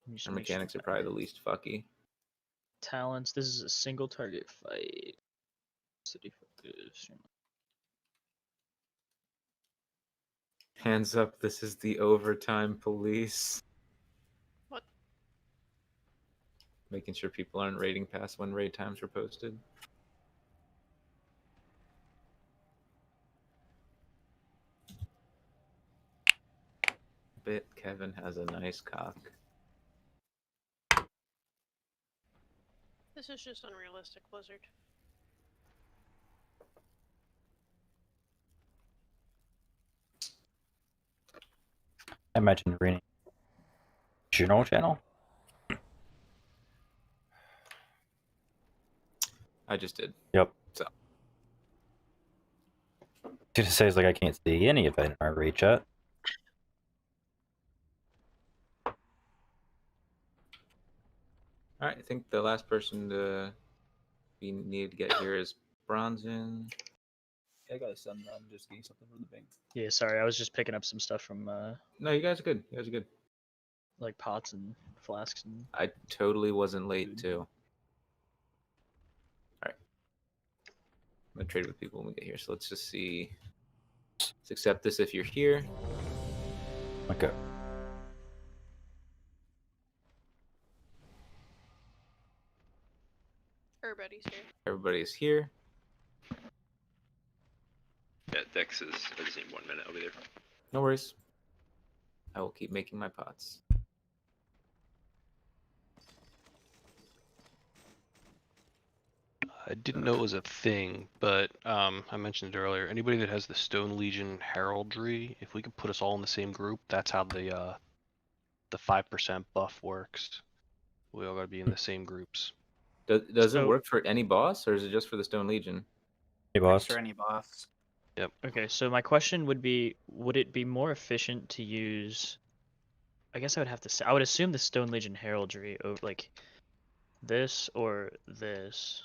Our Our mechanics are probably the least fucky. Talents. This is a single target fight. City focus. Hands up, this is the overtime police. What? Making sure people aren't raiding past when raid times were posted. Bet Kevin has a nice cock. This is just unrealistic, Blizzard. I imagine reading journal channel. I just did. Yep. So. It just says like I can't see any of it in our raid chat. All right, I think the last person to be needed to get here is Bronzen. I got some. I'm just getting something from the bank. Yeah, sorry, I was just picking up some stuff from No, you guys are good. You guys are good. like pots and flasks and. I totally wasn't late too. All right, I'm gonna trade with people when we get here. So let's just see. Let's accept this if you're here. Okay. Everybody's here. Everybody's here. Yeah, Dex is. I just need 1 minute. I'll be there. No worries. I will keep making my pots. I didn't know it was a thing, but I mentioned it earlier. Anybody that has the Stone Legion heraldry, if we could put us all in the same group, that's how the 5% buff works. We all gotta be in the same groups. Does it So- work for any boss, or is it just for the Stone Legion? Hey boss. For any boss. Okay, so my question would be, would it be more efficient to use? I guess I would have to say, I would assume the Stone Legion heraldry over like this or this.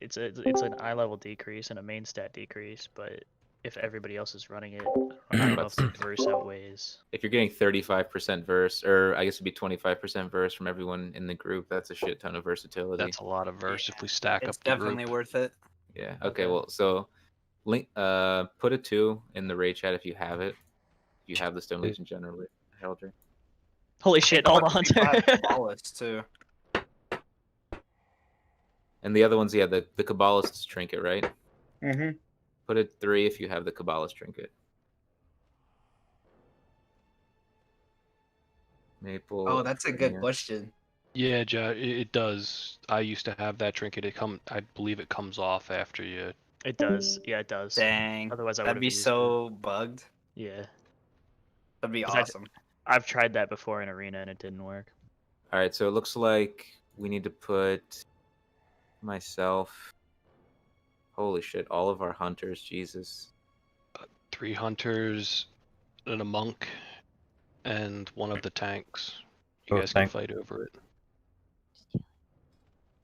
It's an eye level decrease and a main stat decrease, but if everybody else is running it, I don't know if the verse outweighs. If you're getting 35% verse, or I guess it'd be 25% verse from everyone in the group, that's a shit ton of versatility. That's a lot of verse if we stack It's up the definitely group. worth it. Yeah. Okay. Well, so link. Put a 2 in the raid chat if you have it. If you have the Stone Legion generally heraldry. Holy shit! Hold on. Kabbalist too. And the other ones, yeah, the Kabbalist's trinket, right? Mm-hmm. Put a 3 if you have the Kabbalist trinket. Maple. Oh, that's a good yeah. question. Yeah, it does. I used to have that trinket. I believe it comes off after you. It does. Yeah, it does. Dang. Otherwise, I That'd would've be used so bugged. Yeah. That'd be 'Cause I- awesome. I've tried that before in arena and it didn't work. All right. So it looks like we need to put myself. Holy shit! All of our hunters. Jesus. 3 hunters and a monk and one of the tanks. You Oh, guys can tank. fight over it.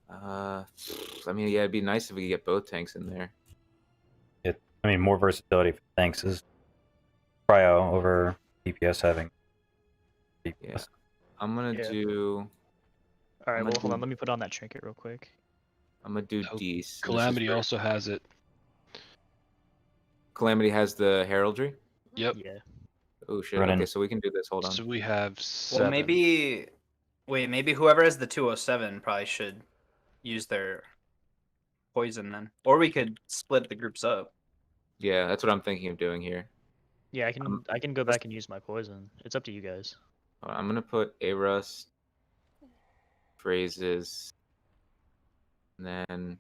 I mean, yeah, it'd be nice if we could get both tanks in there. I mean, more versatility for tanks is cryo over DPS having DPS. Yeah. I'm gonna Yeah. do. All right, I'm well, gonna hold on. do- let me put on that trinket real quick. I'm gonna do Oh, Dees. and this is Calamity for- also has it. Calamity has the heraldry. Yep. Yeah. Oh shit! Run in. Okay, so we can do this. Hold on. So we have 7. Well, maybe. Wait, maybe whoever has the 207 probably should use their poison then, or we could split the groups up. Yeah, that's what I'm thinking of doing here. Yeah, I can go back and use my poison. It's up to you guys. I'm gonna put Arust phrases, and then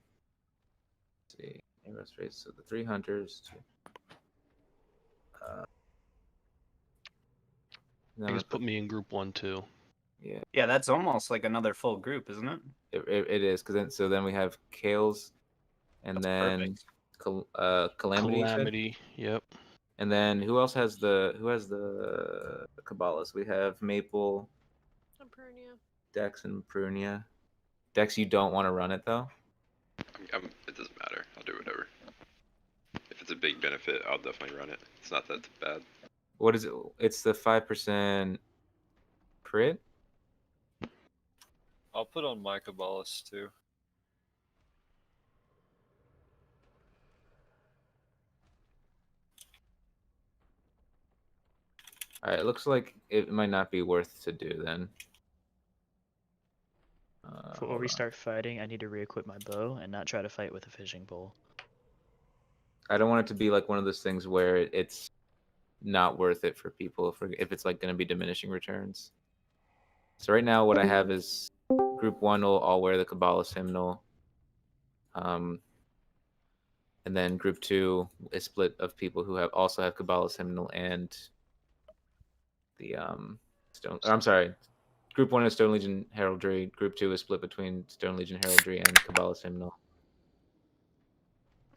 let's see Arust phrases. So the 3 hunters. I guess put me in group 1 too. Yeah, Yeah, that's almost like another full group, isn't it? it is because then we have Kales, and That's then perfect. Calamity. you said? Calamity. Yep. And then who else has the Kabbalist? We have Maple, Ampernia. Dex, and Prunia. Dex, you don't want to run it though. It doesn't matter. I'll do whatever. If it's a big benefit, I'll definitely run it. It's not that bad. What is it? It's the 5%. crit. I'll put on my Kabbalist too. Alright, it looks like it might not be worth to do then. Before hold we on. start fighting, I need to re-equip my bow and not try to fight with a fishing pole. I don't want it to be like one of those things where it's not worth it for people if it's like going to be diminishing returns. So right now what I have is group 1 will all wear the Kabbalist hymnal. And then group 2 is split of people who also have Kabbalist hymnal and the stone. I'm sorry. Group 1 is Stone Legion heraldry. Group 2 is split between Stone Legion heraldry and Kabbalist hymnal.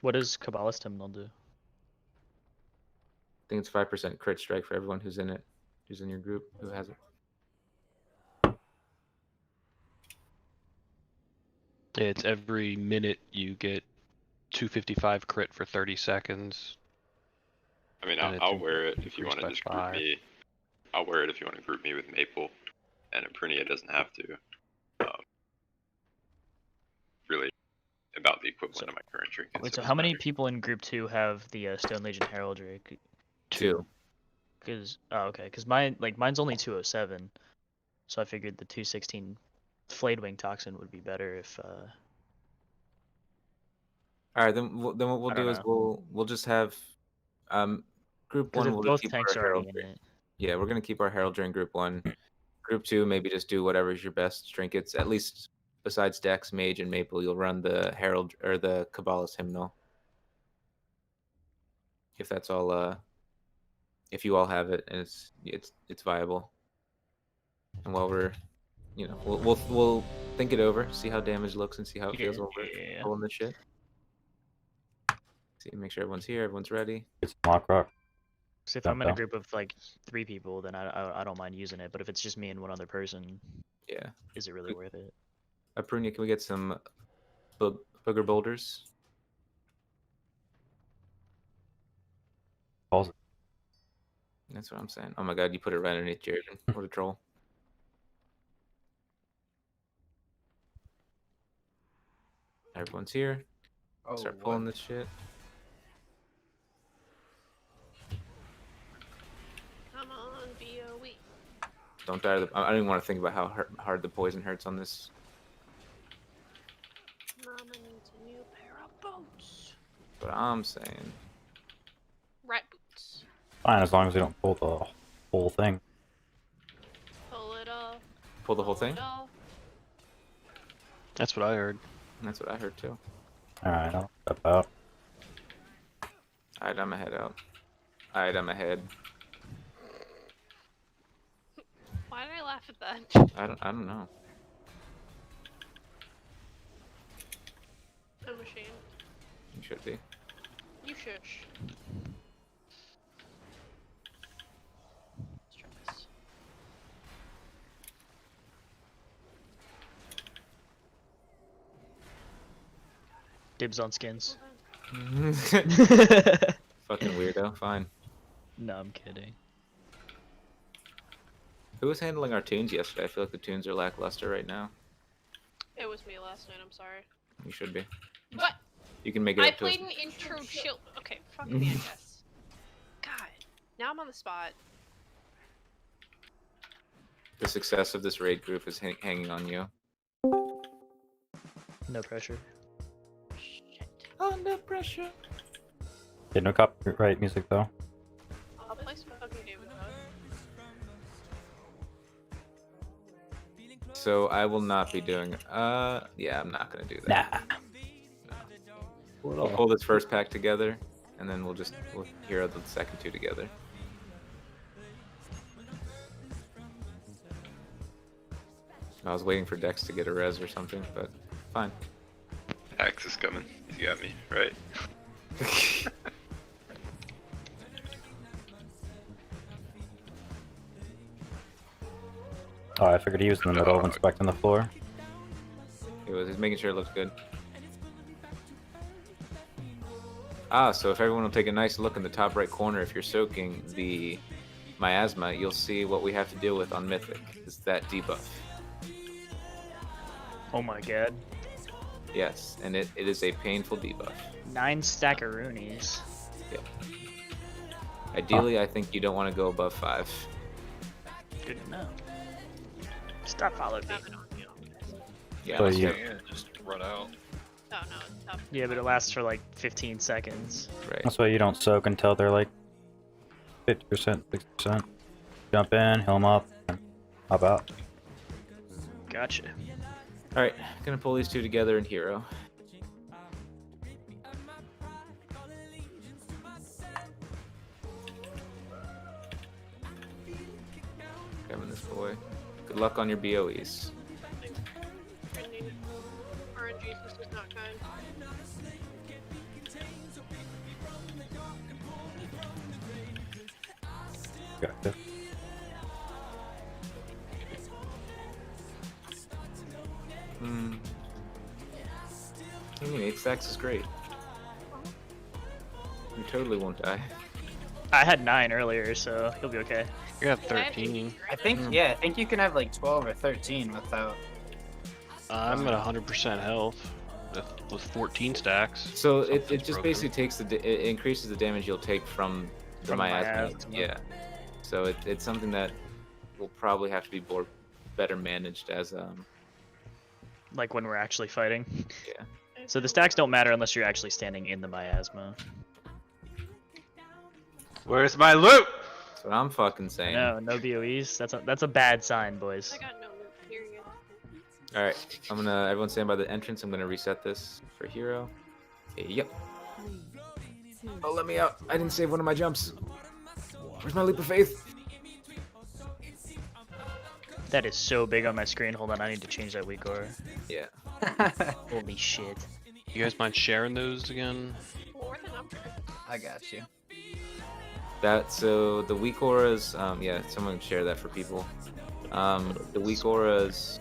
What does Kabbalist Hymnal do? I think it's 5% crit strike for everyone who's in it, who's in your group, who has it. It's every minute you get 255 crit for 30 seconds. I mean, And it's I'll wear it if you increased want to by just group 5. me. I'll wear it if you want to group me with Maple, and Aprinia doesn't have to. Really, about the equivalent of my current trinkets. Wait, it so doesn't how many matter. people in group 2 have the Stone Legion heraldry? 2. Because because mine's only 207, so I figured the 216 Flayed Wing Toxin would be better if. All right, then what we'll I don't do is know. we'll just have group Because 1 if will just both keep tanks our are already in heraldry. it. Yeah, we're gonna keep our heraldry in group 1. Group 2, maybe just do whatever's your best trinkets. At least besides Dex, Mage, and Maple, you'll run the Herald or the Kabbalist hymnal. If that's all, if you all have it and it's viable. And while we're, we'll think it over, see how damage looks, and see how it feels while we're Yeah. pulling this shit. See, make sure everyone's here, everyone's ready. It's Lock Rock. So if Don't I'm in a know. group of like 3 people, then I don't mind using it. But if it's just me and one other person, Yeah. is it really worth it? Aprunia, can we get some booger boulders? Calls it. That's what I'm saying. Oh my god, you put it right underneath Jared. What a troll. Everyone's here. Oh, Start pulling this shit. Come on, BOE. Don't die to the. I don't even want to think about how hard the poison hurts on this. Mama needs a new pair of boots. But I'm saying. Rat boots. Fine, as long as we don't pull the whole thing. Pull it off. Pull the whole thing? It off. That's what I heard. That's what I heard too. Alright, I'll step out. Alright, I'm ahead out. Alright, I'm ahead. Why did I laugh at that? I don't know. I'm ashamed. You should be. You shush. Let's try this. Dibs on skins. Hold on. Fucking weirdo. Fine. No, I'm kidding. Who was handling our tunes yesterday? I feel like the tunes are lackluster right now. It was me last night, I'm sorry. You should be. What? You can make it I up to us. played an intro chill. Okay, fuck me, I guess. God. Now I'm on the spot. The success of this raid group is hanging on you. No pressure. Shit. Under pressure. Yeah, no copyright music though. I'll play some fucking game without. So I will not be doing. Yeah, I'm not gonna do that. Nah. We'll pull this first pack together, and then we'll hero the second two together. I was waiting for Dex to get a res or something, but fine. Axe is coming. You got me, right? Oh, I figured he was in the middle of inspecting the floor. He's making sure it looks good. Ah, so if everyone will take a nice look in the top right corner, if you're soaking, the miasma, you'll see what we have to deal with on Mythic. Is that debuff. Oh my god. Yes, and it is a painful debuff. 9 stackaroonies. Yep. Ideally, I think you don't want to go above 5. Good to know. Stop following me. Have it on you. Yeah, So let's you- go. Yeah, just run out. Oh no, it's tough. Yeah, but it lasts for like 15 seconds. Right. That's why you don't soak until they're like 50%, 60%. Jump in, heal them up, and hop out. Gotcha. All right, gonna pull these two together in hero. Grabbing this boy. Good luck on your BOEs. RNG, this is not kind. Gotcha. I mean, 8 stacks is great. You totally won't die. I had 9 earlier, so he'll be okay. You have Yeah, I had 13. I think I think you can have like 12 or 13 without. I'm at 100% health with 14 stacks. So it Something's just broken. basically takes it increases the damage you'll take from the From the miasma. miasma. Yeah. So it's something that will probably have to be better managed as Like when we're actually fighting. yeah. So the stacks don't matter unless you're actually standing in the miasma. Where's my loot? That's what I'm fucking saying. No BOEs. That's a bad sign, boys. I got no loot, period. All right, everyone stand by the entrance. I'm gonna reset this for hero. Yep. Oh, let me out. I didn't save one of my jumps. Where's my leap of faith? That is so big on my screen. Hold on, I need to change that weak aura. Yeah. Holy shit. You guys mind sharing those again? Or the number. I got you. So the weak auras, yeah, someone share that for people. The weak auras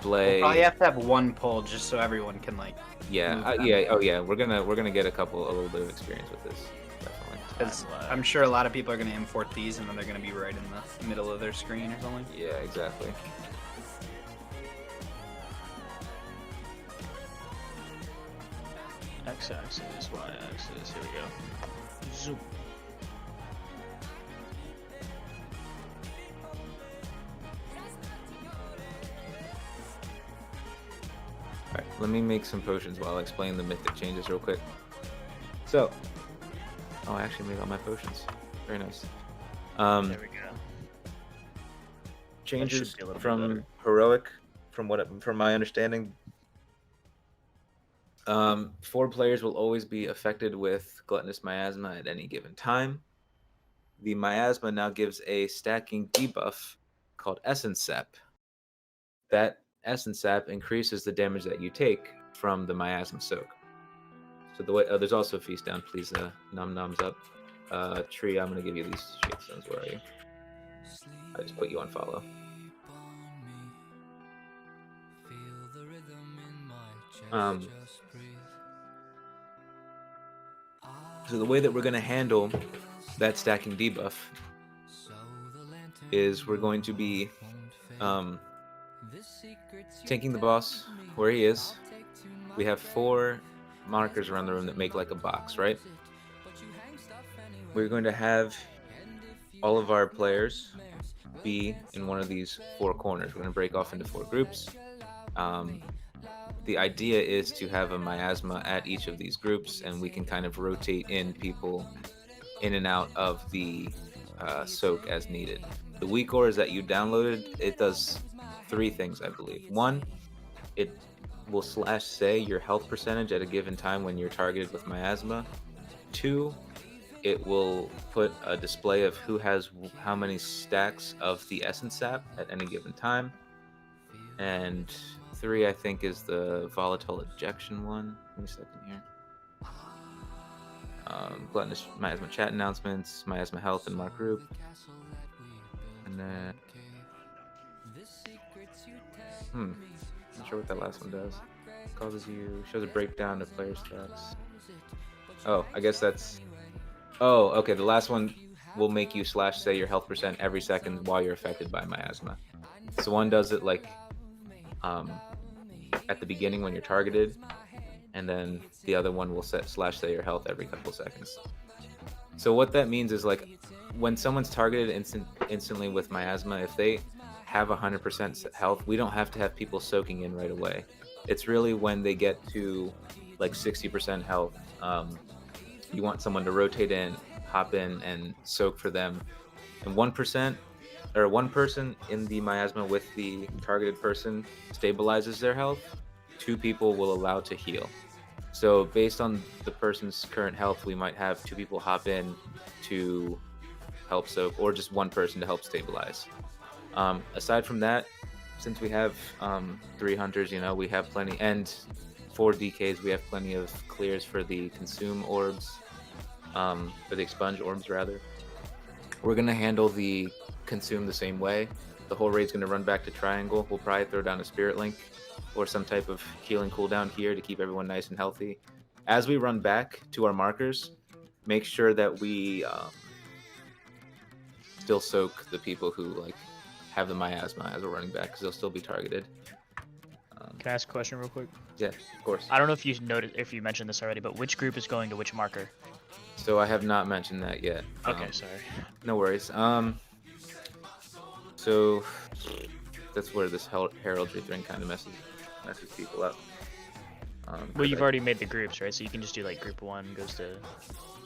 play. We'll probably have to have one pull just so everyone can like. Yeah, move them. yeah, oh yeah. We're gonna get a little bit of experience with this, definitely. Because I'm sure a lot of people are going to import these and then they're going to be right in the middle of their screen or something. Yeah, exactly. X-axis, Y-axis. Here we go. Zoom. Alright, let me make some potions while I explain the mythic changes real quick. So, oh, I actually made all my potions. Very nice. There we go. Changes be a little bit from better. heroic, from my understanding. 4 players will always be affected with gluttonous miasma at any given time. The miasma now gives a stacking debuff called Essence Sap. That Essence Sap increases the damage that you take from the miasma soak. So the way there's also a feast down. Please, num nums up. Tree, I'm gonna give you these shade stones. Where are you? I just put you on follow. So the way that we're going to handle that stacking debuff is we're going to be taking the boss where he is. We have 4 markers around the room that make like a box, right? We're going to have all of our players be in one of these 4 corners. We're going to break off into 4 groups. The idea is to have a miasma at each of these groups, and we can kind of rotate in people in and out of the soak as needed. The weak auras that you downloaded, it does 3 things, I believe. 1, it will /say your health percentage at a given time when you're targeted with miasma. 2, it will put a display of who has how many stacks of the essence sap at any given time. And 3, I think, is the volatile ejection one. Give me a second here. Gluttonous miasma chat announcements, miasma health, and mark group. And then, not sure what that last one does. Shows a breakdown of player stats. Oh, I guess that's Oh, okay. The last one will make you slash say your health percent every second while you're affected by miasma. So one does it like um, at the beginning when you're targeted, and then the other one will set slash say your health every couple seconds. So what that means is like when someone's targeted instantly with miasma, if they have 100% health, we don't have to have people soaking in right away. It's really when they get to like 60% health, you want someone to rotate in, hop in, and soak for them. And 1% or one person in the miasma with the targeted person stabilizes their health. 2 people will allow to heal. So based on the person's current health, we might have 2 people hop in to help soak, or just 1 person to help stabilize. Aside from that, since we have 3 hunters, we have plenty, and 4 DKs, we have plenty of clears for the consume orbs, for the expunge orbs rather. We're gonna handle the consume the same way. The whole raid's gonna run back to triangle. We'll probably throw down a spirit link or some type of healing cooldown here to keep everyone nice and healthy. As we run back to our markers, make sure that we still soak the people who like have the miasma as we're running back, because they'll still be targeted. Can I ask a question real quick? Yeah, of course. I don't know if you noticed, if you mentioned this already, but which group is going to which marker? So I have not mentioned that yet. Okay, sorry. No worries. So that's where this heraldry thing kind of messes people up. Well, you've already made the groups, right? So you can just do like group 1 goes to.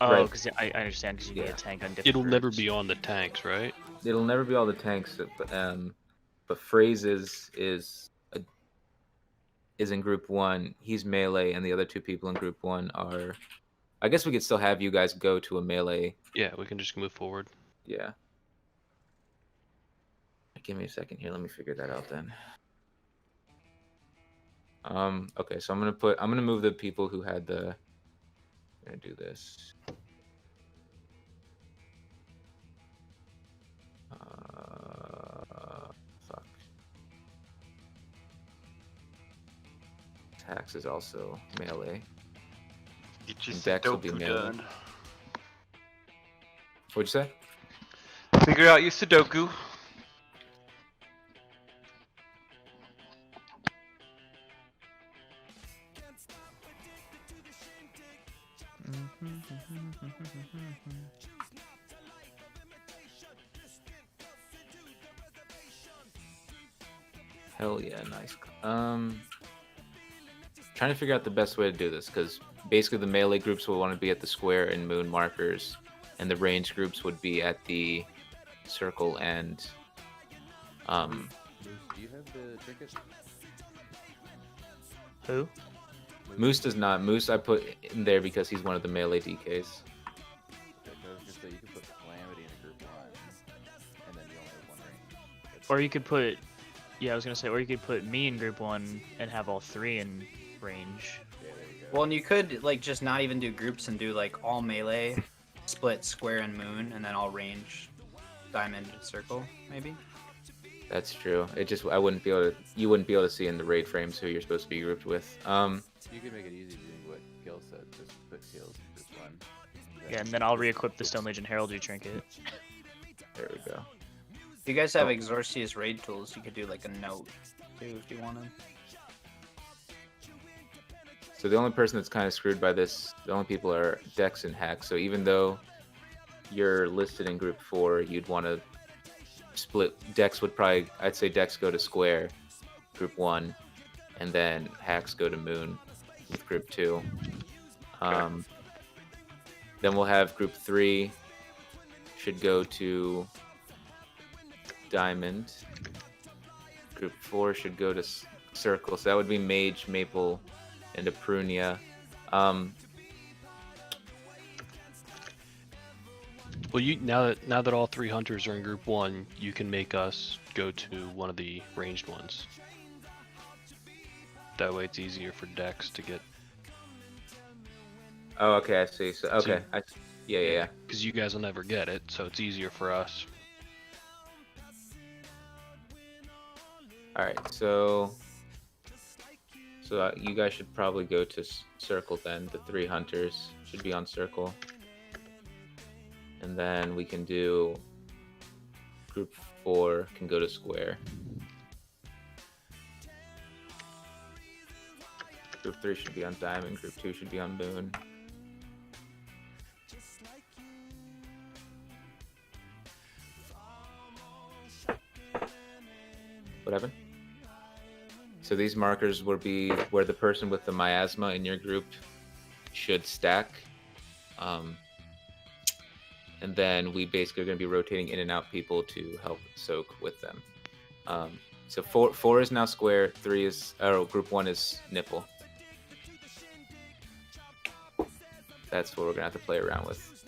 Oh, Right. because I understand, because you need a tank on different. It'll never groups. be on the tanks, right? It'll never be all the tanks, but phrases is in group 1. He's melee, and the other 2 people in group 1 are. I guess we could still have you guys go to a melee. Yeah, we can just move forward. Yeah. Give me a second here. Let me figure that out then. Okay, so I'm gonna move the people who had the. I'm gonna do this. Fuck. Tax is also melee. Get And Dex will be Sudoku melee. done. What'd you say? Figure out your Sudoku. Hell yeah, nice. Trying to figure out the best way to do this, because basically the melee groups will want to be at the square and moon markers, and the range groups would be at the circle and Do you have the trinkets? Who? Moose does not. Moose I put in there because he's one of the melee DKs. Okay, so I was gonna say you could put Calamity in a group 1, and then you only have 1 range. Or you could put. Yeah, I was gonna say, or you could put me in group 1 and have all 3 in range. Yeah, there you go. Well, and you could like just not even do groups and do like all melee, split square and moon, and then all range, diamond and circle, maybe. That's true. It just I wouldn't be able to. You wouldn't be able to see in the raid frames who you're supposed to be grouped with. You could make it easy doing what Gil said, just put heals in group 1. Yeah, and then I'll re-equip the Stone Legion Heraldry trinket. There we go. If you guys have Exorcius raid tools, you could do like a note too if you wanted. So the only person that's kind of screwed by this, the only people are Dex and Hack. So even though you're listed in group 4, you'd want to split. Dex would probably, I'd say Dex go to square, group 1, and then Hacks go to moon with group 2. Then we'll have group 3 should go to diamond. Group 4 should go to circle. So that would be mage, maple, and Aprunia. Well, you now that all 3 hunters are in group 1, you can make us go to one of the ranged ones. That way, it's easier for Dex to get. Oh, okay, I see. So okay, yeah. Because you guys will never get it, so it's easier for us. All right, so you guys should probably go to circle then. The 3 hunters should be on circle. And then we can do group 4 can go to square. Group 3 should be on diamond. Group 2 should be on moon. What happened? So these markers will be where the person with the miasma in your group should stack. And then we basically are going to be rotating in and out people to help soak with them. So four is now square, 3 is, group 1 is nipple. That's what we're gonna have to play around with.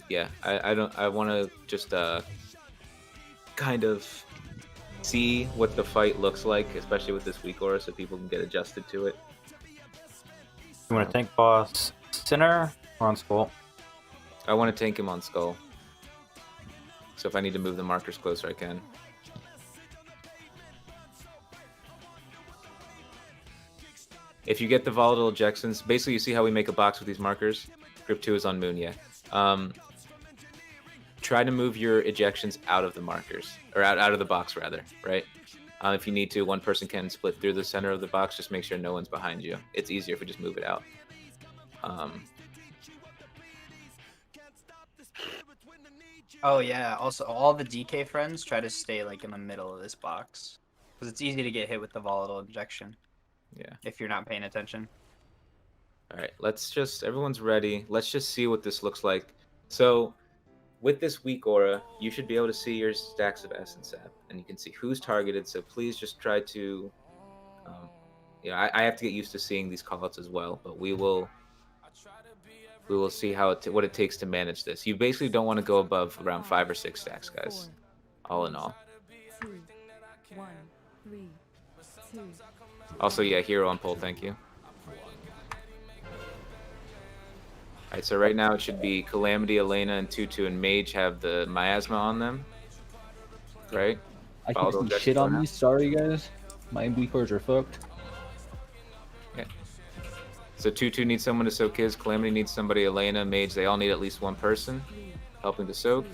Yeah, I want to just kind of see what the fight looks like, especially with this weak aura, so people can get adjusted to it. You want to tank boss center or on skull? I want to tank him on skull. So if I need to move the markers closer, I can. If you get the volatile ejections, basically you see how we make a box with these markers? Group 2 is on moon, yeah. Try to move your ejections out of the markers, or out of the box rather, right? If you need to, one person can split through the center of the box, just make sure no one's behind you. It's easier if we just move it out. Oh yeah, also all the DK friends try to stay like in the middle of this box. Because it's easy to get hit with the volatile injection. Yeah. If you're not paying attention. Alright, everyone's ready. Let's just see what this looks like. So, with this weak aura, you should be able to see your stacks of essence sap. And you can see who's targeted, so please just try to... I have to get used to seeing these callouts as well, but we will see what it takes to manage this. You basically don't want to go above around 5 or 6 stacks, guys. All in all. 2, 1, 3, 2. Also, yeah, hero on pole, thank you. Alright, so right now it should be Calamity, Elena, and Tutu and Mage have the miasma on them. Right? I can't see shit on me, sorry guys. My weak auras are fucked. Yeah. So Tutu needs someone to soak his, Calamity needs somebody, Elena, Mage, they all need at least one person helping to soak.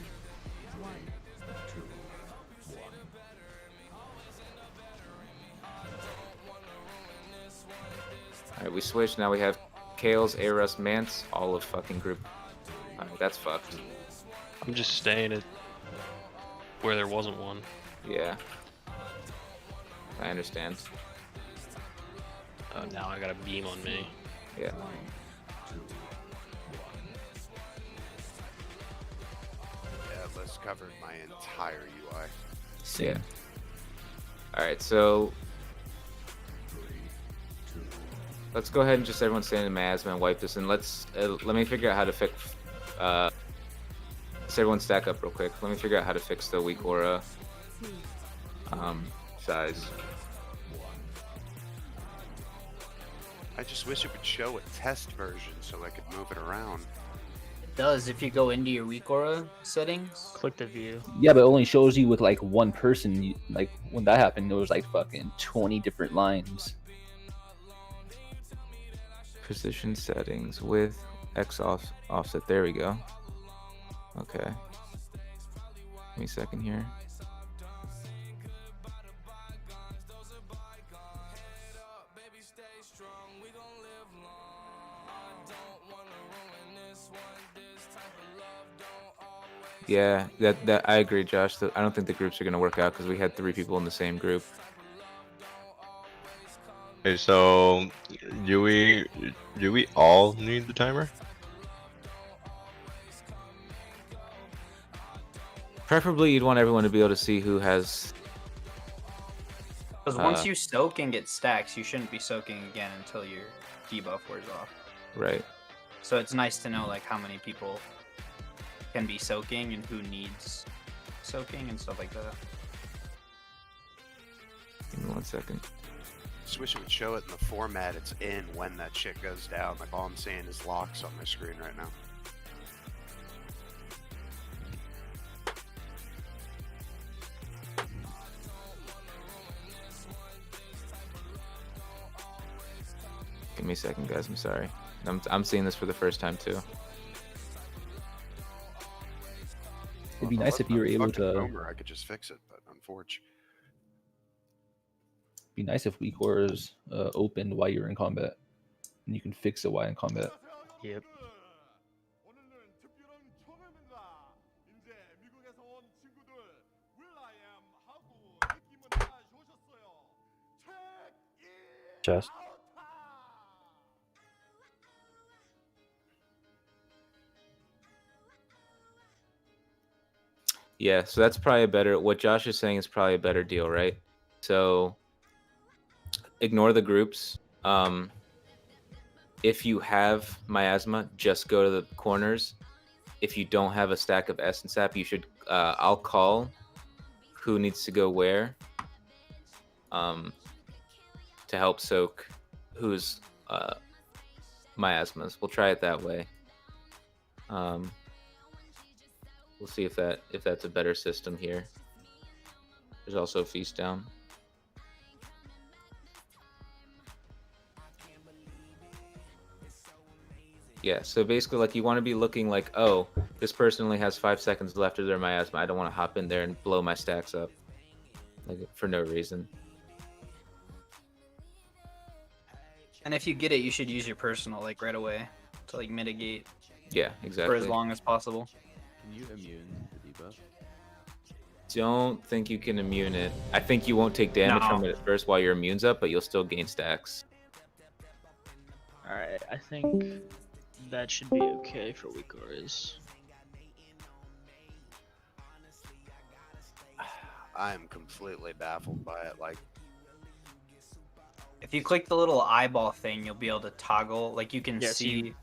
Alright, we switch, now we have Kales, Aros, Mance, all of fucking group. Alright, that's fucked. I'm just staying at where there wasn't one. Yeah. I understand. Now I got a beam on me. Yeah. Yeah, this covered my entire UI. Yeah. Alright, so let's go ahead and just everyone stand in miasma and wipe this, and let me figure out how to fix. Let's everyone stack up real quick. Let me figure out how to fix the weak aura size. I just wish it would show a test version so I could move it around. It does if you go into your weak aura settings. Click the view. Yeah, but it only shows you with like one person. Like when that happened, there was like fucking 20 different lines. Position settings with X offset. There we go. Okay. Give me a second here. Yeah, that I agree, Josh. I don't think the groups are going to work out because we had 3 people in the same group. Okay, so do we all need the timer? Preferably, you'd want everyone to be able to see who has. Because once you soak and get stacks, you shouldn't be soaking again until your debuff wears off. Right. So it's nice to know like how many people can be soaking and who needs soaking and stuff like that. Give me 1 second. Just wish it would show it in the format it's in when that shit goes down. Like all I'm seeing is locks on my screen right now. Give me a second, guys. I'm sorry. I'm seeing this for the first time too. It'd be nice if you were able to. Boomer, I could just fix it, but unfortunately. Be nice if weak auras opened while you're in combat, and you can fix it while in combat. Yep. Chest. Yeah, so that's probably a better. What Josh is saying is probably a better deal, right? So ignore the groups. If you have miasma, just go to the corners. If you don't have a stack of essence sap, you should. I'll call who needs to go where. To help soak who's miasmas. We'll try it that way. We'll see if that's a better system here. There's also a feast down. Yeah, so basically, like, you want to be looking like, oh, this person only has 5 seconds left of their miasma. I don't want to hop in there and blow my stacks up, like, for no reason. And if you get it, you should use your personal like right away to like mitigate. Yeah, exactly. For as long as possible. Can you immune the debuff? Don't think you can immune it. I think you won't take damage from it at first while your immune's up, but you'll still gain stacks. Alright, I think that should be okay for weak auras. I'm completely baffled by it. Like, if you click the little eyeball thing, you'll be able to toggle. Like you can Yeah, so see.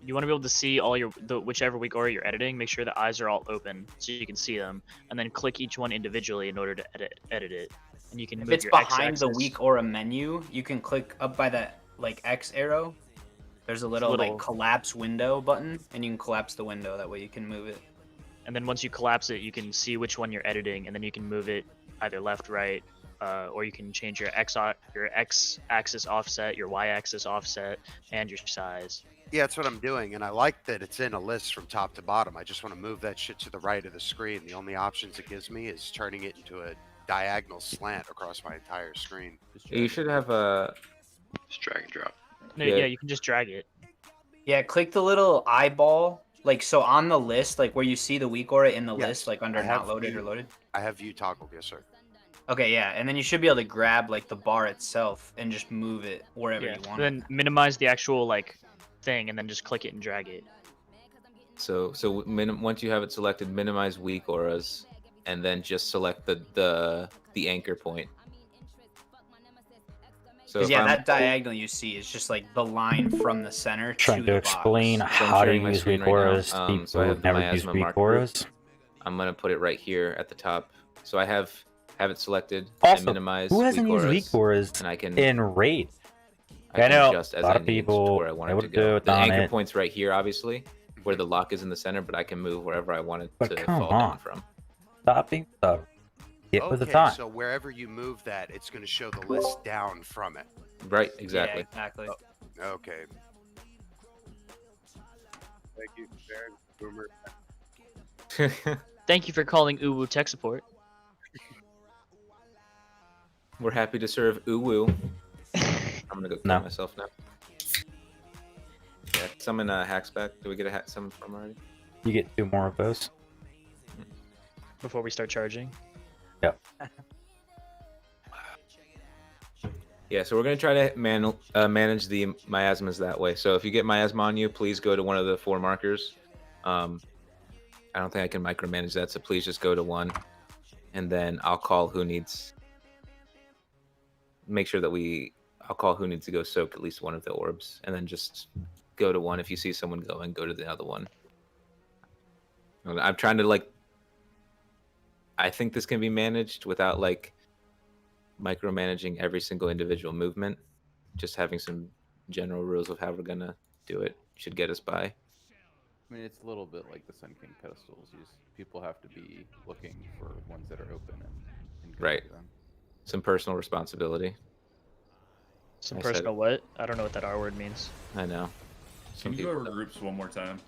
You want to be able to see all whichever weak aura you're editing. Make sure the eyes are all open so you can see them, and then click each one individually in order to edit it. And you can If move it's your behind the X-axis. weak aura menu, you can click up by that like X arrow. There's a little like collapse window button, and you can collapse the window. That way you can move it. And then once you collapse it, you can see which one you're editing, and then you can move it either left, right, or you can change your X-axis offset, your Y-axis offset, and your size. yeah, that's what I'm doing, and I like that it's in a list from top to bottom. I just want to move that shit to the right of the screen. The only options it gives me is turning it into a diagonal slant across my entire screen. You should have a... Just drag and drop. No, yeah, you can just drag it. Yeah, click the little eyeball, like so on the list, like where you see the weak aura in the Yes, list, like under I have not loaded view- or loaded. I have view toggle, yes sir. Okay, yeah, and then you should be able to grab like the bar itself and just move it wherever Yeah. you want. Then minimize the actual like thing, and then just click it and drag it. So once you have it selected, minimize weak auras, and then just select the anchor point. So Because if I'm- that diagonal you see is just like the line from the center Trying to to the explain box. So I'm how to sharing my use screen weak right now. auras. So People I have who've the never used miasma weak marker group. auras. I'm gonna put it right here at the top. So I have it selected. Also, I minimize who hasn't weak used auras, weak auras and I can in raid? I I can know adjust as a lot I of need to people where I want it able to to do go. it The on anchor it. point's right here, obviously, where the lock is in the center, but I can move wherever I want it But to come fall down on. from. Stop being stubborn. Get with the Okay, time. so wherever you move that, it's going to show the list down from it. Right, exactly. Yeah, exactly. Okay. Thank you, Baron Boomer. Thank you for calling Uwu Tech Support. We're happy to serve Uwu. I'm gonna go kill No. myself now. Yeah, summon Hacksback. Do we get a summon from already? You get 2 more of those. Before we start charging. Yep. Yeah, so we're gonna try to manage the miasmas that way. So if you get miasma on you, please go to one of the 4 markers. I don't think I can micromanage that, so please just go to one, and then I'll call who needs. Make sure that I'll call who needs to go soak at least one of the orbs, and then just go to one. If you see someone going, go to the other one. I'm trying to I think this can be managed without micromanaging every single individual movement. Just having some general rules of how we're gonna do it should get us by. I mean, it's a little bit like the Sun King pedestals. People have to be looking for ones that are open and go Right. to them. Some personal responsibility. Some I said personal it. what? I don't know what that R word means. I know. Can you go over groups one more time?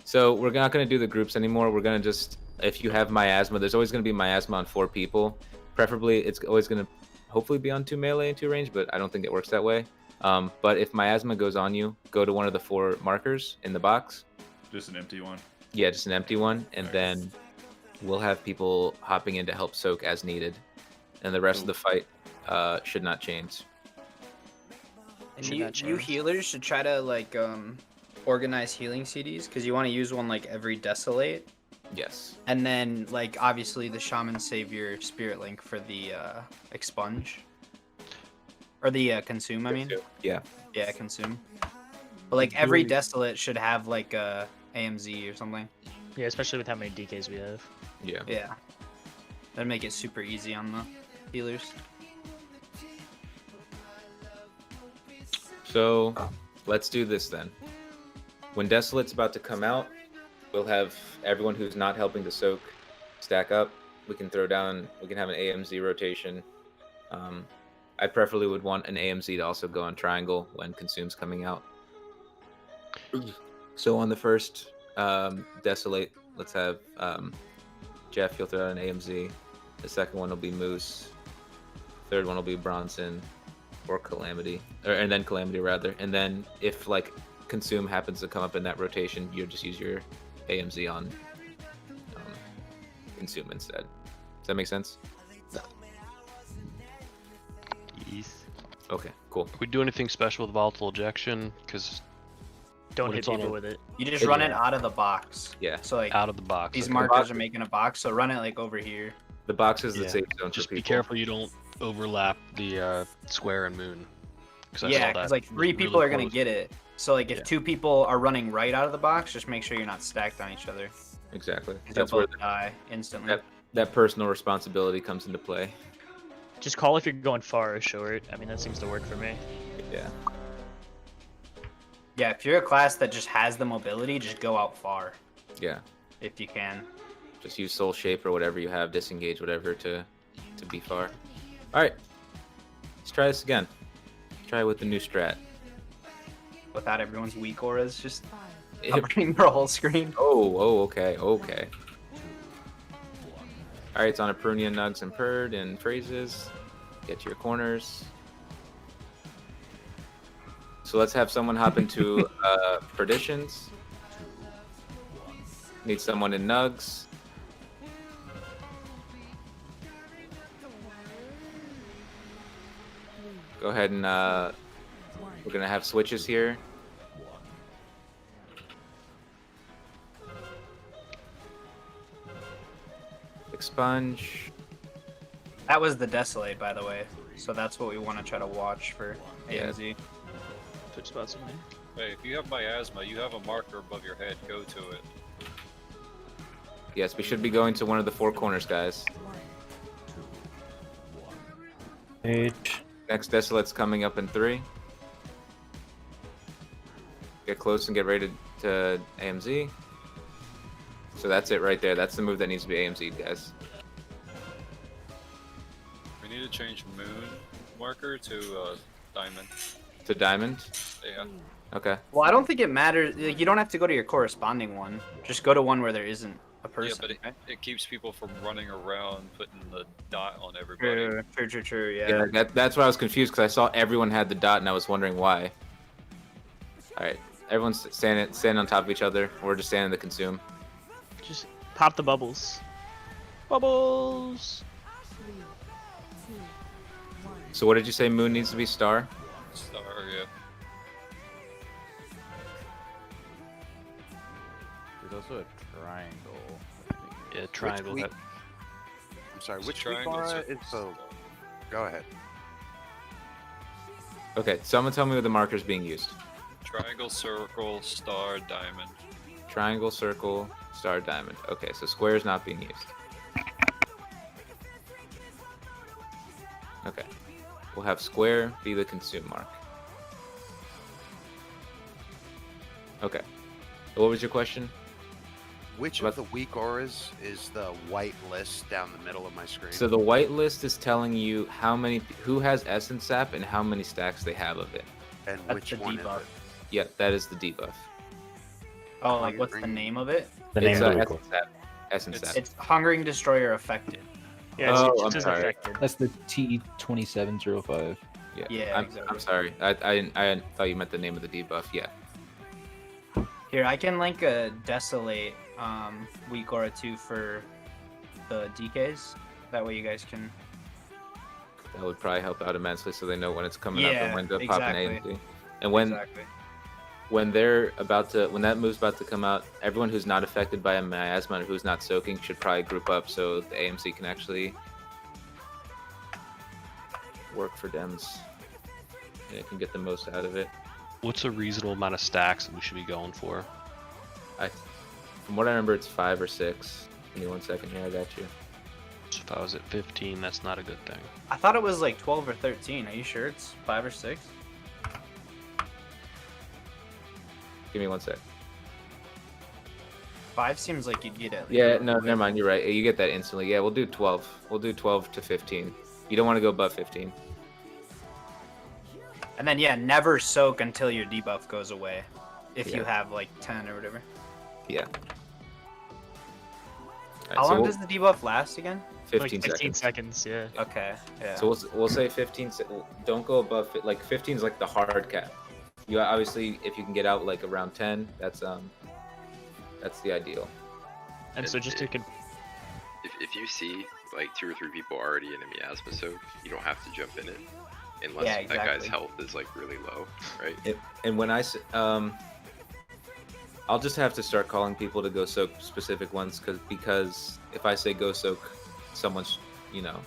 So we're not going to do the groups anymore. We're going to just, if you have miasma, there's always going to be miasma on 4 people. Preferably, it's always going to hopefully be on 2 melee and 2 range, but I don't think it works that way. But if miasma goes on you, go to one of the 4 markers in the box. Just an empty one? Yeah, just an empty one. And then we'll have people hopping in to help soak as needed. And the rest of the fight should not change. And you healers should try to like organize healing CDs because you want to use one like every desolate. Yes. And then like obviously the shaman savior spirit link for the expunge. Or the consume, I mean. Yeah. Yeah, consume. But like every desolate should have like a AMZ or something. Yeah, especially with how many DKs we have. Yeah. Yeah. That'd make it super easy on the healers. So let's do this then. When Desolate's about to come out, we'll have everyone who's not helping to soak stack up. We can throw down, we can have an AMZ rotation. I preferably would want an AMZ to also go on triangle when Consume's coming out. So on the first Desolate, let's have Jeff, you'll throw out an AMZ. The second one will be Moose. Third one will be Bronson or Calamity, and then Calamity rather. And then if like Consume happens to come up in that rotation, you just use your AMZ on Consume instead. Does that make sense? Yes. Okay, cool. We do anything special with volatile ejection? Because don't hit people with it. You just run it out of the box. Yeah. So like out of the box. These Okay. markers are making a box, so run it like over here. The box is the Yeah. safe zone. Just for be people. careful you don't overlap the square and moon. Yeah, because like 3 people are gonna get it. So like if 2 people are running right out of the box, just make sure you're not stacked on each other. Exactly. That's where they die instantly. That personal responsibility comes into play. Just call if you're going far or short. I mean, that seems to work for me. Yeah. Yeah, if you're a class that just has the mobility, just go out far. Yeah. If you can. Just use Soul Shape or whatever you have, disengage whatever to be far. All right. Let's try this again. Try it with the new strat. Without everyone's weak auras, just covering their whole screen. Oh, okay. All right, it's on a Prunia, Nugs, and Purd and phrases. Get to your corners. So let's have someone hop into Perditions. Need someone in Nugs. Go ahead and we're gonna have switches here. Expunge. That was the Desolate, by the way. So that's what we want to try to watch for AMZ. Switch spots with me. Hey, if you have miasma, you have a marker above your head. Go to it. Yes, we should be going to one of the 4 corners, guys. Next Desolate's coming up in 3. Get close and get ready to AMZ. So that's it right there. That's the move that needs to be AMZ'd, guys. We need to change moon marker to diamond. To diamond? Yeah. Okay. Well, I don't think it matters. Like, you don't have to go to your corresponding one. Just go to one where there isn't a person. Yeah, but it keeps people from running around putting the dot on everybody. True, Yeah, that's why I was confused, because I saw everyone had the dot and I was wondering why. Alright, everyone's standing on top of each other. We're just standing to consume. Just pop the bubbles. Bubbles! So what did you say Moon needs to be star? Star, yeah. There's also a triangle. Yeah, triangle. Which I'm sorry, which triangle weak aura circle. is the... Go ahead. Okay, someone tell me what the marker's being used. Triangle, circle, star, diamond. Triangle, circle, star, diamond. Okay, so square is not being used. Okay. We'll have square be the consume mark. Okay. What was your question? Which of the weak auras is the white list down the middle of my screen? So the white list is telling you who has essence sap and how many stacks they have of it. And That's which the one debuff. is it? Yeah, that is the debuff. Oh, like what's the Hungering- name of it? The name It's, of the week. Essence Sap. It's Hungering Destroyer affected. Yeah, it's, Oh, it I'm just says sorry. affected. That's the T2705. Yeah. Yeah, I'm exactly. sorry. I thought you meant the name of the debuff. Yeah. Here, I can link a Desolate week or two for the DKs. That way you guys can. That would probably help out immensely, so they know when it's coming up Yeah, and when to pop an exactly. AMC. And when Exactly. when that move's about to come out, everyone who's not affected by a miasma or who's not soaking should probably group up so the AMC can actually work for Dems. And it can get the most out of it. What's a reasonable amount of stacks that we should be going for? From what I remember, it's 5 or 6. Give me 1 second here. I got you. So if I was at 15, that's not a good thing. I thought it was like 12 or 13. Are you sure it's 5 or 6? Give me 1 sec. 5 seems like you'd get it. Yeah, no, never mind. You're right. You get that instantly. Yeah, we'll do 12. We'll do 12 to 15. You don't want to go above 15. And then yeah, never soak until your debuff goes away. If you Yeah. have like 10 or whatever. Yeah. Alright, How so long we'll- does the debuff last again? 15 like 15 seconds. seconds, yeah. Okay, yeah. So we'll say 15. Don't go above like 15 is like the hard cap. You obviously, if you can get out like around 10, that's the ideal. And so just to If you see like 2 or 3 people already in a miasma soak, you don't have to jump in it unless Yeah, that guy's exactly. health is like really low, right? And when I'll just have to start calling people to go soak specific ones because if I say go soak someone's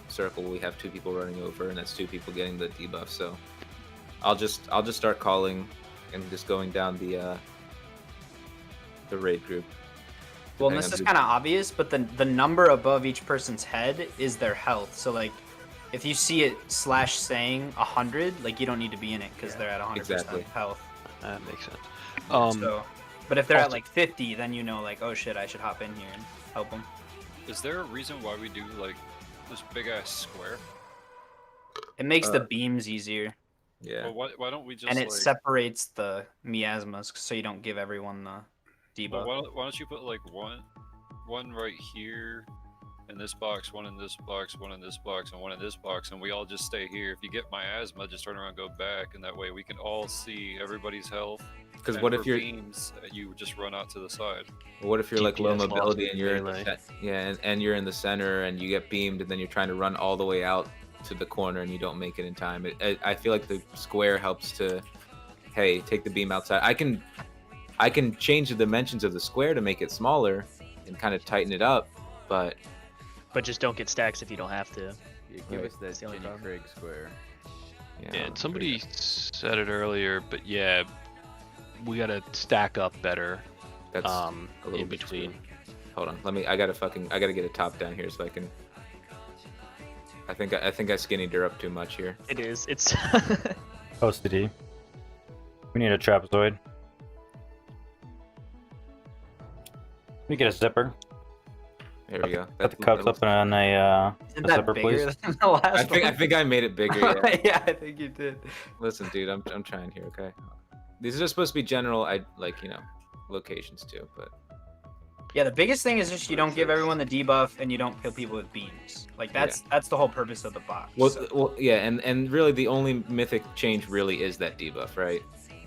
circle, we have 2 people running over, and that's 2 people getting the debuff. So I'll just start calling and just going down the raid group. Well, depending this on is who- kind of obvious, but the number above each person's head is their health. So like, if you see it saying 100, like you don't need to be in it because they're at 100% Exactly. health. That makes sense. So, but if they're at also- like 50, then you know like, oh shit, I should hop in here and help them. Is there a reason why we do like this big ass square? It makes the beams easier. Yeah. Well, why don't we just And it like, separates the miasmas so you don't give everyone the debuff. well, why don't you put like one right here in this box, one in this box, one in this box, and one in this box, and we all just stay here. If you get miasma, just turn around, go back, and that way we can all see everybody's health. Because And what for if you're beams, you just run out to the side. what if you're like low DPS lost mobility in and you're in melee. and you're in the center and you get beamed and then you're trying to run all the way out to the corner and you don't make it in time. I feel like the square helps to, hey, take the beam outside. I can change the dimensions of the square to make it smaller and kind of tighten it up, but just don't get stacks if you don't have to. Yeah, give Right. us That's that the only Jenny problem. Craig square. yeah. Yeah, and somebody said it earlier, but yeah, we gotta stack up better. That's a little In bit between. too- Hold on, I gotta get a top down here so I can. I think I skinnied her up too much here. It is. It's Post the D. We need a trapezoid. We get a zipper. There we go. Put the cups up on a Isn't that zipper, bigger please. than the last I think one? I made it bigger. Yeah. Yeah, I think you did. Listen, dude, I'm trying here. Okay. These are just supposed to be general. Locations too, but Yeah, the biggest thing is just you don't give everyone the debuff and you don't kill people with beams. Like that's the whole purpose of the box. well, yeah, and really the only mythic change really is that debuff, right?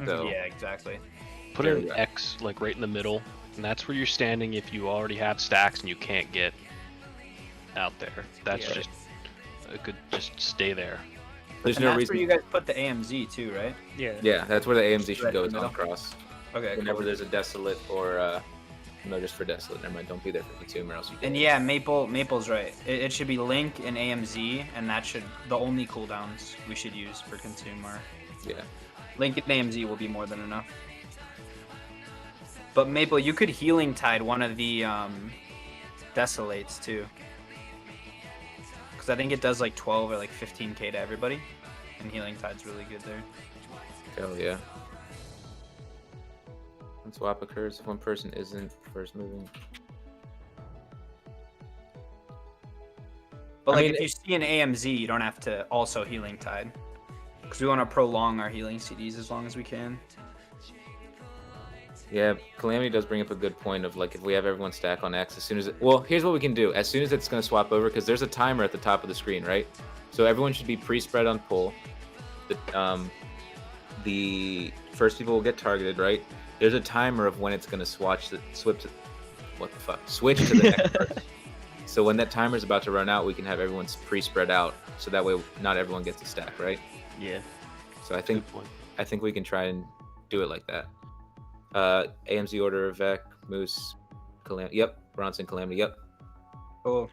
So yeah, exactly. Put There an we go. X like right in the middle, and that's where you're standing if you already have stacks and you can't get out there. That's Yeah. just a good. Just stay there. there's And no that's reason. where you guys put the AMZ too, right? yeah. Yeah, that's where the AMZ should Right go. in Is the on middle. cross. Okay, Whenever cool. there's a desolate or no, just for desolate. Never mind. Don't be there for consume or else you get. And yeah, Maple's right. It should be Link and AMZ, and that should the only cooldowns we should use for consume are Yeah. Link and AMZ will be more than enough. But Maple, you could healing tide one of the desolates too, because I think it does like 12 or like 15k to everybody, and healing tide's really good there. Hell yeah. When swap occurs, if one person isn't first moving. But I like mean, if you see an AMZ, you don't have to also healing tide, because we want to prolong our healing CDs as long as we can. Yeah, Calamity does bring up a good point of like if we have everyone stack on X as soon as well, here's what we can do. As soon as it's going to swap over, because there's a timer at the top of the screen, right? So everyone should be pre-spread on pull. The first people will get targeted, right? There's a timer of when it's going to switch to the next person. So when that timer is about to run out, we can have everyone pre-spread out, so that way not everyone gets a stack, right? Yeah. So I think we can try and do it like that. AMZ order, Vec, Moose, Calamity. Yep, Bronson, Calamity. Yep. Cool.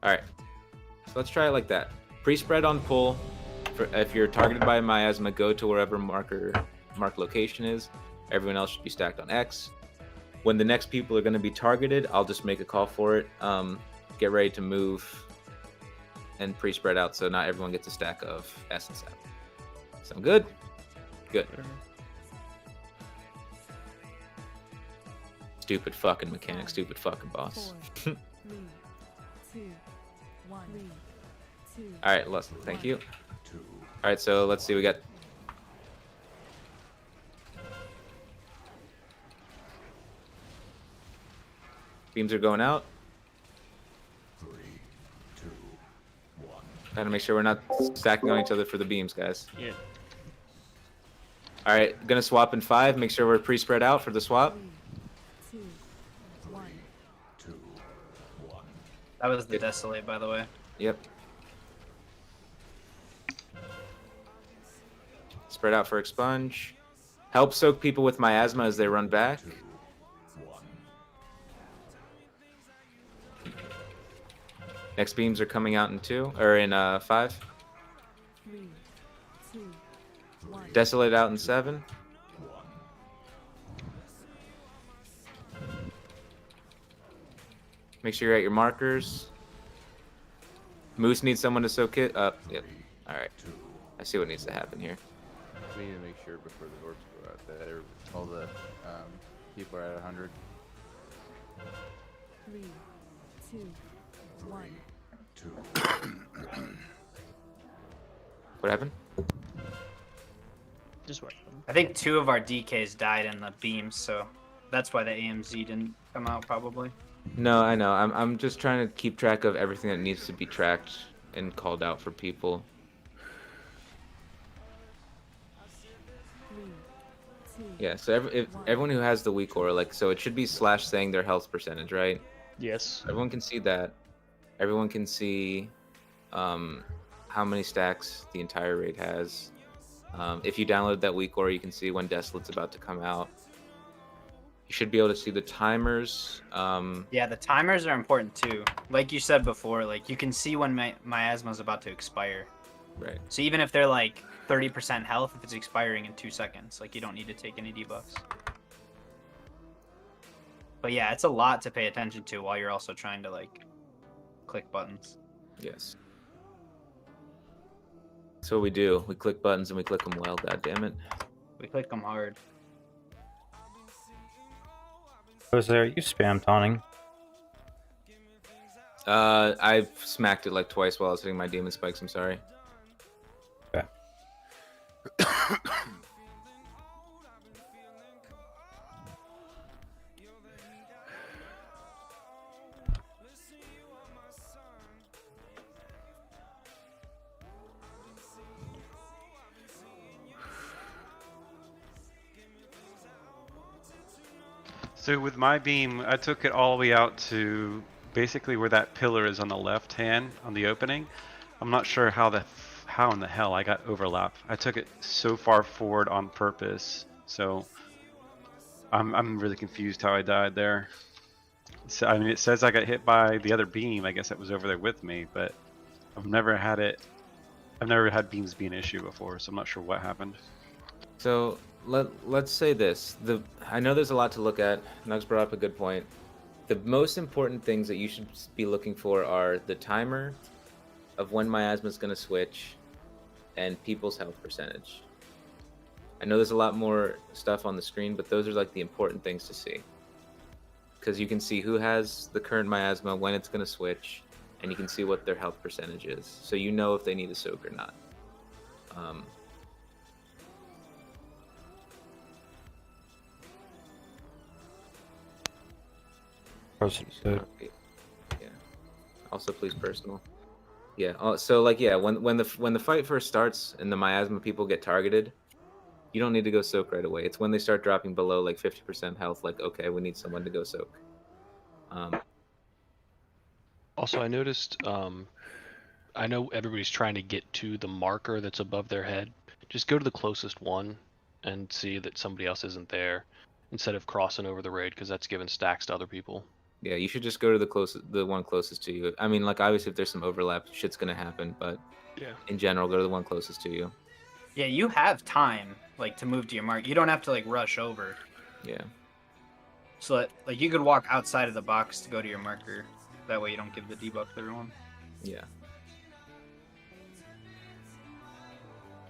All right. So let's try it like that. Pre-spread on pull. If you're targeted by a miasma, go to wherever mark location is. Everyone else should be stacked on X. When the next people are going to be targeted, I'll just make a call for it. Get ready to move and pre-spread out so not everyone gets a stack of S and 7. Sound good? Good. Stupid fucking mechanic, stupid fucking boss. 4, 3, 2, 1. Alright, thank you. Alright, so let's see, we got... Beams are going out. 3, 2, 1. Gotta make sure we're not stacking on each other for the beams, guys. Yeah. Alright, gonna swap in 5. Make sure we're pre-spread out for the swap. 2, 1. That was the Desolate, by the way. Yep. Spread out for expunge. Help soak people with miasma as they run back. Next beams are coming out in 5. 3, 2, 1. Desolate out in 7. Make sure you're at your markers. Moose needs someone to soak it up. Yep. Alright. I see what needs to happen here. We need to make sure before the orbs go out that all the people are at 100. 3, 2, 1. What happened? Just wait. I think 2 of our DKs died in the beams, so that's why the AMZ didn't come out, probably. No, I know. I'm just trying to keep track of everything that needs to be tracked and called out for people. 3, 2, Yeah, so everyone who has the weak aura, like, so it should be / saying their health percentage, right? Yes. Everyone can see that. Everyone can see how many stacks the entire raid has. If you download that weak aura, you can see when Desolate's about to come out. You should be able to see the timers. Yeah, the timers are important too. Like you said before, like you can see when miasma's about to expire. Right. So even if they're like 30% health, if it's expiring in 2 seconds, like you don't need to take any debuffs. But yeah, it's a lot to pay attention to while you're also trying to like click buttons. Yes. So we do. We click buttons and we click them well. God damn it. We click them hard. Jose, are you spam taunting? I've smacked it like twice while I was hitting my demon spikes. I'm sorry. Okay. So with my beam, I took it all the way out to basically where that pillar is on the left hand on the opening. I'm not sure how in the hell I got overlap. I took it so far forward on purpose. So I'm really confused how I died there. So, I mean, it says I got hit by the other beam. I guess it was over there with me, but I've never had beams be an issue before, so I'm not sure what happened. So let's say this. I know there's a lot to look at. Nugs brought up a good point. The most important things that you should be looking for are the timer of when miasma is going to switch and people's health percentage. I know there's a lot more stuff on the screen, but those are like the important things to see. Because you can see who has the current miasma, when it's going to switch, and you can see what their health percentage is. So you know if they need a soak or not. Personal food. Yeah. Also, please personal. Yeah. So like yeah, when the fight first starts and the miasma people get targeted, you don't need to go soak right away. It's when they start dropping below like 50% health. Like okay, we need someone to go soak. Also, I noticed. I know everybody's trying to get to the marker that's above their head. Just go to the closest one and see that somebody else isn't there, instead of crossing over the raid, because that's giving stacks to other people. Yeah, you should just go to the one closest to you. I mean, like obviously if there's some overlap, shit's gonna happen. But yeah, in general, go to the one closest to you. Yeah, you have time like to move to your mark. You don't have to like rush over. Yeah. So that, like you could walk outside of the box to go to your marker. That way you don't give the debuff to everyone. Yeah.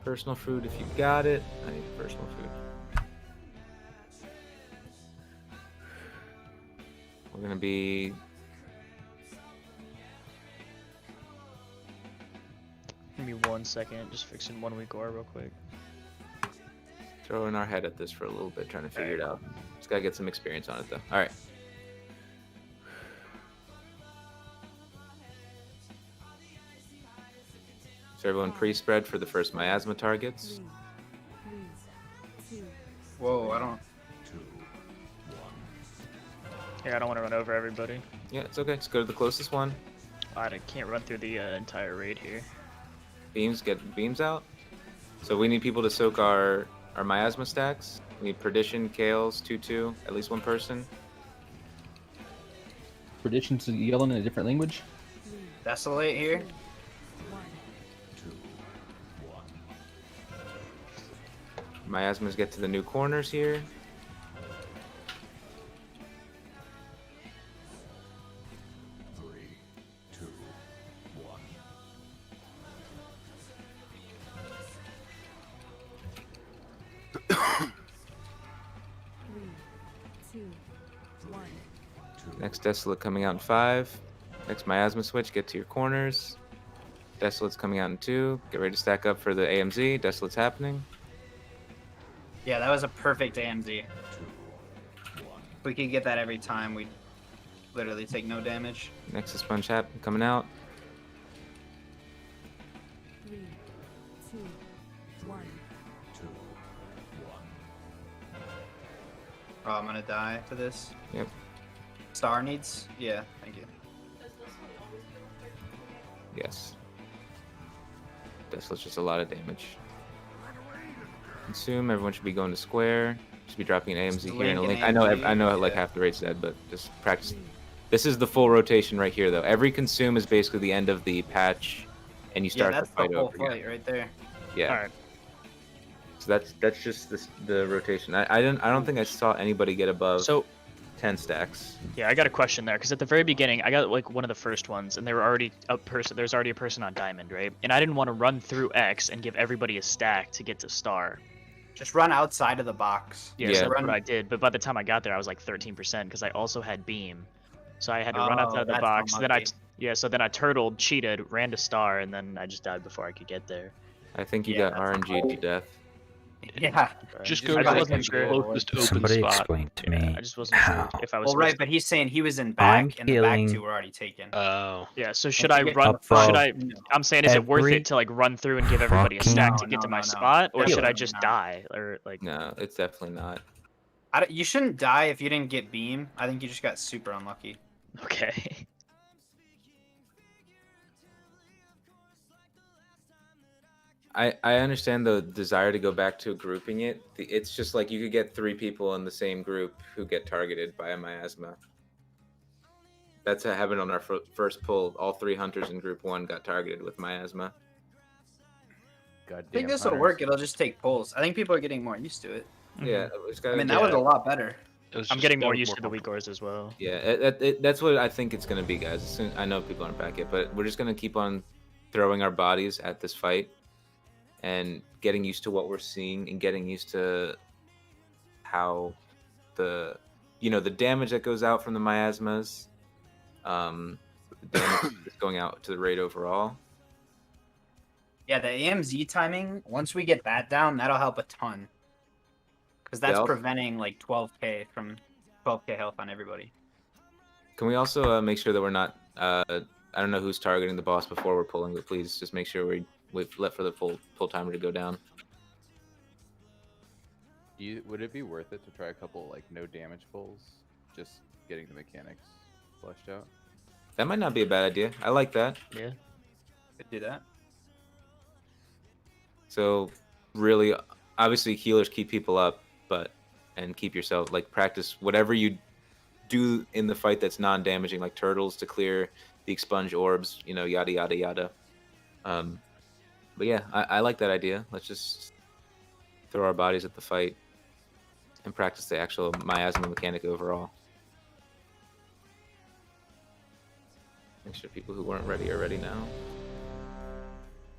Personal food if you got it. I need personal food. We're gonna be Give me 1 second, just fixing 1 week or real quick. throwing our head at this for a little bit, trying to figure it out. Just gotta get some experience on it though. All right. So everyone pre-spread for the first miasma targets. Whoa, I don't. Yeah, I don't want to run over everybody. Yeah, it's okay. Just go to the closest one. I can't run through the entire raid here. Beams, get beams out. So we need people to soak our miasma stacks. We need perdition, kales, 2-2, at least one person. Perdition's yelling in a different language. Desolate here. Miasmas get to the new corners here. Next Desolate coming out in 5. Next Miasma switch, get to your corners. Desolate's coming out in 2. Get ready to stack up for the AMZ. Desolate's happening. Yeah, that was a perfect AMZ. If we could get that every time, we'd literally take no damage. Next is Sponge coming out. 3, 2, 1. Oh, I'm gonna die to this. Yep. Star needs? Yeah, thank you. Yes. Desolate's just a lot of damage. Consume. Everyone should be going to square. Should be dropping an AMZ here and a link. I know like half the raid's dead, but just practice. This is the full rotation right here, though. Every consume is basically the end of the patch, and you start that's the fight the whole over fight again. right there. Yeah. All right. So that's just the rotation. I don't think I saw anybody get above 10 stacks. Yeah, I got a question there because at the very beginning, I got like one of the first ones, and there were already a person. There's already a person on diamond, right? And I didn't want to run through X and give everybody a stack to get to star. Just run outside of the box. Yeah, so that's what I did. But by the time I got there, I was like 13% because I also had beam, so I had to run outside the that's box. Then I unlucky. so then I turtled, cheated, ran to star, and then I just died before I could get there. I think you got RNG'd to death. Yeah. Just I go to just the wasn't sure. closest open Somebody spot. explain to me I just wasn't sure if I was. Well, right, supposed but he's saying he was in I'm back, and the back healing two were already taken. Oh. Yeah, so should And I to get run? above Should I? I'm saying, is it worth every it to like run through and give everybody a stack to fucking- get to No, my no, no. spot, or should I Definitely just not. die, or like? No, it's definitely not. You shouldn't die if you didn't get beam. I think you just got super unlucky. Okay. I understand the desire to go back to grouping it. It's just like you could get 3 people in the same group who get targeted by a miasma. That's what happened on our first pull. All 3 hunters in group 1 got targeted with miasma. Goddamn I think this will hunters. work. It'll just take pulls. I think people are getting more used to it. Yeah, I mean, that was a lot better. I'm getting more used to the weak ores as well. Yeah, that's what I think it's going to be, guys. I know people aren't back yet, but we're just going to keep on throwing our bodies at this fight and getting used to what we're seeing and getting used to how the damage that goes out from the miasmas, the damage that's going out to the raid overall. Yeah, the AMZ timing, once we get that down, that'll help a ton. Because that's Yeah, preventing like 12k from 12k health on everybody. Can we also make sure that we're not? I don't know who's targeting the boss before we're pulling, but please just make sure we let for the pull timer to go down. Would it be worth it to try a couple like no damage pulls, just getting the mechanics fleshed out? That might not be a bad idea. I like that. Yeah. Could do that. So, really, obviously, healers keep people up, and keep yourself like practice whatever you do in the fight that's non-damaging, like turtles to clear the expunge orbs, yada yada yada. But yeah, I like that idea. Let's just throw our bodies at the fight and practice the actual miasma mechanic overall. Make sure people who weren't ready are ready now.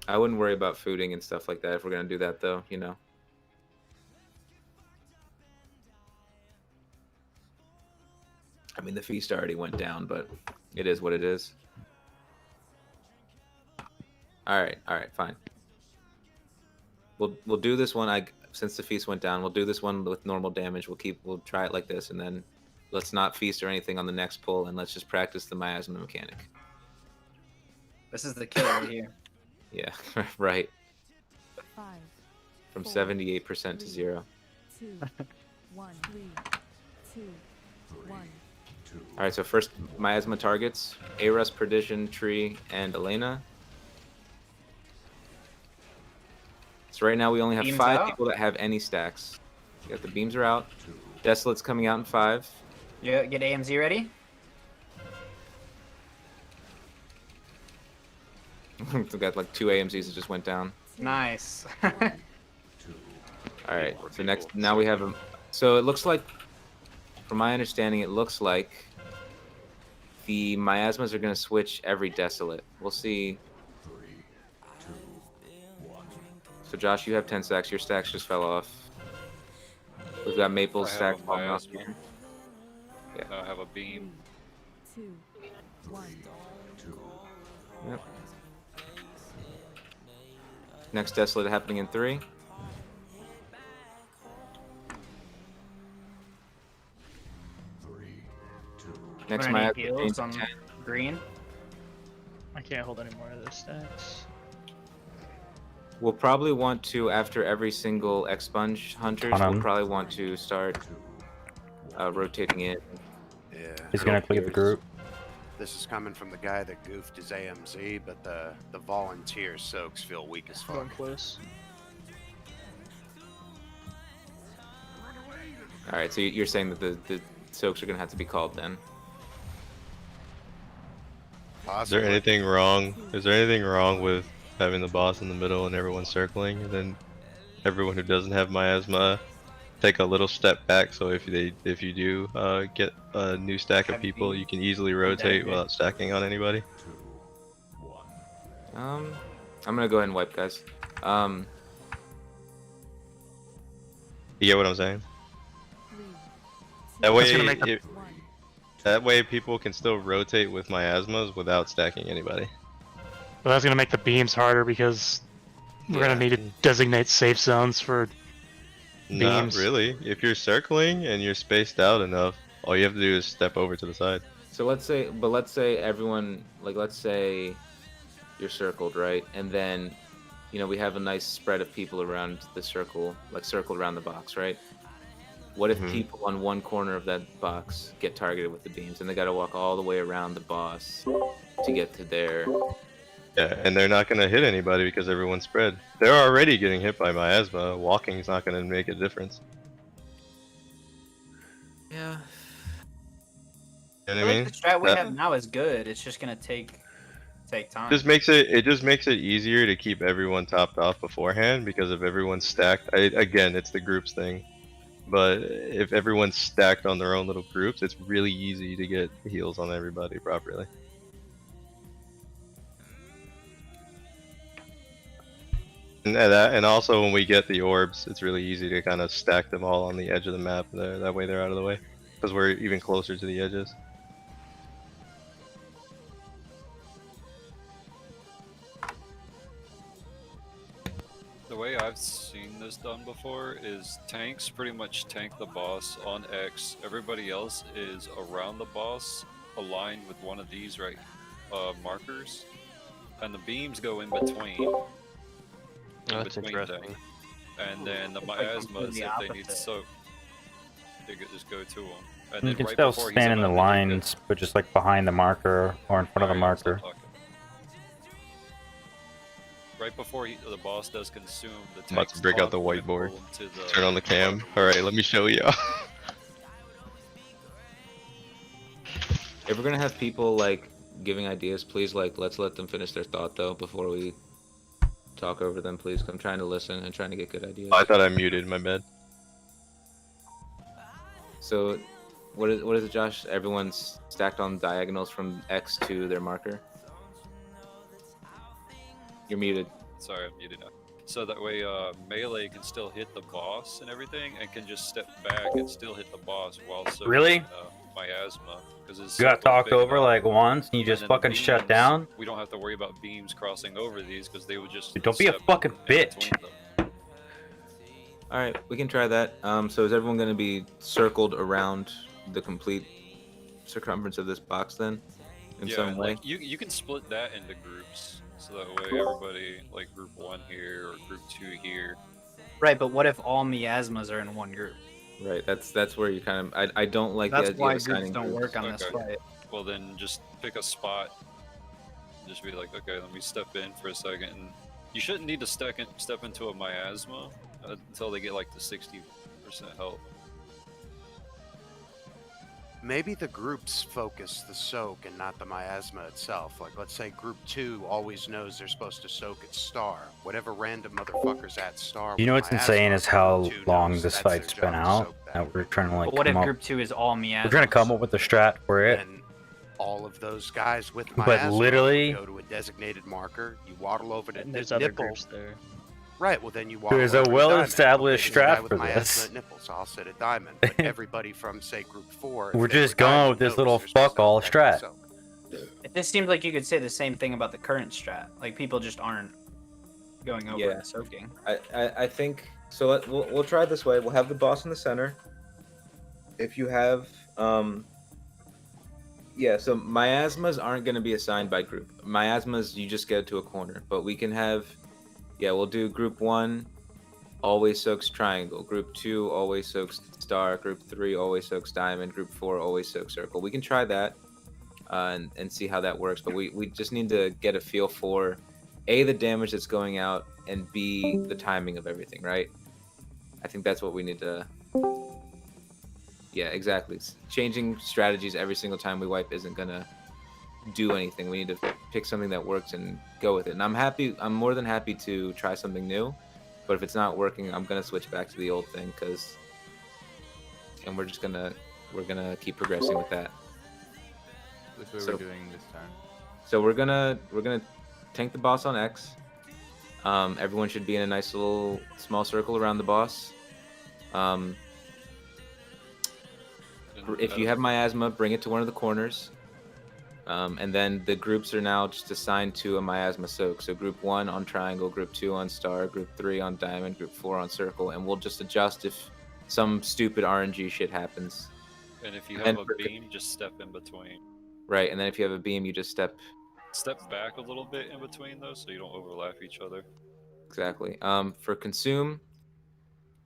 I wouldn't worry about fooding and stuff like that if we're gonna do that, though. I mean, the feast already went down, but it is what it is. All right, fine. We'll do this one. Since the feast went down, we'll do this one with normal damage. We'll try it like this, and then let's not feast or anything on the next pull, and let's just practice the miasma mechanic. This is the killer right here. Yeah, right. 5, From 4, 78% to 0. 2, 1, 3, 2, 1. All right, so first miasma targets: Aras, Perdition, Tree, and Elena. So right now we only have Beams 5 out. people that have any stacks. We got the beams are out. Desolate's coming out in 5. Yeah, get AMZ ready. We got like 2 AMCs that just went down. Nice. All right, so now we have a. So it looks like, from my understanding, it looks like the miasmas are going to switch every desolate. We'll see. So Josh, you have 10 stacks. Your stacks just fell off. We've got Maple's I stack have a falling off miasma. here. Yeah. I have a beam. 2, 1. Yep. Next desolate happening in 3. Next Any miasma heals change on 10. green. I can't hold any more of those stacks. We'll probably want to, after every single expunge hunters, we'll probably want to start rotating in. Yeah. He's gonna clear the group. This is coming from the guy that goofed his AMZ, but the volunteer soaks feel weak as fuck. Going close. All right, so you're saying that the soaks are gonna have to be called then? Is there anything wrong? Is there anything wrong with having the boss in the middle and everyone circling, and then everyone who doesn't have miasma take a little step back? So if you do get a new stack of people, you can easily rotate without stacking on anybody. I'm gonna go ahead and wipe, guys. You get what I'm saying? That way, that way people can still rotate with miasmas without stacking anybody. But that's gonna make the beams harder because we're gonna need to designate safe zones for beams. Not really. If you're circling and you're spaced out enough, all you have to do is step over to the side. So let's say everyone, like, let's say you're circled, right? And then, we have a nice spread of people around the circle, like circled around the box, right? What if people on one corner of that box get targeted with the beams, and they got to walk all the way around the boss to get to their... Yeah, and they're not going to hit anybody because everyone's spread. They're already getting hit by miasma. Walking's not going to make a difference. Yeah. You know I what I mean? think the strat we have now is good. It's just gonna take time. It just makes it easier to keep everyone topped off beforehand, because if everyone's stacked, again, it's the groups thing. But if everyone's stacked on their own little groups, it's really easy to get heals on everybody properly. And also when we get the orbs, it's really easy to kind of stack them all on the edge of the map there. That way they're out of the way, because we're even closer to the edges. The way I've seen this done before is tanks pretty much tank the boss on X. Everybody else is around the boss aligned with one of these markers, and the beams go in between. Oh, that's between interesting. them. And then the Like miasmas, completely if they need opposite. soak, they could just go to them. And You then can right still before he's stand in the about to do lines, but just like behind the marker or in front of the Alright, I'll stop marker. talking. Right before the boss does consume, the I'm about to break out the whiteboard. To the Turn on the cam. Alright, let me show you. If we're gonna have people like giving ideas, please like let's let them finish their thought though before we talk over them, please. 'Cause I'm trying to listen and trying to get good ideas. I thought I muted, my bad. So, what is it, Josh? Everyone's stacked on diagonals from X to their marker. You're muted. Sorry, I'm muted now. So that way, melee can still hit the boss and everything, and can just step back and still hit the boss while soaking, Really? miasma. Because You got talked over like once, and you just fucking shut down. We don't have to worry about beams crossing over these because they would just. Dude, don't be a step fucking in bitch. between them. All right, we can try that. So is everyone going to be circled around the complete circumference of this box then, in Yeah, some way? like you can split that into groups, so that way everybody like group 1 here or group 2 here. Right, but what if all miasmas are in one group? Right. That's where you kind of. I don't like That's the idea why of assigning groups don't groups. work on this fight. Well, then just pick a spot. Just be like, okay, let me step in for a second. And you shouldn't need to step into a miasma until they get like to 60% health. Maybe the groups focus the soak and not the miasma itself. Like, let's say group 2 always knows they're supposed to soak at star. Whatever random motherfucker's at star. You know with what's miasma, insane is group how 2 long knows this that's fight's their been job to out. soak that. That we're trying to like But what if come up. group 2 is all miasmas? We're trying to come up with a strat for it. And all of those guys with But miasma literally- go to a designated marker. You waddle over to And there's nipple. other groups there. Right. Well, then you waddle There's a over to well-established diamond. Okay, strat this for guy with miasma this. at nipple, so I'll set a diamond. But everybody from say group 4. if We're they were just going diamond, with this knows little they're supposed fuck to all attack and strat. soak. It just seems like you could say the same thing about the current strat. Like people just aren't going over Yeah. and soaking. I think so. We'll try it this way. We'll have the boss in the center. If you have yeah, so miasmas aren't going to be assigned by group. Miasmas, you just get to a corner. But we can have, yeah, we'll do group 1 always soaks triangle. Group 2 always soaks star. Group 3 always soaks diamond. Group 4 always soaks circle. We can try that and see how that works. But we just need to get a feel for A, the damage that's going out, and B, the timing of everything, right? I think that's what we need to... Yeah, exactly. Changing strategies every single time we wipe isn't gonna do anything. We need to pick something that works and go with it. And I'm more than happy to try something new, but if it's not working, I'm gonna switch back to the old thing and we're gonna keep progressing with that. Which way So- we're doing this time? So we're gonna tank the boss on X. Everyone should be in a nice little small circle around the boss. If you have miasma, bring it to one of the corners. And then the groups are now just assigned to a miasma soak. So group 1 on triangle, group 2 on star, group 3 on diamond, group 4 on circle, and we'll just adjust if some stupid RNG shit happens. And if you have a beam, just step in between. Right, and then if you have a beam, you just step Back a little bit in between those, so you don't overlap each other. exactly. For consume,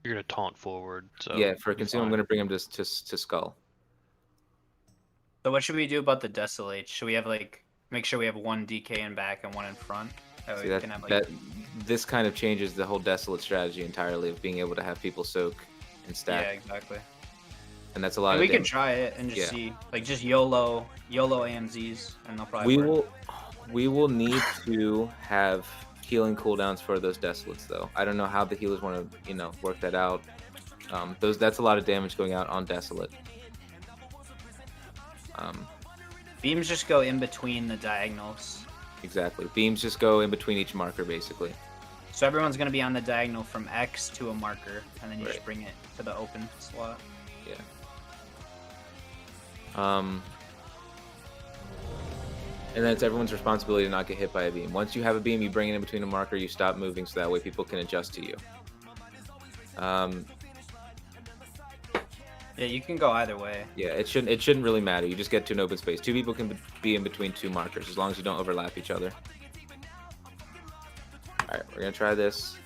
You're gonna taunt forward. So yeah, for you're consume, I'm fine. gonna bring him to skull. So what should we do about the desolate? Should we have like make sure we have one DK in back and one in front? That way See, we that, can have like that this kind of changes the whole desolate strategy entirely of being able to have people soak and stack, yeah, exactly. and that's a lot And of we can damage. try it and just Yeah. see like just YOLO AMZs and they'll probably work. We will need to have healing cooldowns for those desolates though. I don't know how the healers want to work that out. That's a lot of damage going out on desolate. Beams just go in between the diagonals. Exactly. Beams just go in between each marker basically. So everyone's gonna be on the diagonal from X to a marker, and then you Right. just bring it to the open slot. Yeah. And then it's everyone's responsibility to not get hit by a beam. Once you have a beam, you bring it in between a marker, you stop moving, so that way people can adjust to you. Yeah, you can go either way. Yeah, it shouldn't really matter. You just get to an open space. Two people can be in between two markers as long as you don't overlap each other. All right, we're gonna try this.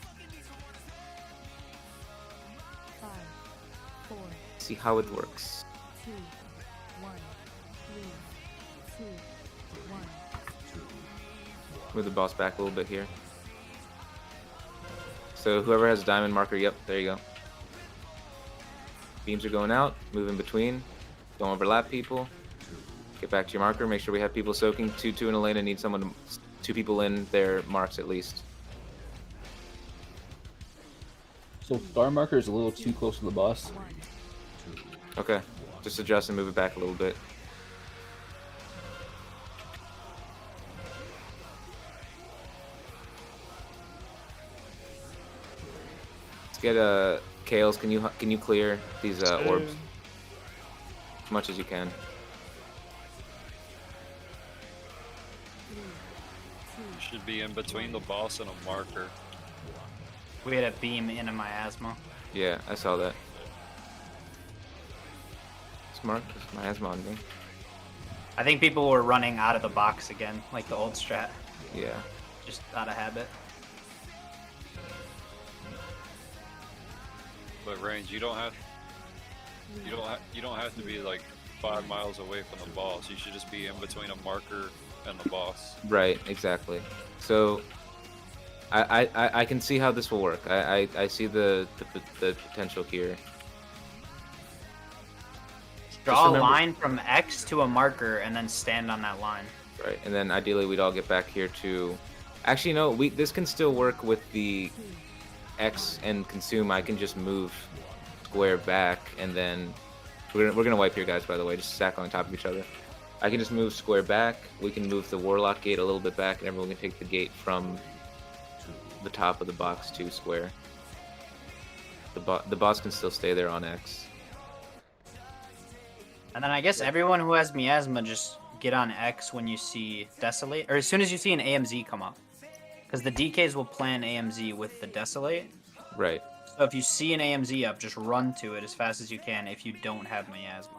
5, 4, See how it works. 2, 1, 3, 2, 1. Move the boss back a little bit here. So whoever has a diamond marker, yep, there you go. Beams are going out, move in between. Don't overlap people. Get back to your marker, make sure we have people soaking. 2-2 in a lane, and need someone to, 2 people in their marks at least. So star marker is a little too close to the boss. Okay, just adjust and move it back a little bit. Let's get Kales. Can you clear these orbs as much as you can? You should be in between the boss and a marker. We had a beam in a miasma. Yeah, I saw that. Smart, my asthma on me. I think people were running out of the box again, like the old strat. Yeah. Just out of habit. But range, you don't have to be like 5 miles away from the boss. You should just be in between a marker and the boss. Right, exactly. So I can see how this will work. I see the potential here. Draw a line from X to a marker and then stand on that line. Right, and then ideally we'd all get back here to. Actually, no. This can still work with the X and consume. I can just move square back, and then we're gonna wipe here, guys. By the way, just stack on top of each other. I can just move square back. We can move the warlock gate a little bit back, and everyone can take the gate from the top of the box to square. The boss can still stay there on X. And then I guess everyone who has miasma just get on X when you see Desolate, or as soon as you see an AMZ come up. Because the DKs will plan AMZ with the Desolate. Right. So if you see an AMZ up, just run to it as fast as you can if you don't have miasma.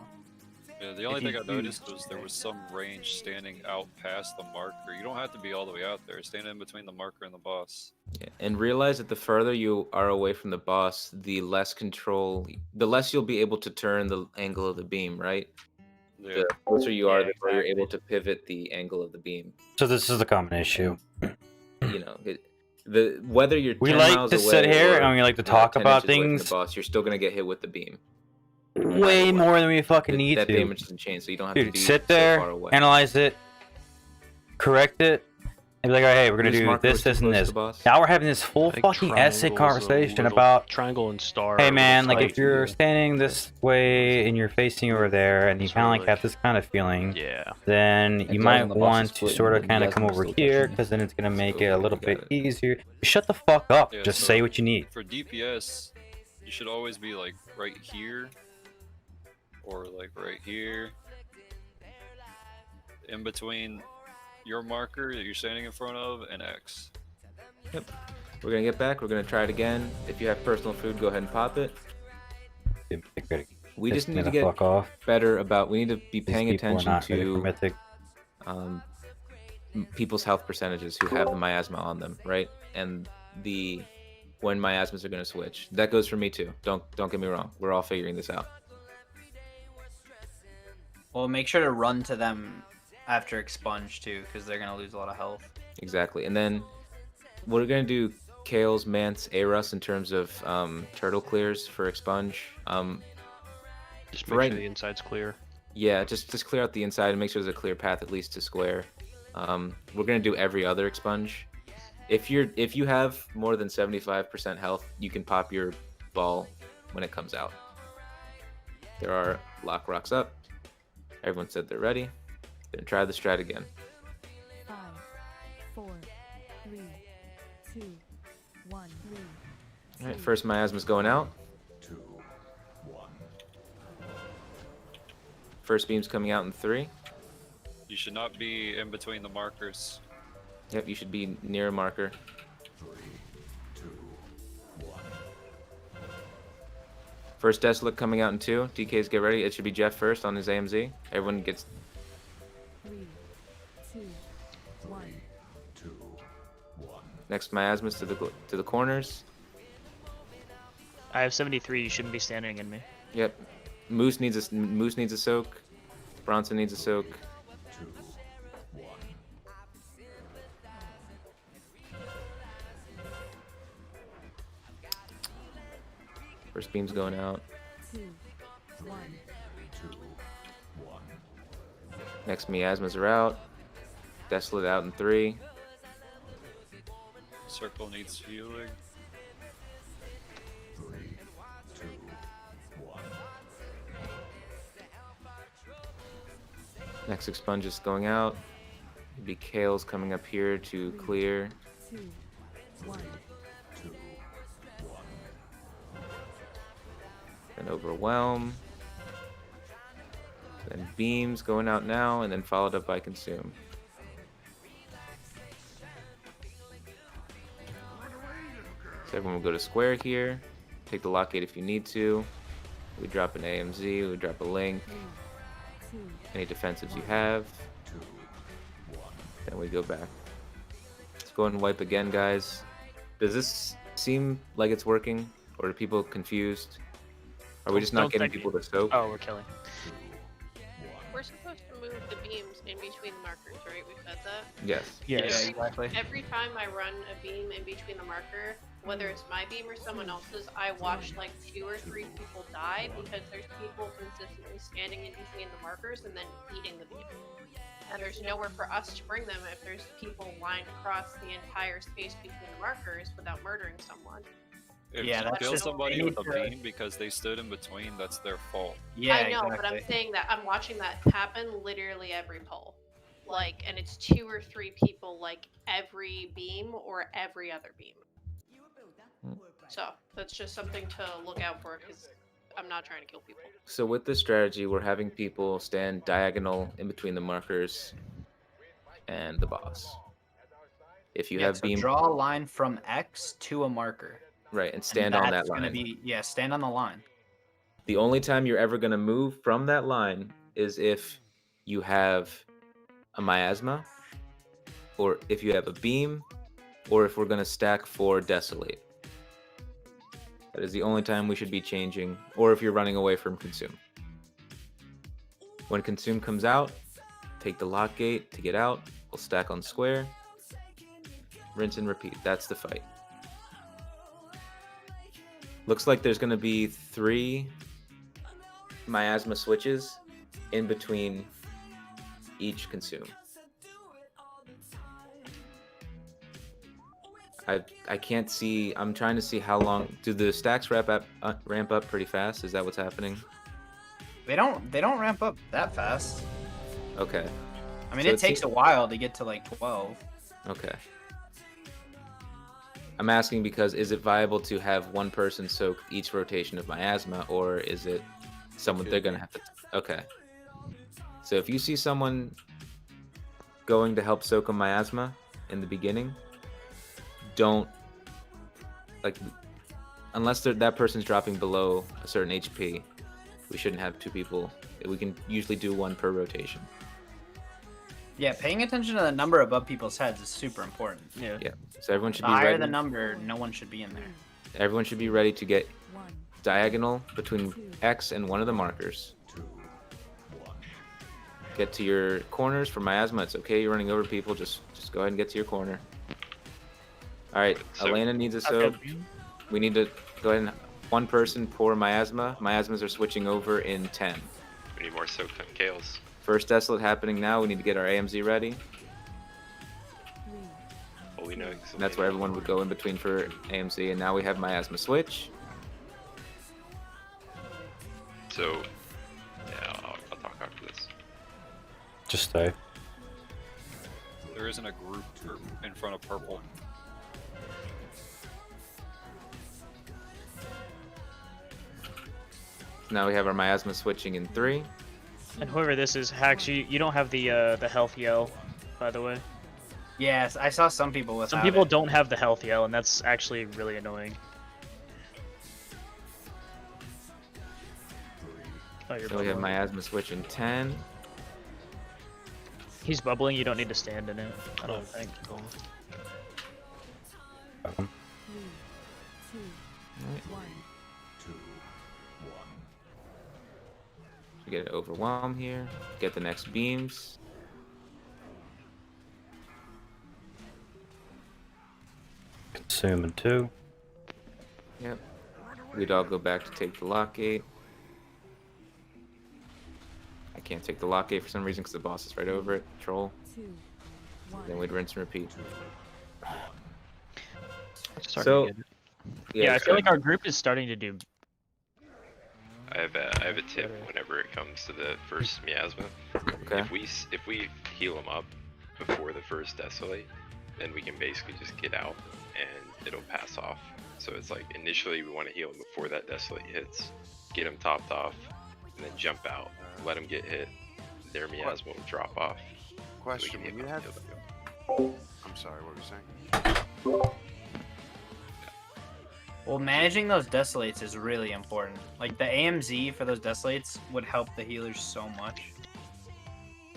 Yeah, the only thing I noticed was there was some range standing out past the marker. You don't have to be all the way out there. Stand in between the marker and the boss. Yeah, and realize that the further you are away from the boss, the less you'll be able to turn the angle of the beam, right? Yeah. The closer you are, the more you're able to pivot the angle of the beam. So this is a common issue. You know, whether you're 10 We like miles to away sit here or, and we like to you know, talk 10 about inches away from things the boss, you're still gonna get hit with the beam. way more than we fucking need that to. damage doesn't change, so you don't have to Dude, be sit so there, far away. analyze it, correct it, and be like, all right, hey, we're gonna This do marker was this, too this, and close to this. the boss? Now we're having this full I think fucking essay triangle's a conversation little- about, triangle and star. hey are man, like tight. if you're standing this way and you're facing over there, and you kind of like have this kind of feeling, Yeah. then you Exactly, might the boss is want to splitting, sort of but kind you of guys come are over still here, touching. because then it's gonna make So it a little you got bit easier. Shut the fuck up. Yeah, Just so say what you need. For DPS, you should always be like right here, or like right here, in between your marker that you're standing in front of and X. Yep. We're gonna get back. We're gonna try it again. If you have personal food, go ahead and pop it. We just need to get fuck off. better about. We need to be paying These people are attention not ready for to Mythic. people's health percentages who have the miasma on them, right? And when miasmas are gonna switch. That goes for me too. Don't get me wrong. We're all figuring this out. Well, make sure to run to them after expunge too, because they're gonna lose a lot of health. Exactly. And then we're gonna do Kales, Mance, Arus in terms of turtle clears for expunge. Just make sure the inside's clear. Yeah, just clear out the inside and make sure there's a clear path at least to square. We're gonna do every other expunge. If you have more than 75% health, you can pop your ball when it comes out. There are lock rocks up. Everyone said they're ready. Then try the strat again. 5, 4, 3, 2, 1. All right, first miasma's going out. 2, 1. First beam's coming out in 3. You should not be in between the markers. Yep, you should be near a marker. 3, 2, 1. First Desolate coming out in 2. DKs, get ready. It should be Jeff first on his AMZ. Everyone gets... 3, 2, 1. Next miasmas to the corners. I have 73. You shouldn't be standing in me. Yep. Moose needs a soak. Bronson needs a soak. First beam's going out. 2, 1. Next miasmas are out. Desolate out in 3. Circle needs healing. 3, 2, 1. Next expunge is going out. Be Kale's coming up here to clear. 2, 1. Then overwhelm. Then beams going out now, and then followed up by consume. So everyone will go to square here. Take the lock gate if you need to. We drop an AMZ, we drop a link. Any defensives you have. Then we go back. Let's go ahead and wipe again, guys. Does this seem like it's working? Or are people confused? Are we just not getting people to soak? Oh, we're killing. We're supposed to move the beams in between the markers, right? We said that? Yes. Yes. Yeah, exactly. Every time I run a beam in between the marker, whether it's my beam or someone else's, I watch like 2 or 3 people die because there's people consistently standing in between the markers and then eating the beam. And there's nowhere for us to bring them if there's people lined across the entire space between the markers without murdering someone. If Yeah, you that's kill just- somebody they with a need to- beam because they stood in between, that's their fault. Yeah, I know, exactly. but I'm saying that I'm watching that happen literally every pull. Like, and it's 2 or 3 people like every beam or every other beam. So that's just something to look out for because I'm not trying to kill people. So with this strategy, we're having people stand diagonal in between the markers and the boss. If you have so beam, draw a line from X to a marker. right, and stand on that that's line. Gonna be, yeah, stand on the line. The only time you're ever going to move from that line is if you have a miasma, or if you have a beam, or if we're going to stack 4 desolate. That is the only time we should be changing, or if you're running away from consume. When consume comes out, take the lock gate to get out. We'll stack on square. Rinse and repeat. That's the fight. Looks like there's going to be 3 miasma switches in between each consume. I can't see. I'm trying to see how long. Do the stacks ramp up pretty fast? Is that what's happening? They don't ramp up that fast. Okay. I mean, So it takes a while to get to like 12. Okay. I'm asking because is it viable to have one person soak each rotation of miasma, or is it someone they're gonna have to? Okay. So if you see someone going to help soak a miasma in the beginning, don't like unless that person's dropping below a certain HP. We shouldn't have 2 people. We can usually do 1 per rotation. Yeah, paying attention to the number above people's heads is super important. Yeah. Yeah. So everyone should The be higher ready. the number, no one should be in there. Everyone should be ready to get diagonal between X and one of the markers. Get to your corners for miasma. It's okay. You're running over people. Just go ahead and get to your corner. All right. So- Elena needs a soak. We need to go ahead and 1 person pour miasma. Miasmas are switching over in 10. We need more soak on Kales. First desolate happening now. We need to get our AMZ ready. Well, we know. And that's where everyone would go in between for AMZ. And now we have miasma switch. So, yeah, I'll talk after this. Just stay. There isn't a group in front of purple. Now we have our miasma switching in 3. And whoever this is, Hacks, you don't have the health yell, by the way. Yes, I saw some people with. Some people don't have the health yell, and that's actually really annoying. Oh, you're So we have bubbling. miasma switch in 10. He's bubbling. You don't need to stand in it. I don't think. Three, two, one. We get an overwhelm here. Get the next beams. Consume in 2. Yep. We'd all go back to take the lock gate. I can't take the lock gate for some reason because the boss is right over it. Troll. Two, Then we'd rinse and repeat. Starting So, to get it. Yeah, I feel like our group is starting to do. I have a tip whenever it comes to the first miasma. Okay. If we heal them up before the first desolate, then we can basically just get out and it'll pass off. So it's like initially we want to heal them before that desolate hits, get them topped off, and then jump out, let them get hit. Their miasma will drop off. Question: When you have, I'm sorry, what were you saying? Well, managing those desolates is really important. Like the AMZ for those desolates would help the healers so much.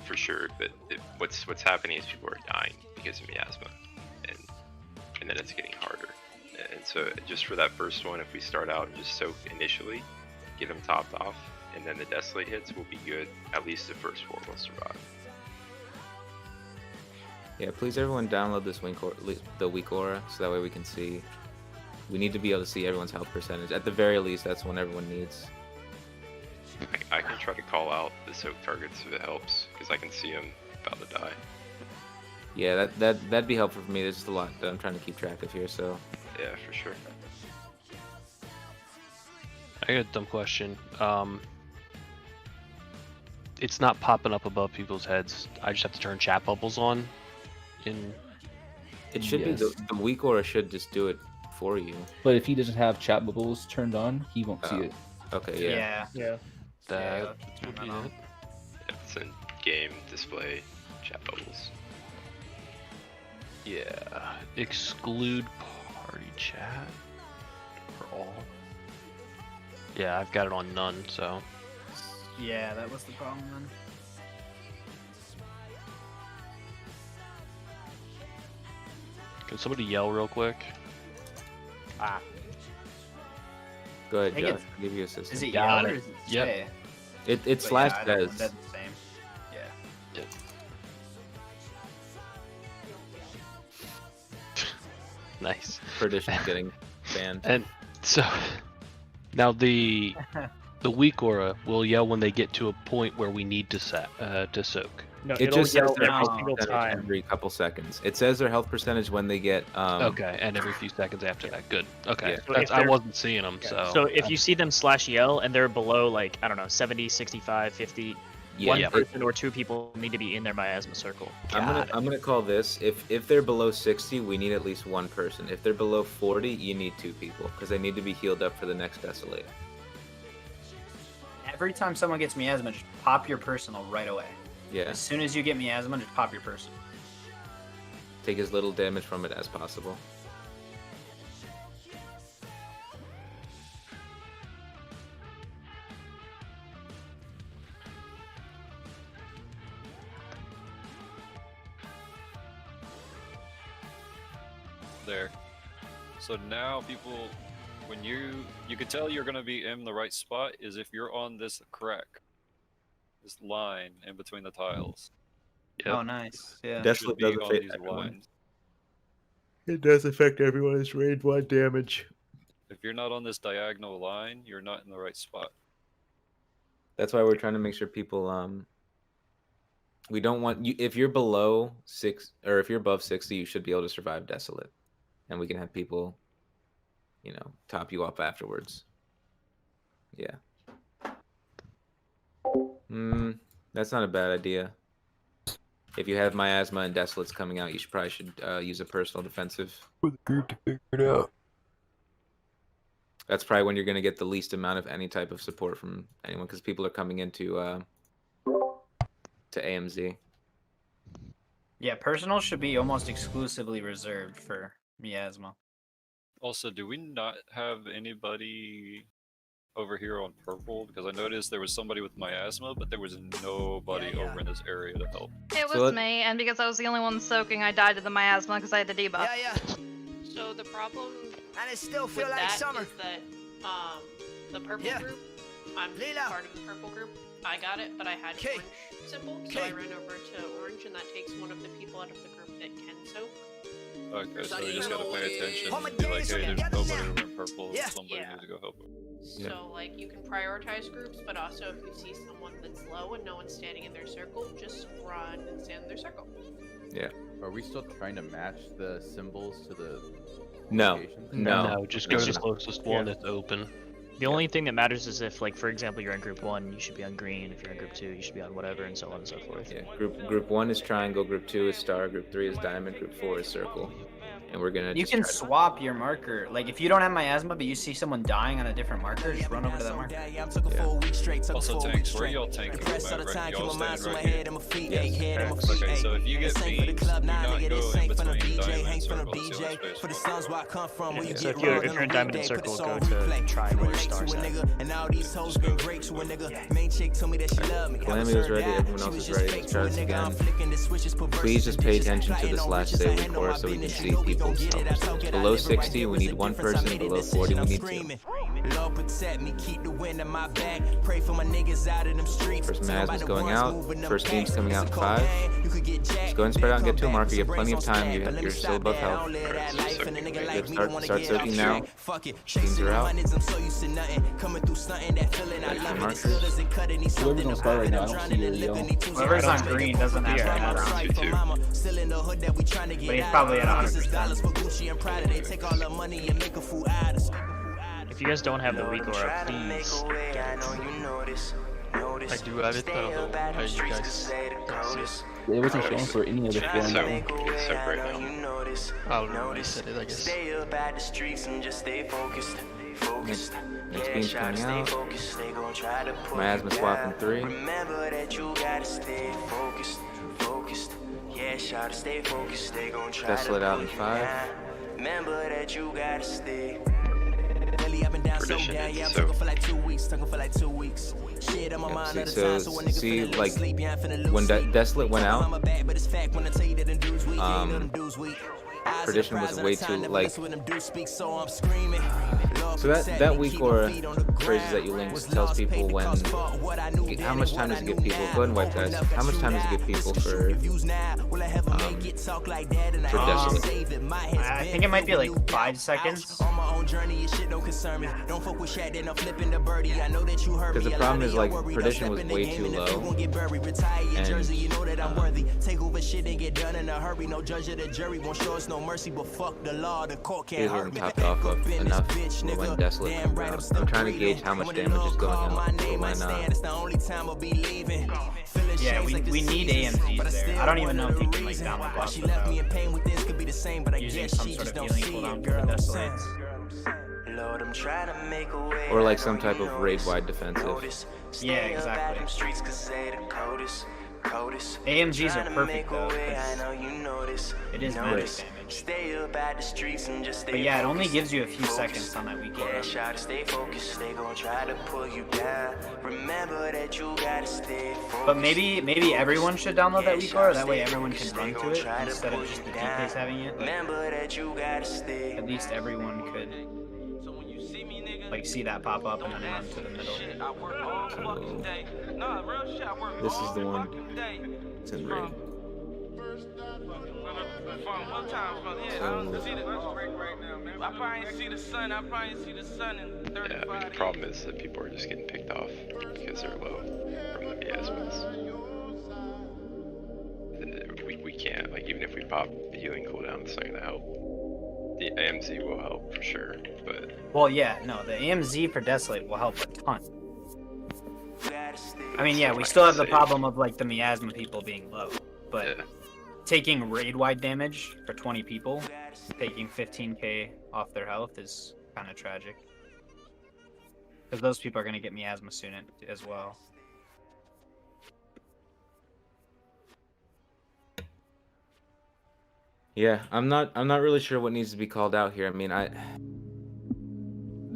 For sure, but what's happening is people are dying because of miasma, and then it's getting harder. And so just for that first one, if we start out and just soak initially, get them topped off, and then the desolate hits will be good. At least the first 4 will survive. Yeah, please everyone download this the weak aura so that way we can see. We need to be able to see everyone's health percentage. At the very least, that's one everyone needs. I can try to call out the soak targets if it helps, because I can see them about to die. Yeah, that'd be helpful for me. There's just a lot that I'm trying to keep track of here, so. Yeah, for sure. I got a dumb question. It's not popping up above people's heads. I just have to turn chat bubbles on. It should be the weak aura should just do it for you. But if he doesn't have chat bubbles turned on, he won't see it. Okay, yeah. Yeah. That would be it. It's in game display chat bubbles. Yeah. Exclude party chat for all. Yeah, I've got it on none, so. Yeah, that was the problem then. Can somebody yell real quick? Ah. Go ahead, I think Josh. it's- I'll give you assistance. Is it yell or is it say? It's But slash yeah, Des. that's the same. Yeah. Nice. Tradition getting banned. And so now the weak aura will yell when they get to a point where we need to soak. No, It just says their health single percentage time. every couple seconds. It says their health percentage when they get. Okay, and every few seconds after that. Good. Okay, Yeah. So That's, if I they're- wasn't seeing them, Yeah. so. So if you see them slash yell and they're below like, I don't know, 70, 65, 50, Yeah. one Yeah. person or 2 people need to be in their miasma circle. I'm gonna call this. If they're below 60, we need at least 1 person. If they're below 40, you need 2 people because they need to be healed up for the next desolate. Every time someone gets miasma, just pop your personal right away. Yeah. As soon as you get miasma, just pop your personal. Take as little damage from it as possible. There. So now people, when you can tell you're gonna be in the right spot is if you're on this crack, this line in between the tiles. Oh, nice. Yeah. Desolate Should be doesn't on fit these everyone. lines. It does affect everyone. It's range 1 damage. If you're not on this diagonal line, you're not in the right spot. That's why we're trying to make sure people we don't want you if you're below 6 or if you're above 60, you should be able to survive desolate. And we can have people, top you up afterwards. Yeah. That's not a bad idea. If you have miasma and desolates coming out, you should use a personal defensive. For the group to figure it out. That's probably when you're going to get the least amount of any type of support from anyone because people are coming into to AMZ. Yeah, personal should be almost exclusively reserved for miasma. Also, do we not have anybody over here on purple because I noticed there was somebody with miasma, but there was nobody over in this area to help. It was me, and because I was the only one soaking, I died to the miasma because I had the debuff. So the problem And it still feel with like that summer. is that the purple group, I'm part of the purple group. I got it, but I had orange symbol, so I ran over to orange, and that takes one of the people out of the group that can soak. Okay, so we just gotta pay attention and be like, hey, there's nobody over in purple, somebody needs to go help them. So like you can prioritize groups, but also if you see someone that's low and no one's standing in their circle, just run and stand in their circle. Yeah. Are we still trying to match the symbols to the No. locations? No, just go It's to the just- closest one that's open. The only thing that matters is if, like, for example, you're in group 1, you should be on green. If you're in group 2, you should be on whatever, and so on and so forth. Yeah. Group 1 is triangle, group 2 is star, group 3 is diamond, group 4 is circle. And we're gonna You just can try to- swap your marker. Like if you don't have miasma, but you see someone dying on a different marker, just run over to that marker. Also, tanks, where y'all tanking at, right? Y'all staying right here. Okay, so if you get beams, do not go in between diamond and circle. It's the only space. Yeah, so if you're in diamond and circle, go to triangle or star set. Calamity was ready, everyone else is ready. Let's try this again. Please just pay attention to this last daily core so we can see people's health percentage. Below 60, we need 1 person. Below 40, we need 2. Lord protect me, keep the wind in my back. Pray for my niggas out in them streets. First miasma's going out. First beam's coming out in 5. Just go ahead and spread out and get to a marker. You have plenty of time. You're still above health. Good. Start soaking now. Beams are out. Back to markers. Whoever's on star right now, I don't see your yo. Whoever's on green doesn't have that round. But he's probably at 100%. If you guys don't have the weak aura, please get it. I do have it, but I don't know how you guys don't see it. It wasn't showing for any other form. It's so right now. I'll reset it, I guess. Next beam's coming out. Miasma swap in 3. Desolate out in 5. Remember that you gotta stay. Tradition is so. See, like, when Desolate went out, Tradition was way too, like, so that weak aura phrases that you linked tells people when, how much time does it give people, go ahead and wipe guys, how much time does it give people for Desolate? I think it might be like 5 seconds. Because the problem is, like, Tradition was way too low, and these wasn't topped off of enough for when Desolate comes out. I'm trying to gauge how much damage is going out. Why not? Yeah, we need AMZs there. I don't even know if you can like download buffs without using some sort of healing cooldown for the Desolates. Or like some type of raid-wide defensive. Yeah, exactly. AMGs are perfect though, because it is magic damage. But yeah, it only gives you a few seconds on that weak aura. But maybe everyone should download that weak aura, that way everyone can run to it instead of just the DKs having it. Like, at least everyone could like see that pop up and then run to the middle. So, this is the one. It's in raid. Yeah, I mean, the problem is that people are just getting picked off because they're low from the miasmas. We can't, like, even if we pop the healing cooldown, it's not gonna help. The AMZ will help for sure, but Well, yeah, no, the AMZ for Desolate will help a ton. I mean, yeah, we still have the problem of like the miasma people being low, but taking raid-wide damage for 20 people, taking 15k off their health is kind of tragic. Because those people are going to get miasma soon as well. Yeah, I'm not really sure what needs to be called out here. I mean,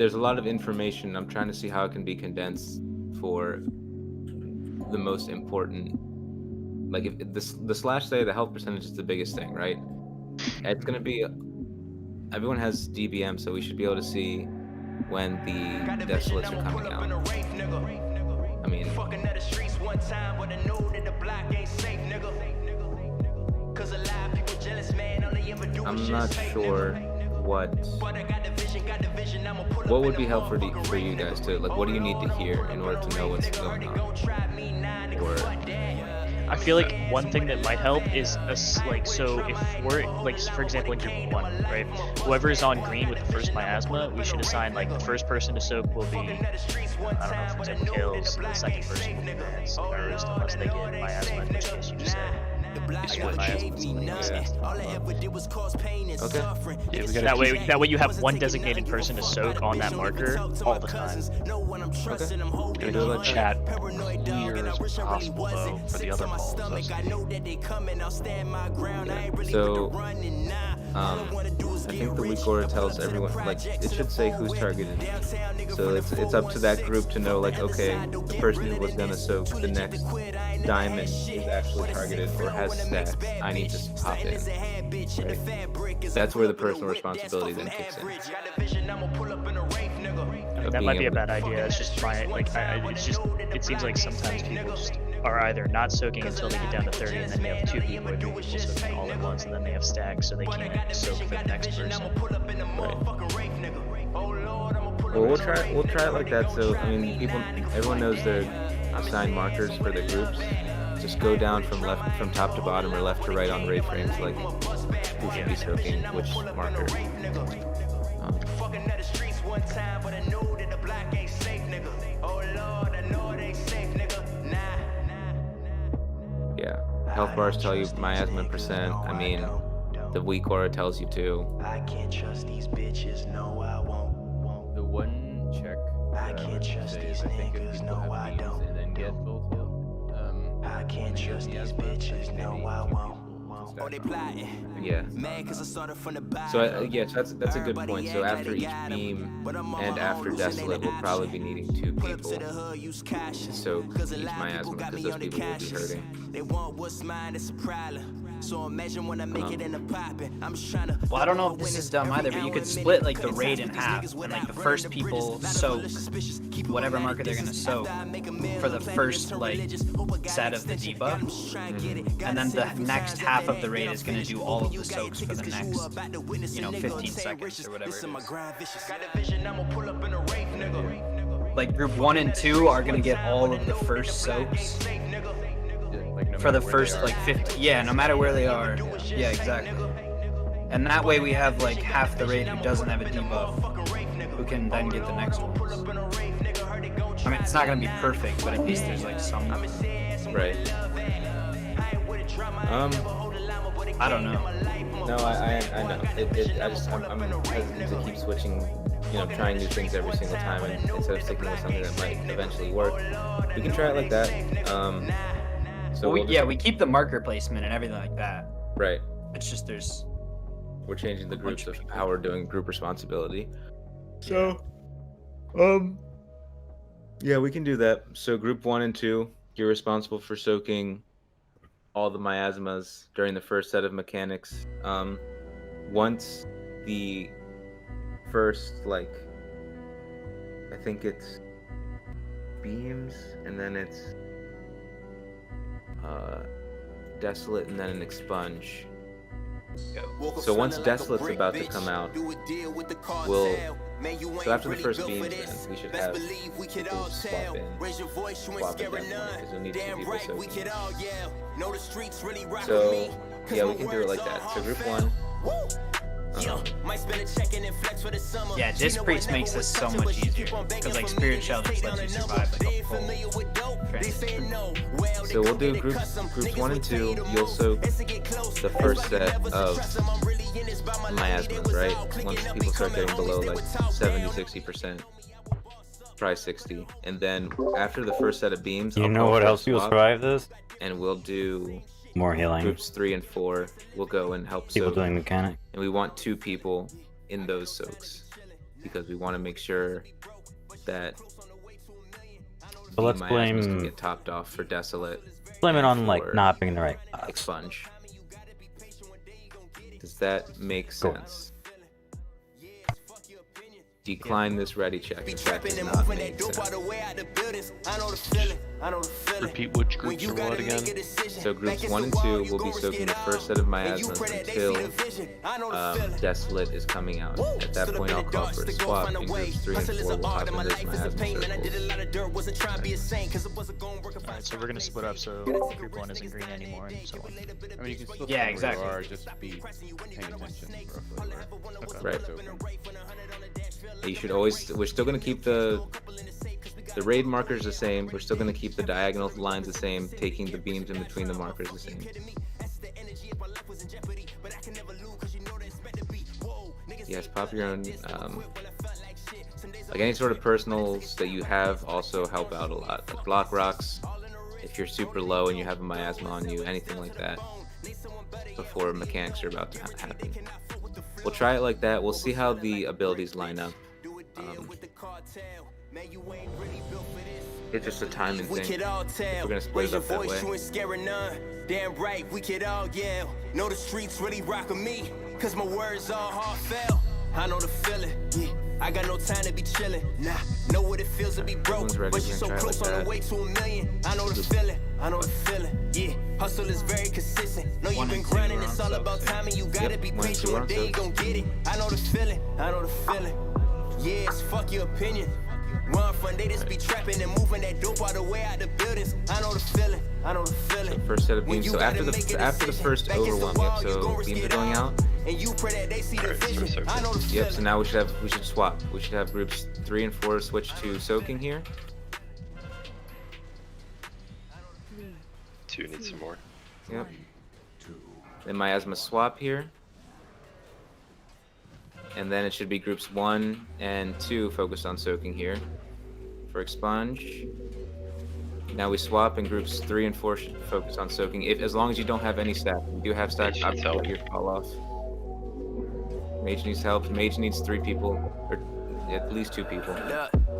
there's a lot of information. I'm trying to see how it can be condensed for the most important. Like if the slash say the health percentage is the biggest thing, right? It's gonna be everyone has DBM, so we should be able to see when the desolates are coming out. I mean, I'm not sure what would be helpful for you guys to like. What do you need to hear in order to know what's going on? Or I feel like one thing that might help is like, so if we're like, for example, in group 1, right? Whoever is on green with the first miasma, we should assign like the first person to soak will be, I don't know, for example, kills. The second person will be Vance, terrorist, unless they get miasma, in which case you just say, I got miasma. Okay. Yeah, that way you have one designated person to soak on that marker all the time. Okay. Gonna do the chat clear as possible though for the other balls. So, I think the weak aura tells everyone, like, it should say who's targeted. So it's up to that group to know, like, okay, the person who was gonna soak the next diamond is actually targeted or has stacks. I need to pop in. Right? That's where the personal responsibility then kicks in. That might be a bad idea. It's just my it seems like sometimes people just are either not soaking until they get down to 30, and then you have 2 people or 3 people soaking all at once, and then they have stacks, so they can't soak for the next person. Right. Well, we'll try it like that. So I mean, everyone knows their assigned markers for the groups. Just go down from top to bottom or left to right on raid frames, like who should be soaking which marker. Yeah, health bars tell you miasma percent. I mean, the weak aura tells you too. I can't trust these bitches, no I won't. The one check I can't trust these niggas, no I don't. And then get full kill. I can't trust these bitches, no I won't. Oh, they plotting. Yeah. Man, cause I started from the bottom. So so that's a good point. So after each beam and after desolate, we'll probably be needing 2 people to soak each miasma because those people will be hurting. They want what's mine, it's a problem. So imagine when I make it in the poppin'. I'm just trying to. Well, I don't know if this is dumb either, but you could split like the raid in half, and like the first people soak whatever marker they're gonna soak for the first like set of the debuff, and then the next half of the raid is gonna do all of the soaks for the next, 15 seconds or whatever it is. Like group 1 and 2 are gonna get all of the first soaks. For the first like 50, yeah, no matter where they are. Yeah, exactly. And that way we have like half the raid who doesn't have a debuff, who can then get the next one. I mean, it's not gonna be perfect, but at least there's like some. Right. I don't know. No, I know. I'm hesitant to keep switching, trying new things every single time, and instead of sticking with something that might eventually work. We can try it like that. So we keep the marker placement and everything like that. Right. It's just we're changing the groups of how we're doing group responsibility. So, yeah, we can do that. So group 1 and 2, you're responsible for soaking all the miasmas during the first set of mechanics. Once the first, I think it's beams, and then it's desolate, and then an expunge. So once desolate's about to come out, so after the first beams, then we should have people swap in because we'll need 2 people soaking. So yeah, we can do it like that. So group 1. Yeah, Disc Priest makes this so much easier, because like Spirit Shell just lets you survive like a full transition. So we'll do groups 1 and 2. You'll soak the first set of miasmas, right? Once people start getting below like 70-60%, try 60, and then after the first set of beams, You know what else will survive this? And we'll do more healing. Groups 3 and 4 will go and help People soak. doing mechanic. And we want 2 people in those soaks. because we want to make sure that So let's miasmas can blame get topped off for Desolate. blame it and on like for not being the right box. Expunge. Does that make sense? Decline this ready check. If that does not make sense. Repeat which groups are what again? So groups 1 and 2 will be soaking the first set of miasmas until Desolate is coming out. At that point, I'll call for a swap, and groups 3 and 4 will hop into this miasma circles. Alright, so we're gonna split up so group 1 isn't green anymore and so on. I mean, you can still Yeah, stay where you exactly. are, just be paying attention roughly. Right. You should always. We're still gonna keep the raid markers the same. We're still gonna keep the diagonal lines the same, taking the beams in between the markers the same. Yes, pop your own. Like any sort of personals that you have also help out a lot. Like block rocks, if you're super low and you have a miasma on you, anything like that. Before mechanics are about to happen. We'll try it like that. We'll see how the abilities line up. It's just a timing thing. If we're gonna split it up that way. Damn right, we could all yell. Know the streets really rockin' me, cause my words all heartfelt. I know the feeling, yeah. I got no time to be chillin'. Nah, know what it feels to be broke, but you're so close on the way to $1 million. I know the feeling, I know the feeling, yeah. Hustle is very consistent. Know you've been grinding, it's all about timing. You gotta be patient, one day you gon' get it. I know the feeling, I know the feeling. Yeah, it's fuck your opinion. Run from they just be trapping and moving that dope all the way out the buildings. I know the feeling, I know the feeling. So first set of beams. So after the first overwhelm, yep. So beams are going out. And you pray that they see the vision. I know the feeling. Yep. So now we should swap. We should have groups 3 and 4 switch to soaking here. 2 needs some more. Yep. Then miasma swap here. And then it should be groups 1 and 2 focused on soaking here for expunge. Now we swap, and groups 3 and 4 should focus on soaking. As long as you don't have any stack, we do have stack. Obviously, let your call off. Mage needs help. Mage needs 3 people, or at least 2 people.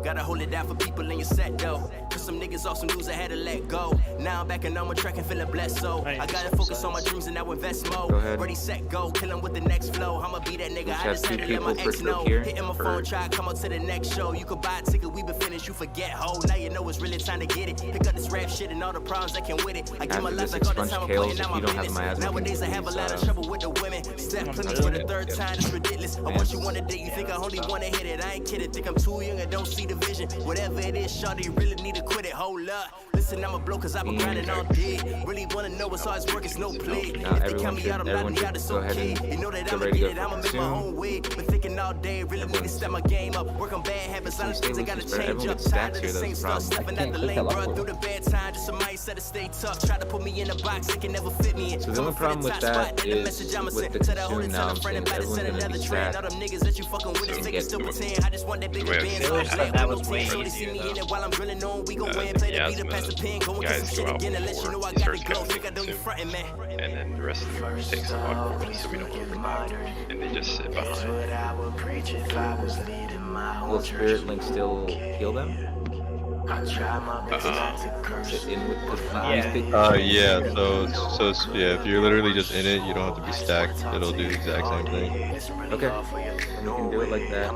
Gotta hold it down for people in your set though. Cause some niggas off some news I had to let go. Now I'm back and on my track and feeling blessed, so I gotta focus on my dreams and now invest mode. Ready, set, go, kill him with the next flow. I'ma be that nigga, I just had to let my ex know. Hitting my phone, try come up to the next show. You could buy a ticket, we been finished, you forget, ho. Now you know it's really time to get it. Pick up this rap shit and all the problems that came with it. I give my life like all the time I'm putting out my business. Nowadays I have a lot of trouble with the women. Step plenty for the 3rd time, it's ridiculous. I want you on a date, you think I only wanna hit it. I ain't kidding, think I'm too young, I don't see the vision. Whatever it is, shawty, really need to quit it. Hold up. Listen, I'm a bloke cause I've been grinding all day. Really wanna know what's hard work, it's no play. If they count me out, I'm not in the out, it's okay. You know that I'ma get it, I'ma make my own way. Been thinking all day, really need to step my game up. Work on bad habits, all the things I gotta change up. Tired of the same stuff, stepping out the lane, bro. Through the bad time, just a mindset to stay tough. Try to put me in a box, it can never fit me in. So the only problem with that is with the consume now, I'm saying everyone's gonna be stacked. All them niggas that you fucking with, take it still pretend. I just want that bigger band. That was way easier though. While I'm drilling on, we gon' win, play the beat and pass the pen. Go and get some shit again and let you know I got the glow. Think I know you frontin', man. And then the rest of the group takes a lot more, so we don't overlap. And they just sit behind. Will Spirit Link still heal them? Sit in with yeah, so yeah, if you're literally just in it, you don't have to be stacked. It'll do the exact same thing. Okay, and we can do it like that.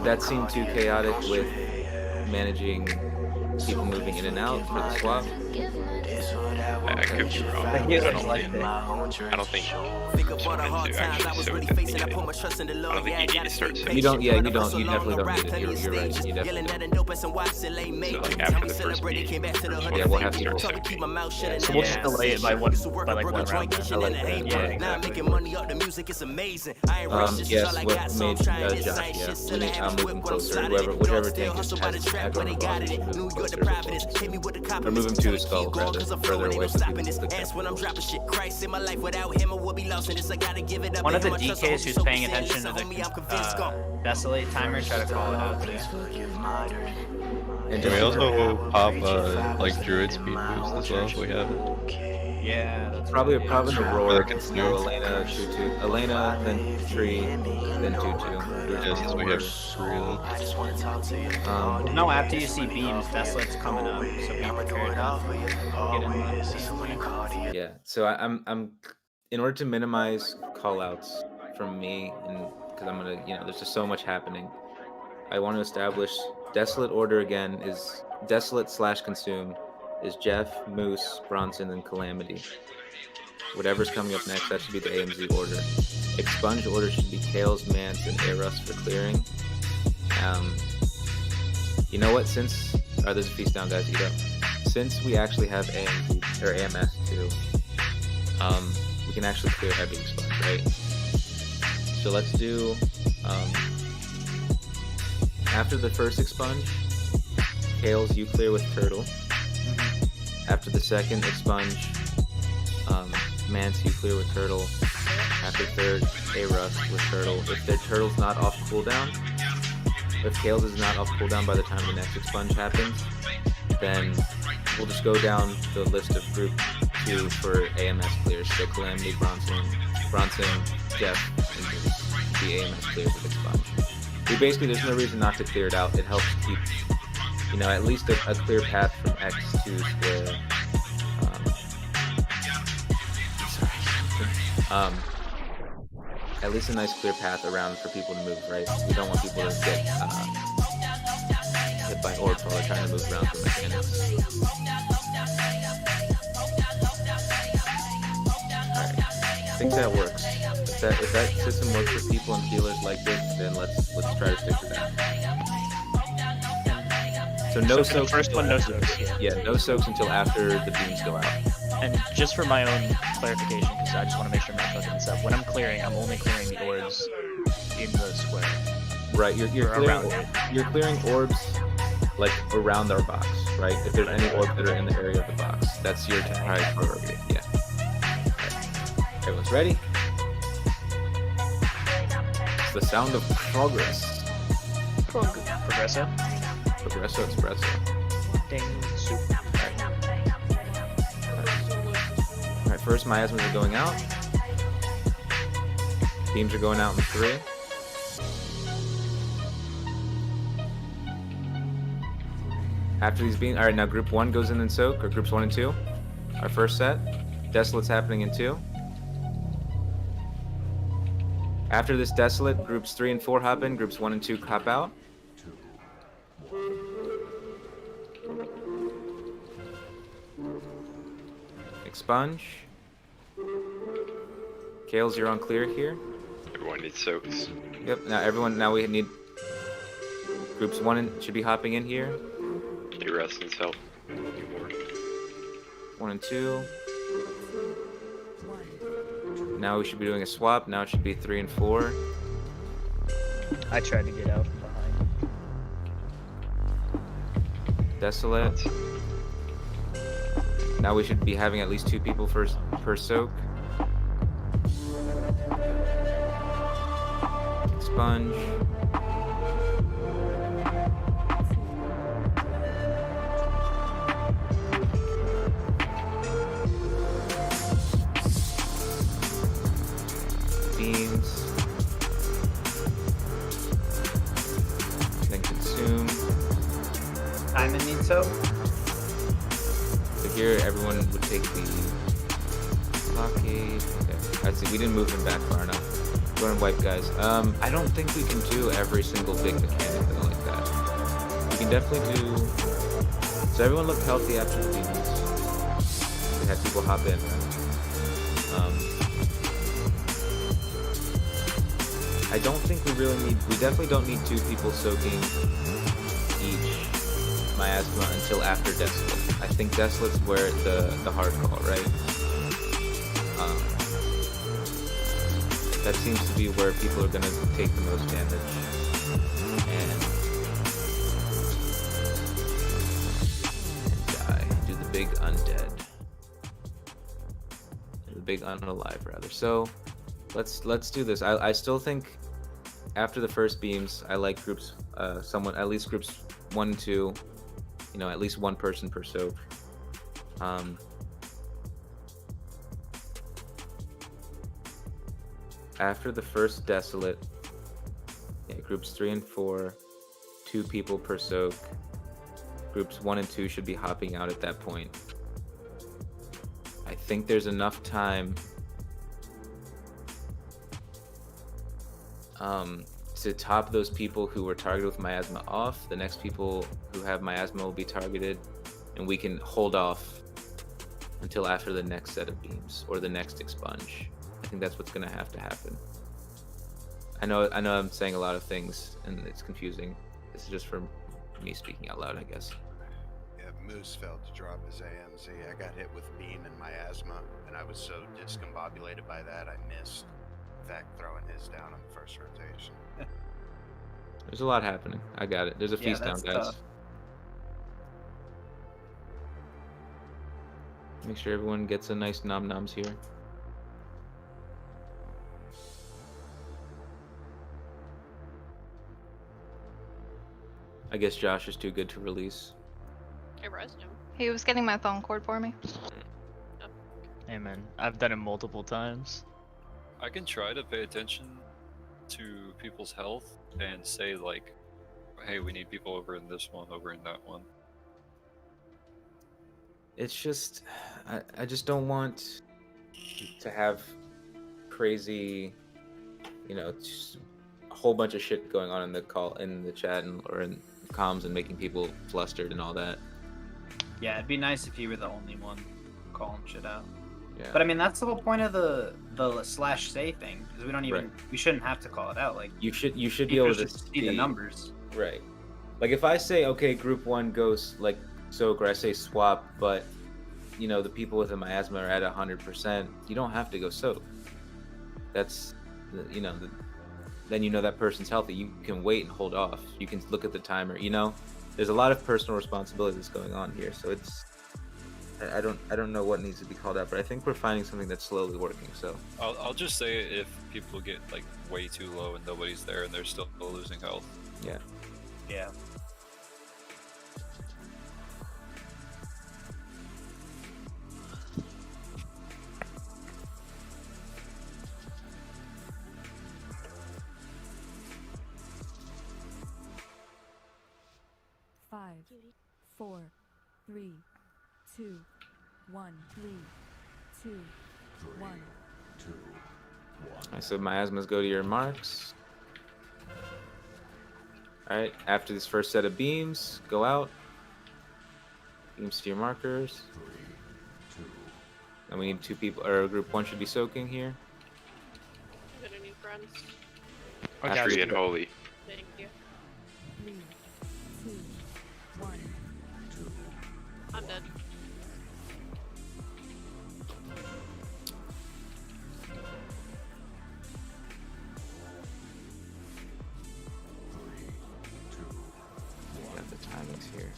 That seemed too chaotic with managing people moving in and out for the swap. I could be wrong. I don't think you don't. Yeah, you don't. You definitely don't need it. You're right. You definitely don't. So like after the first meeting, yeah, we'll have people. So we'll just delay it by like one round. I like that. Yeah, exactly. Yes, what made Josh? Yeah, I'm moving closer. Whichever tank just has its tag on the bottom, move closer. Or move him to his skull, rather, further away. One of the DKs who's paying attention to the Desolate timer, try to call it out too. And can we also pop like Druid speed boost as well if we have it? Yeah, that's Probably right. probably Yeah. roar. Or they can snare. Elena, 2-2. Elena, then Tree, then 2-2. Yeah, since we have 3 of them. No, after you see beams, Desolat's coming up, so be prepared to get in the Yeah. So I'm in order to minimize callouts from me, and because I'm gonna, there's just so much happening. I want to establish Desolate order again is Desolate/Consume is Jeff, Moose, Bronson, and Calamity. Whatever's coming up next, that should be the AMZ order. Expunge order should be Tails, Mance, and Airus for clearing. You know what? Since there's a feast down, guys. Eat up. Since we actually have AMZ or AMS too, we can actually clear every expunge, right? So let's do after the first expunge, Tails, you clear with Turtle. After the second expunge, Mance, you clear with Turtle. After third, Airus with Turtle. If their Turtle's not off cooldown, if Tails is not off cooldown by the time the next expunge happens, then we'll just go down the list of group 2 for AMS clears. So Calamity, Bronson, Jeff, and Moose. The AMS clears with expunge. There's no reason not to clear it out. It helps keep, at least a clear path from X to square. At least a nice clear path around for people to move, right? We don't want people to get hit by orbs while they're trying to move around through mechanics. Alright, I think that works. If that system works for people and healers like this, then let's try to stick to that. So no soaks. The first one, no soaks. Yeah, no soaks until after the beams go out. And just for my own clarification, because I just want to make sure I'm not fucking this up. When I'm clearing, I'm only clearing the orbs in the square. Right, you're clearing orbs like around our box, right? If there's any orbs that are in the area of the box, that's your priority. Yeah. Okay. Everyone's ready? It's the sound of progress. Progresso. Progresso espresso. Ding. Soup. Alright, first miasmas are going out. Beams are going out in 3. After these beams, alright, now group 1 goes in and soak, or groups 1 and 2. Our first set. Desolate's happening in 2. After this Desolate, groups 3 and 4 hop in, groups 1 and 2 hop out. Expunge. Kales, you're on clear here. Everyone needs soaks. Yep, now we need groups 1 should be hopping in here. Airus needs help. 1 and 2. Now we should be doing a swap. Now it should be 3 and 4. I tried to get out from behind. Desolate. Now we should be having at least 2 people per soak. Expunge. Beams. Then consume. Diamond needs soap. So here everyone would take the blockade. Okay. I see we didn't move them back far enough. Go ahead and wipe, guys. I don't think we can do every single big mechanic though like that. We can definitely do. So everyone looked healthy after the beams. We had people hop in. I don't think we really need. We definitely don't need 2 people soaking each miasma until after Desolate. I think Desolate's where the hard call, right? That seems to be where people are gonna take the most damage. And die. Do the big undead. The big unalive rather. So let's do this. I still think after the first beams, I like groups at least groups 1 and 2, at least 1 person per soak. after the first Desolate, groups 3 and 4, 2 people per soak. Groups 1 and 2 should be hopping out at that point. I think there's enough time to top those people who were targeted with miasma off. The next people who have miasma will be targeted, and we can hold off until after the next set of beams or the next expunge. I think that's what's going to happen. I know I'm saying a lot of things and it's confusing. This is just from me speaking out loud, I guess. Yeah, Moose failed to drop his AMZ. I got hit with beam and miasma, and I was so discombobulated by that I missed Vec throwing his down on the first rotation. There's a lot happening. I got it. There's a feast down, guys. Tough. Make sure everyone gets a nice nom-noms here. I guess Josh is too good to release. I rezzed him. He was getting my phone cord for me. Hey man, I've done it multiple times. I can try to pay attention to people's health and say like, hey, we need people over in this one, over in that one. It's just, I just don't want to have crazy, just a whole bunch of shit going on in the call, in the chat, or in comms, and making people flustered and all that. Yeah, it'd be nice if you were the only one calling shit out. Yeah. But I mean, that's the whole point of the /say thing, because we don't even, Right. we shouldn't have to call it out. Like You should be people able to should see the numbers. Right. Like if I say, okay, group 1 goes like soak, or I say swap, but the people with the miasma are at 100%, you don't have to go soak. That's then that person's healthy. You can wait and hold off. You can look at the timer. There's a lot of personal responsibility that's going on here. So it's, I don't know what needs to be called out, but I think we're finding something that's slowly working. So I'll just say it if people get like way too low and nobody's there and they're still losing health. yeah. Yeah. Five, 4, 3, 2, 1. 3, 2, 1. Alright, so miasmas go to your marks. Alright, after this first set of beams, go out. Beams to your markers. And we need 2 people, or group 1 should be soaking here. I'm gonna need friends. Free and holy. Thank you. 3, 2, 1. I'm dead. Got the timings here.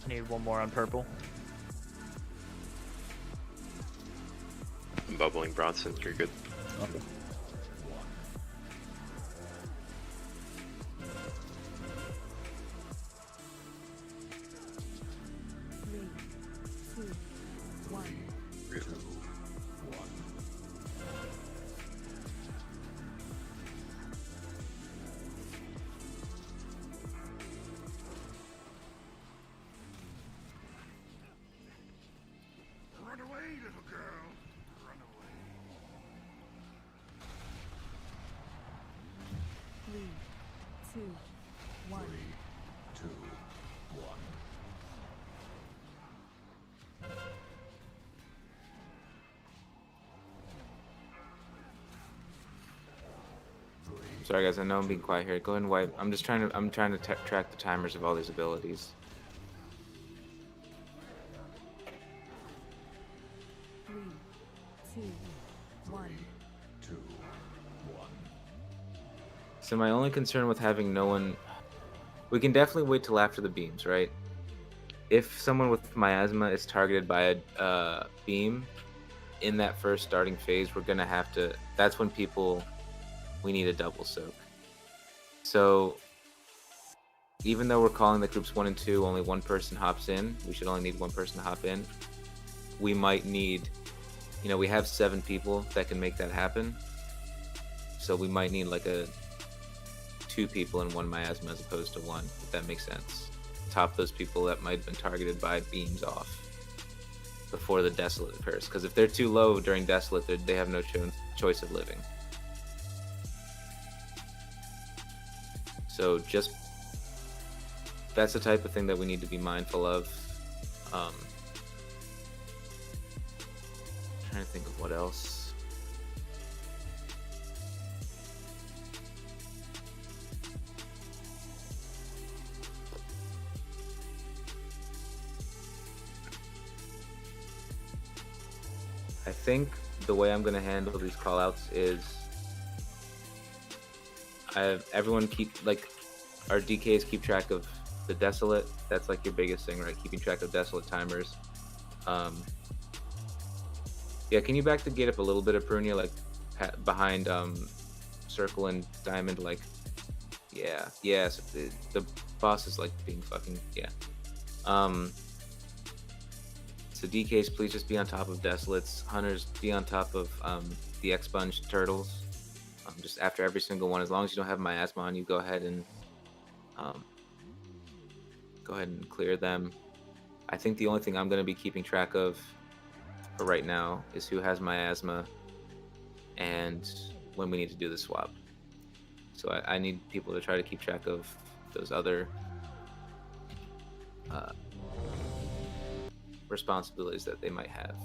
I need one more on purple. I'm bubbling Bronson, you're good. Okay. Run away, little girl. Run away. 3, 2, 1. 2, 1. Sorry guys, I know I'm being quiet here. Go ahead and wipe. I'm trying to track the timers of all these abilities. 3, 2, 1. 2, 1. So my only concern with having no one, we can definitely wait till after the beams, right? If someone with miasma is targeted by a beam in that first starting phase, we're gonna have to. That's when people we need a double soak. So even though we're calling the groups 1 and 2, only one person hops in. We should only need one person to hop in. We might need, you know, we have 7 people that can make that happen. So we might need like a 2 people and 1 miasma as opposed to 1, if that makes sense. Top those people that might have been targeted by beams off before the desolate occurs. Because if they're too low during desolate, they have no choice of living. So just that's the type of thing that we need to be mindful of. Trying to think of what else. I think the way I'm going to handle these callouts is everyone keep, like, our DKs keep track of the desolate. That's like your biggest thing, right? Keeping track of desolate timers. Yeah, can you back the gate up a little bit, Prunia, like behind circle and diamond, like, yeah, yes, the boss is like being fucking, yeah. So DKs, please just be on top of desolates. Hunters, be on top of the expunged turtles. Just after every single one, as long as you don't have miasma on you, go ahead and clear them. I think the only thing I'm going to be keeping track of for right now is who has miasma and when we need to do the swap. So I need people to try to keep track of those other responsibilities that they might have.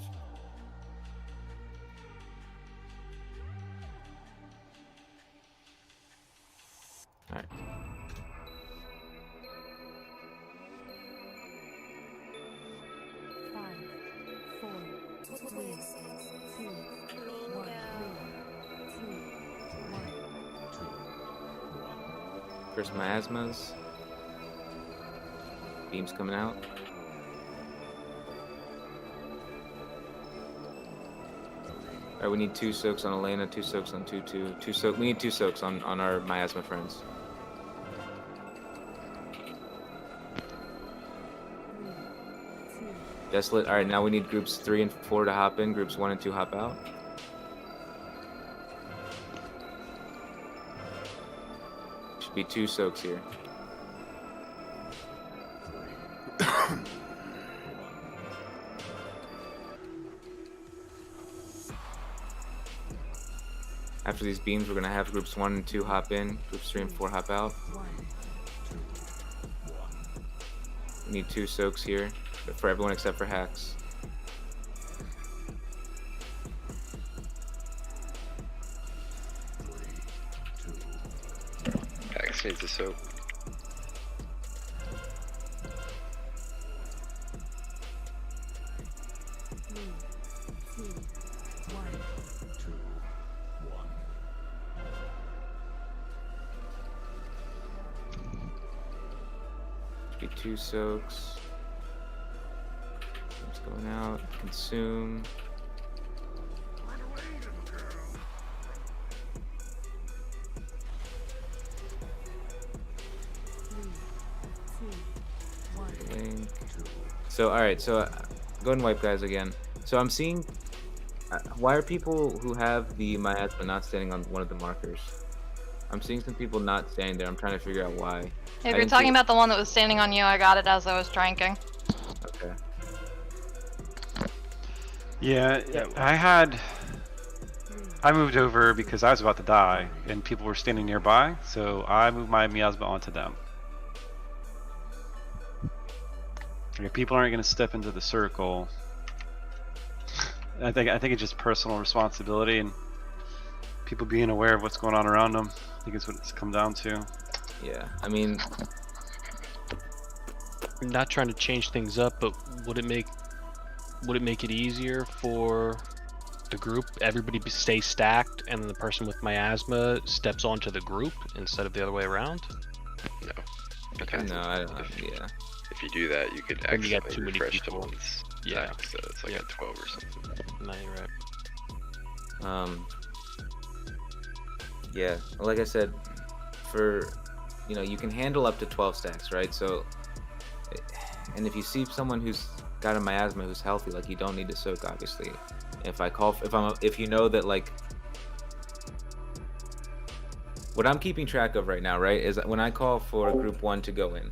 All right. First miasmas. Beams coming out. Alright, we need 2 soaks on Elena, 2 soaks on Tutu, 2 soak. We need 2 soaks on our miasma friends. Desolate. Alright, now we need groups 3 and 4 to hop in, groups 1 and 2 hop out. Should be 2 soaks here. After these beams, we're going to have groups 1 and 2 hop in, groups 3 and 4 hop out. We need 2 soaks here for everyone except for Hacks. Hacks needs a soak. Be 2 soaks. It's going out. Consume. So alright, so go ahead and wipe guys again. So I'm seeing, why are people who have the miasma not standing on one of the markers? I'm seeing some people not standing there. I'm trying to figure out why. If you're talking about the one that was standing on you, I got it as I was drinking. Okay. Yeah, I moved over because I was about to die and people were standing nearby, so I moved my miasma onto them. If people aren't going to step into the circle, I think it's just personal responsibility and people being aware of what's going on around them. I think it's what it's come down to. Yeah, I mean, I'm not trying to change things up, but would it make it easier for the group, everybody stay stacked, and then the person with miasma steps onto the group instead of the other way around? No. Okay. No, I don't. Yeah. If you do that, you could Then you got accidentally too many refresh people. someone's Yeah. deck, so it's like a 12 or something. No, you're right. Yeah, like I said, you can handle up to 12 stacks, right? So, and if you see someone who's got a miasma who's healthy, like, you don't need to soak, obviously. If you know that, like, what I'm keeping track of right now, right, is when I call for group 1 to go in.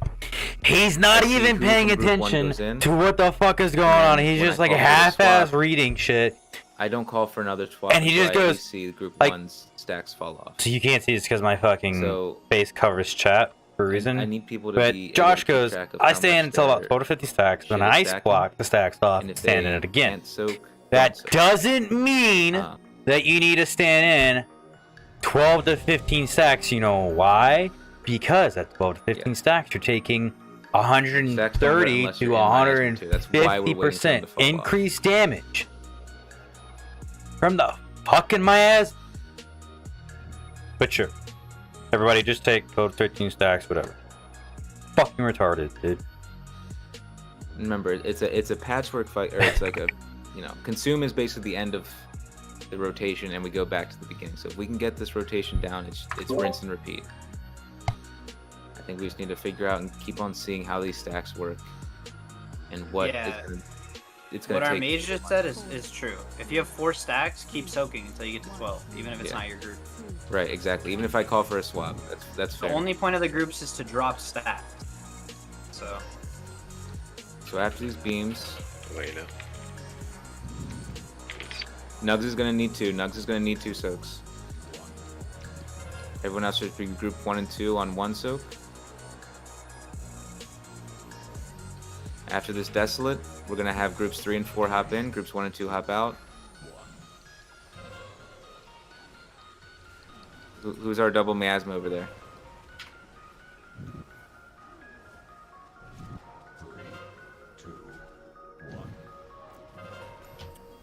He's not even paying attention to what the fuck is going on. He's just like half-ass reading shit. I don't call for another swap, and he just I goes see group like, 1's stacks fall off. So you can't see this because my fucking face covers chat for a reason. I need people to but be Josh able to keep goes, track of I how stand much until about they're 12 to 50 stacks, then shit I stacking, block the stacks off and and if stand they in it again. can't soak, That doesn't mean that you need to stand in 12 to 15 stacks. You know why? Because at 12 to 15 stacks, you're taking 130 to 150% increased damage from the fucking miasma. But sure, everybody just take 12 to 13 stacks, whatever. Fucking retarded, dude. Remember, it's a patchwork fight, or it's like a, consume is basically the end of the rotation, and we go back to the beginning. So if we can get this rotation down, it's rinse and repeat. I think we just need to figure out and keep on seeing how these stacks work, and what it's gonna What our take. mage just said is true. If you have 4 stacks, keep soaking until you get to 12, even if it's not your group. Right, exactly. Even if I call for a swap, that's fair. The only point of the groups is to drop stacks. So after these beams, Elena. Nugs is gonna need 2. Nugs is gonna need 2 soaks. Everyone else should be group 1 and 2 on 1 soak. After this Desolate, we're gonna have groups 3 and 4 hop in, groups 1 and 2 hop out. Who's our double miasma over there?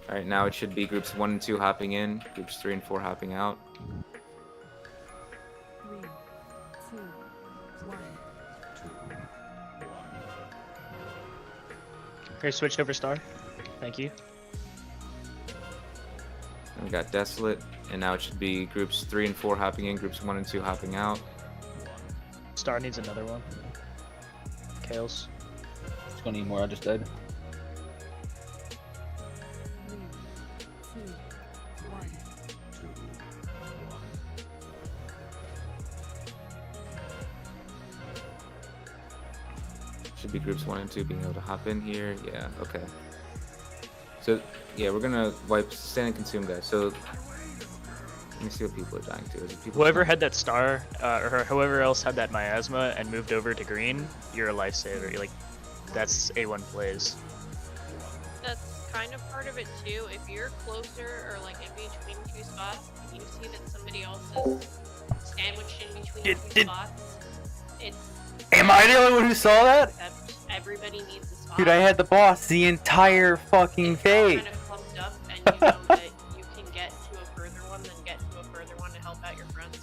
Alright, now it should be groups 1 and 2 hopping in, groups 3 and 4 hopping out. 3, 2, 1. Okay, switch over star. Thank you. And we got Desolate, and now it should be groups 3 and 4 hopping in, groups 1 and 2 hopping out. Star needs another one. Chaos. It's gonna need more, I just died. 3, 2, 1. Should be groups 1 and 2 being able to hop in here. Yeah, okay. So, yeah, we're gonna wipe stand and consume, guys. So, let me see what people are dying to. Is it people Whoever had that star, or whoever else had that miasma and moved over to green, you're a lifesaver. You're like, that's A1 plays. That's kind of part of it too. If you're closer or like in between 2 spots, you see that somebody else is sandwiched in between 2 spots. It's Am I the only one who saw that? everybody needs a spot. Dude, I had the boss the entire fucking phase. Kind of clumped up, and you know that you can get to a further one, then get to a further one to help out your friends.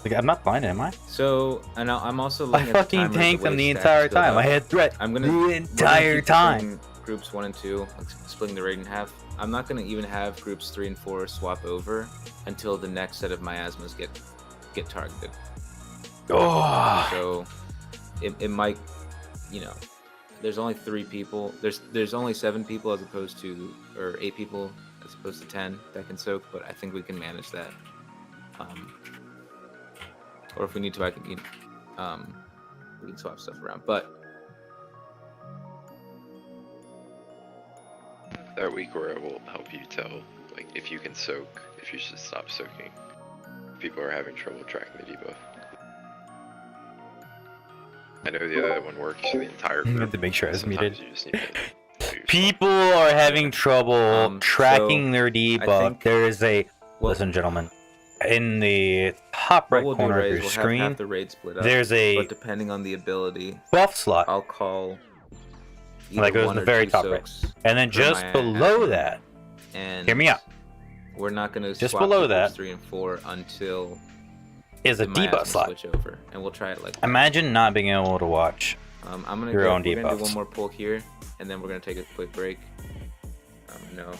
Like, I'm not blind, am I? So, and I'm also I looking at fucking the timer, tanked the them way the stacks entire build time. up. I had threat I'm gonna, the we're gonna entire keep time. splitting Groups 1 and 2, like splitting the raid in half. I'm not gonna even have groups 3 and 4 swap over until the next set of miasmas get targeted. Oh. So it might, there's only 3 people. There's only 7 people as opposed to, or 8 people as opposed to 10 that can soak. But I think we can manage that. Or if we need to, we can swap stuff around. But That week where I will help you tell, like, if you can soak, if you should stop soaking. People are having trouble tracking the debuff. I know the other one works for the entire group. I have to make sure it's muted. You just need to People are having trouble tracking their debuff. There is listen, gentlemen. In the top right what we'll do, corner Ray, of is your we'll screen, have half the raid split up, there's a but depending on the ability buff slot. I'll call That goes to the very top right. And then just below that, and hear me out. We're not going to Just swap below to that 3 and 4 until is a the debuff miasma slot. switch over, and we'll try it like that. Imagine not being able to watch I'm gonna your own we're gonna do debuffs. one more pull here, and then we're gonna take a quick break. No,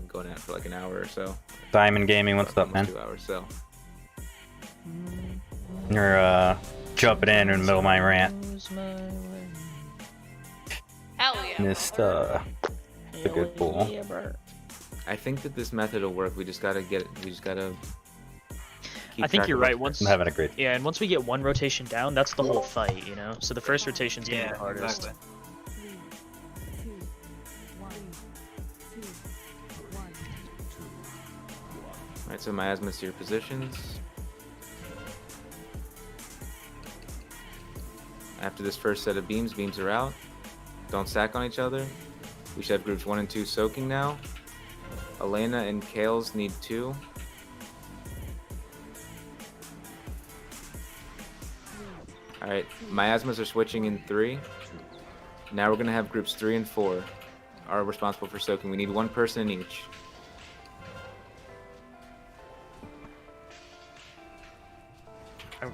go going at for like an hour or so. Diamond Gaming, what's up, man? 2 hours, so. You're jumping in the middle of my rant. Hell yeah. Missed a good pool. I think that this method will work. We just gotta keep I think you're right. Once I'm having a great. Yeah, and once we get one rotation down, that's the whole fight, you know. So the first rotation's gonna be the hardest. Exactly. Alright, so miasmas to your positions. After this first set of beams, beams are out. Don't stack on each other. We should have groups 1 and 2 soaking now. Elena and Kales need 2. Alright, miasmas are switching in 3. Now we're going to have groups 3 and 4 are responsible for soaking. We need 1 person in each.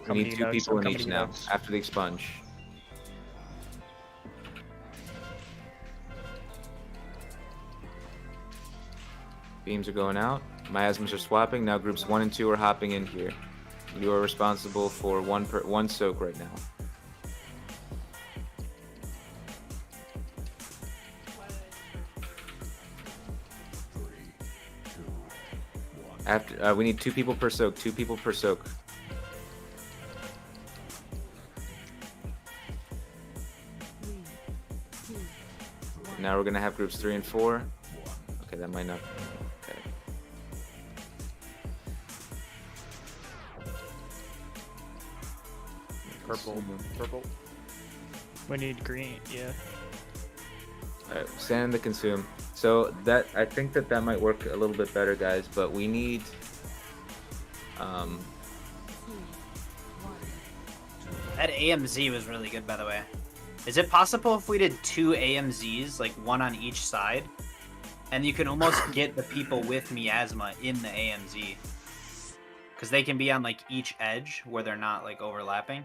We need 2 people in each now, after the expunge. Beams are going out. Miasmas are swapping. Now groups 1 and 2 are hopping in here. You are responsible for one soak right now. After we need 2 people per soak. 2 people per soak. Now we're gonna have groups 3 and 4. Okay, that might not. Okay. Purple. We need green, yeah. Alright, stand in the consume. So that I think that might work a little bit better, guys. But we need. That AMZ was really good, by the way. Is it possible if we did 2 AMZs, like 1 on each side, and you can almost get the people with miasma in the AMZ? Because they can be on like each edge where they're not like overlapping.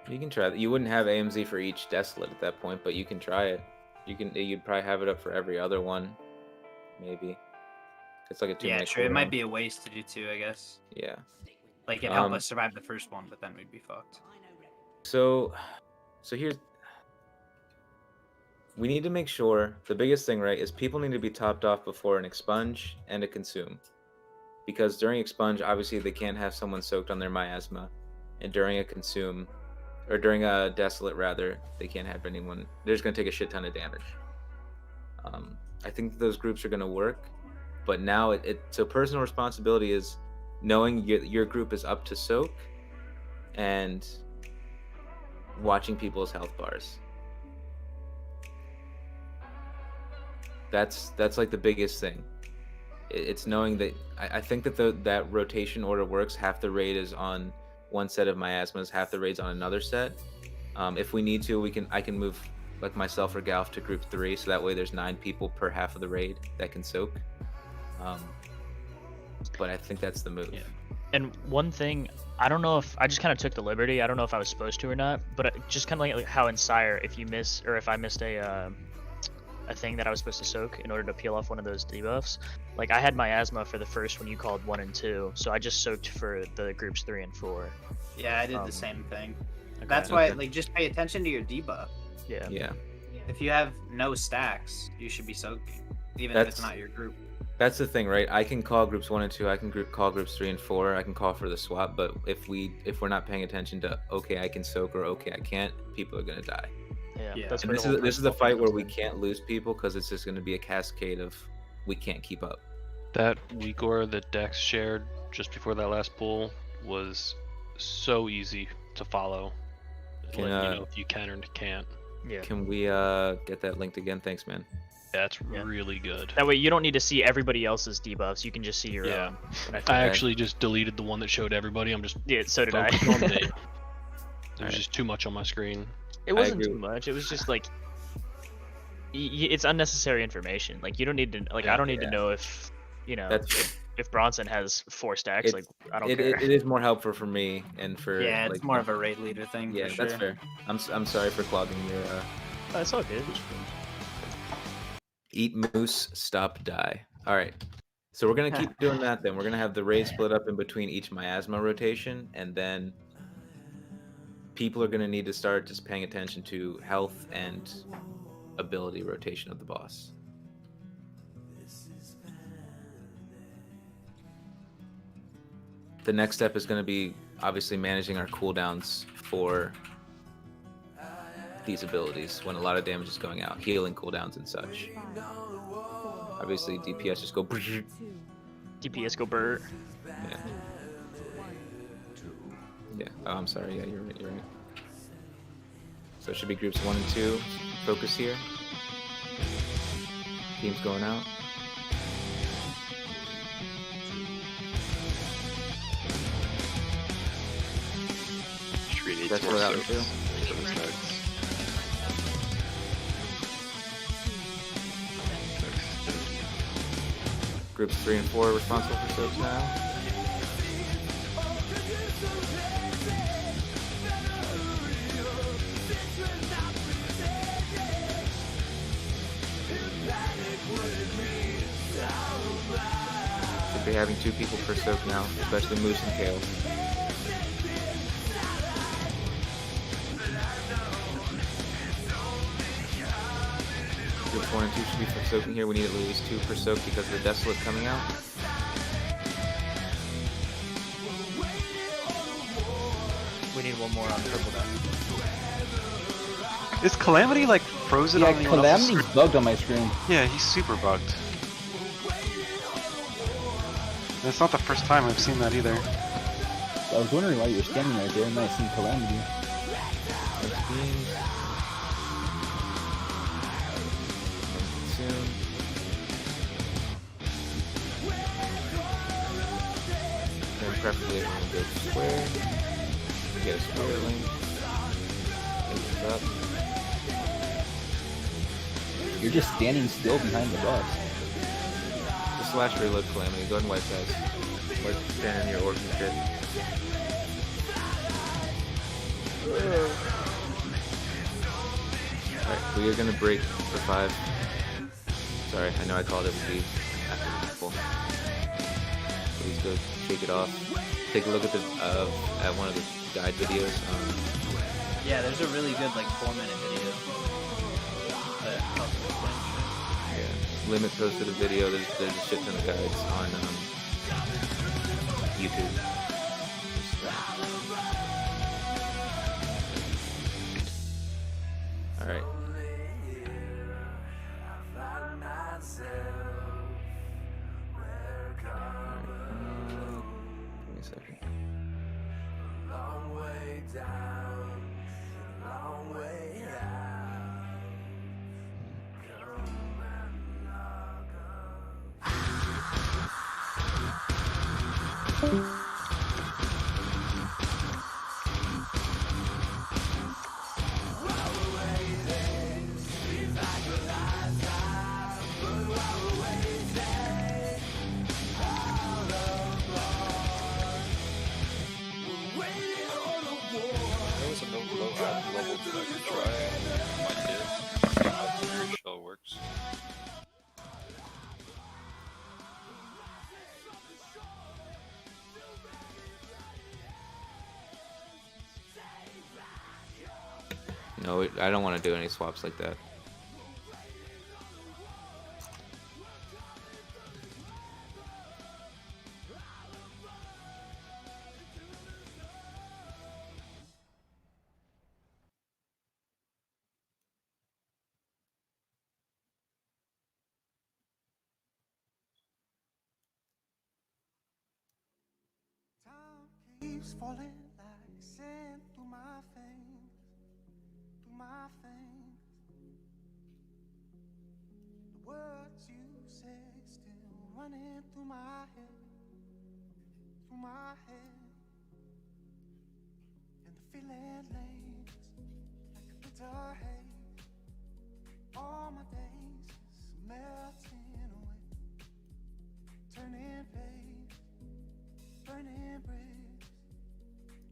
You can try that. You wouldn't have AMZ for each desolate at that point, but you can try it. You'd probably have it up for every other one, maybe. It's like a 2 Yeah, sure. It might be a waste to do 2, I guess. Yeah. Like it helped us survive the first one, but then we'd be fucked. So here's. We need to make sure, the biggest thing, right, is people need to be topped off before an expunge and a consume. Because during expunge, obviously they can't have someone soaked on their miasma. And during a consume, or during a desolate rather, they can't have anyone. They're just going to take a shit ton of damage. I think those groups are going to work. But now, so personal responsibility is knowing your group is up to soak and watching people's health bars. That's like the biggest thing. It's knowing that I think that that rotation order works. Half the raid is on one set of miasmas, half the raid's on another set. If we need to, I can move like myself or Galf to group 3, so that way there's 9 people per half of the raid that can soak. But I think that's the move. Yeah. And one thing, I don't know if I just kind of took the liberty. I don't know if I was supposed to or not, but just kind of like how in Sire, if I missed a thing that I was supposed to soak in order to peel off one of those debuffs. Like I had miasma for the first when you called 1 and 2, so I just soaked for the groups 3 and 4. Yeah, I did the same thing. Okay. That's why, like, just pay attention to your debuff. Yeah. Yeah. If you have no stacks, you should be soaking, even if it's not your group. That's the thing, right? I can call groups 1 and 2. I can call groups 3 and 4. I can call for the swap. But if we're not paying attention to okay, I can soak or okay, I can't, people are gonna die. Yeah. And this is the fight where we can't lose people because it's just gonna be a cascade of we can't keep up. That weak aura that Dex shared just before that last pull was so easy to follow. Can, you know if you can or can't. Yeah. Can we get that linked again? Thanks, man. That's really good. That way you don't need to see everybody else's debuffs. You can just see your own. I actually just deleted the one that showed everybody. I'm just so did I. focused on me. There was just too much on my screen. It wasn't too much. It was just like it's unnecessary information. Like you don't need to I don't need to know if if Bronson has 4 stacks. Like I don't care. It is more helpful for me and for it's more of a raid leader thing. Yeah, for that's sure. fair. I'm sorry for clogging your. It's all good. Eat moose, stop die. All right. So we're gonna keep doing that. Then we're gonna have the raid split up in between each miasma rotation, and then people are gonna need to start just paying attention to health and ability rotation of the boss. The next step is going to be obviously managing our cooldowns for these abilities when a lot of damage is going out, healing cooldowns and such. Obviously, DPS just go. DPS go burr. Yeah. Yeah. Oh, I'm sorry. Yeah, you're right. You're right. So it should be groups 1 and 2. Focus here. Teams going out. Needs That's more what I would soaks. do. So it's next. Groups 3 and 4 are responsible for soaks now. Should be having 2 people per soak now, especially Moose and Kale. Groups 1 and 2 should be for soaking here. We need at least 2 per soak because of the Desolate coming out. We need one more on purple down. Is Calamity like frozen Yeah, on anyone else's Calamity's screen? bugged on my screen. Yeah, he's super bugged. That's not the first time I've seen that either. I was wondering why you were standing right there and I seen Calamity. Soon. Then preferably I'm gonna go square. Get a square link. Move this up. You're just standing still behind the boss. Just slash reload Calamity. Go ahead and wipe guys. Wipe stand in your orc and shit. Alright, we are gonna break for 5. Sorry, I know I called it the after people. Please go shake it off. Take a look at the at one of the guide videos. Yeah, there's a really good like 4-minute video. Yeah, Limit posted a video. There's a shit ton of guides on YouTube. All right. Give me a second. Long way down, long way out. Come and knock There was a no low ad level that I could try. I did. See how your shell works. No, I don't want to do any swaps like that. keeps falling like sand through my veins, through my veins. The words you say still running through my head, through my head. And the feeling lays like a bitter haze. All my days is melting away, turning page, burning bridge.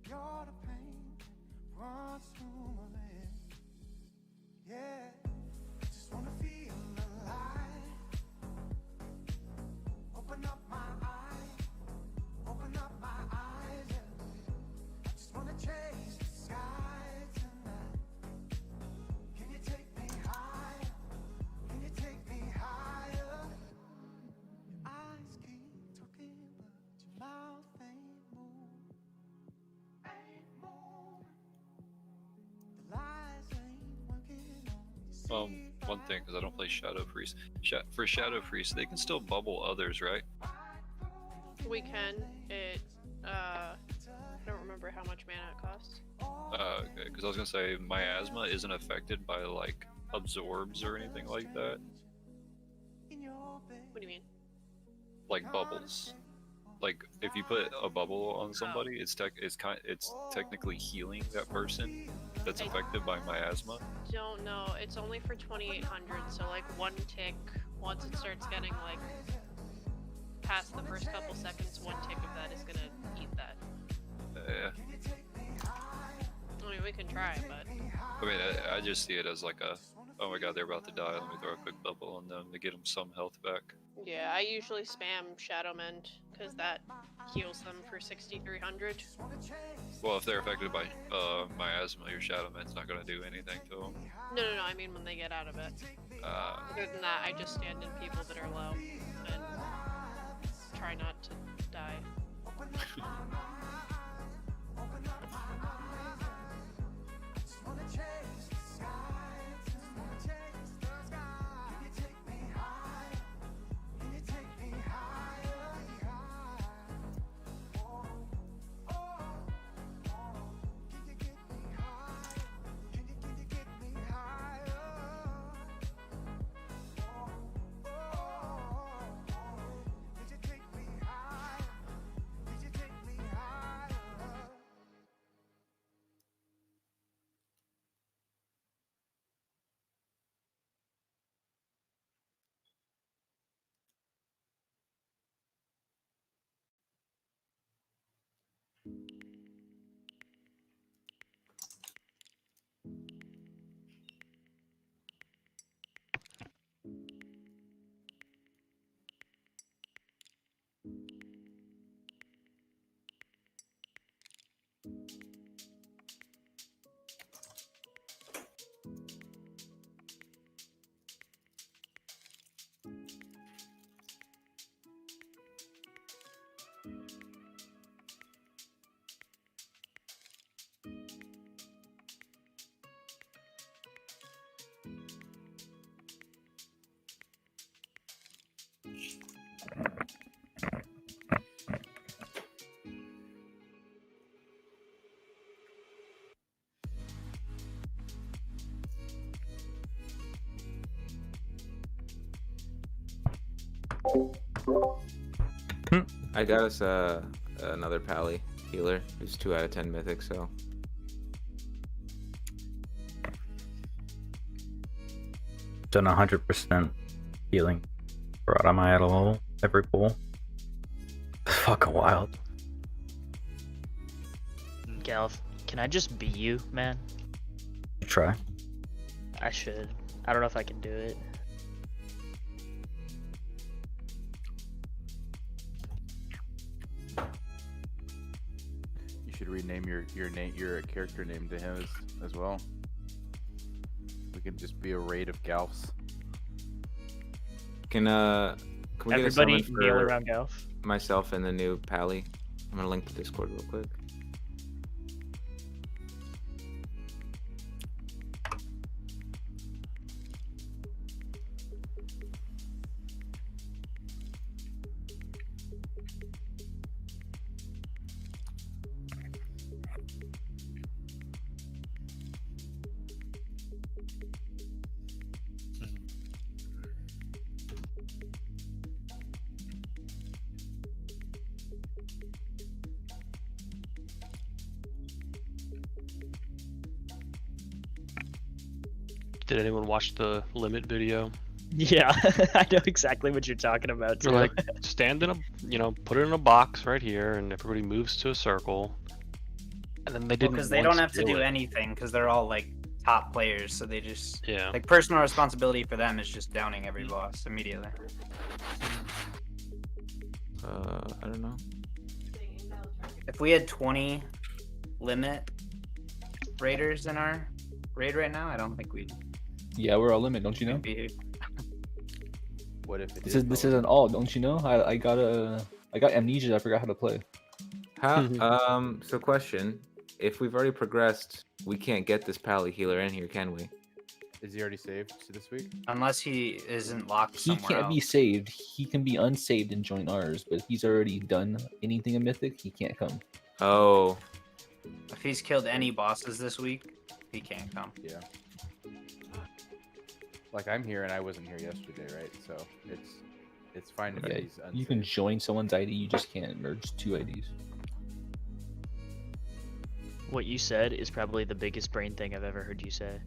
You're the pain that runs through my veins. Yeah, I just wanna feel alive. One thing, because I don't play Shadow Priest. For Shadow Priest, they can still bubble others, right? We can. I don't remember how much mana it costs. Okay, because I was gonna say miasma isn't affected by like absorbs or anything like that. What do you mean? Like bubbles. Like if you put a bubble on somebody, it's technically healing that person that's affected by miasma. Don't know. It's only for 2800, so like one tick. Once it starts getting like past the first couple seconds, one tick of that is gonna eat that. Yeah. I mean, we can try, but I mean, I just see it as like a, oh my god, they're about to die. Let me throw a quick bubble on them to get them some health back. yeah, I usually spam Shadow Mend because that heals them for 6300. Well, if they're affected by miasma, your Shadow Man's not gonna do anything to them. No, I mean when they get out of it. Other than that, I just stand in people that are low and try not to die. I got us another Pally healer who's 2 out of 10 mythic, so. Done 100% healing for out of my idle level every pool. It's fucking wild. Galf, can I just be you, man? You try. I should. I don't know if I can do it. You should rename your character name to him as well. We could just be a raid of Galfs. Can we get a Everybody summon kneel for around Galf? myself and the new Pally? I'm gonna link the Discord real quick. Did anyone watch the limit video? Yeah, I know exactly what you're talking about too. They're like, stand in a, put it in a box right here, and everybody moves to a circle. And then they didn't. Because they don't have to do anything, because they're all like top players, so they just like personal responsibility for them is just downing every boss immediately. I don't know. If we had 20 limit raiders in our raid right now, I don't think we'd. Yeah, we're all limit, don't you know? What if it This isn't all, don't you know? I got amnesia. I forgot how to play. So question: if we've already progressed, we can't get this Pally healer in here, can we? Is he already saved this week? Unless he isn't locked He somewhere can't be else. saved. He can be unsaved and join ours, but if he's already done anything in Mythic, he can't come. Oh. If he's killed any bosses this week, he can't come. Yeah. Like I'm here and I wasn't here yesterday, right? So it's fine if Yeah, he's unsaved. you can join someone's ID, you just can't merge two IDs. What you said is probably the biggest brain thing I've ever heard you say.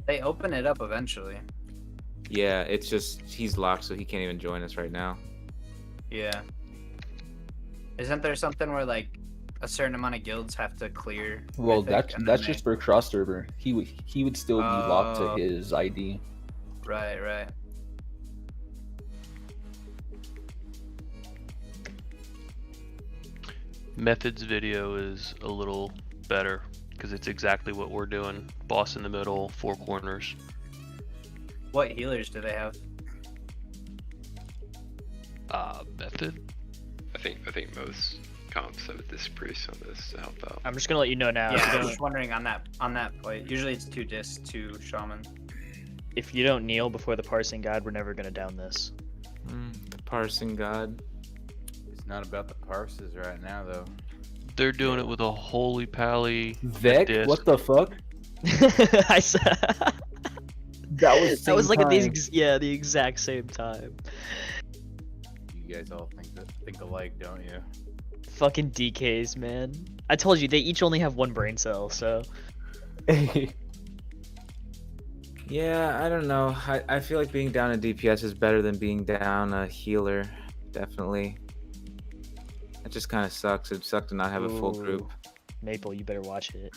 They open it up eventually. Yeah, it's just he's locked, so he can't even join us right now. Yeah. Isn't there something where like a certain amount of guilds have to clear? Well, Mythic and that's then just for cross server. He would still be locked to Oh. his ID. Right. Method's video is a little better because it's exactly what we're doing. Boss in the middle, 4 corners. What healers do they have? Method? I think most comps have a disc priest on this to help out. I'm just gonna let you know now. Yeah, if, I you was don't, just wondering on that point. Usually it's 2 discs, 2 shaman. if you don't kneel before the parsing god, we're never gonna down this. The parsing god. It's not about the parses right now, though. They're doing it with a holy pally. Vec? disc. What the fuck? I said that was like at the exact same time. You guys all think alike, don't you? Fucking DKs, man. I told you they each only have 1 brain cell, so. Yeah, I don't know. I feel like being down a DPS is better than being down a healer. Definitely. It just kind of sucks. It sucked to not have a full group. Maple, you better watch it.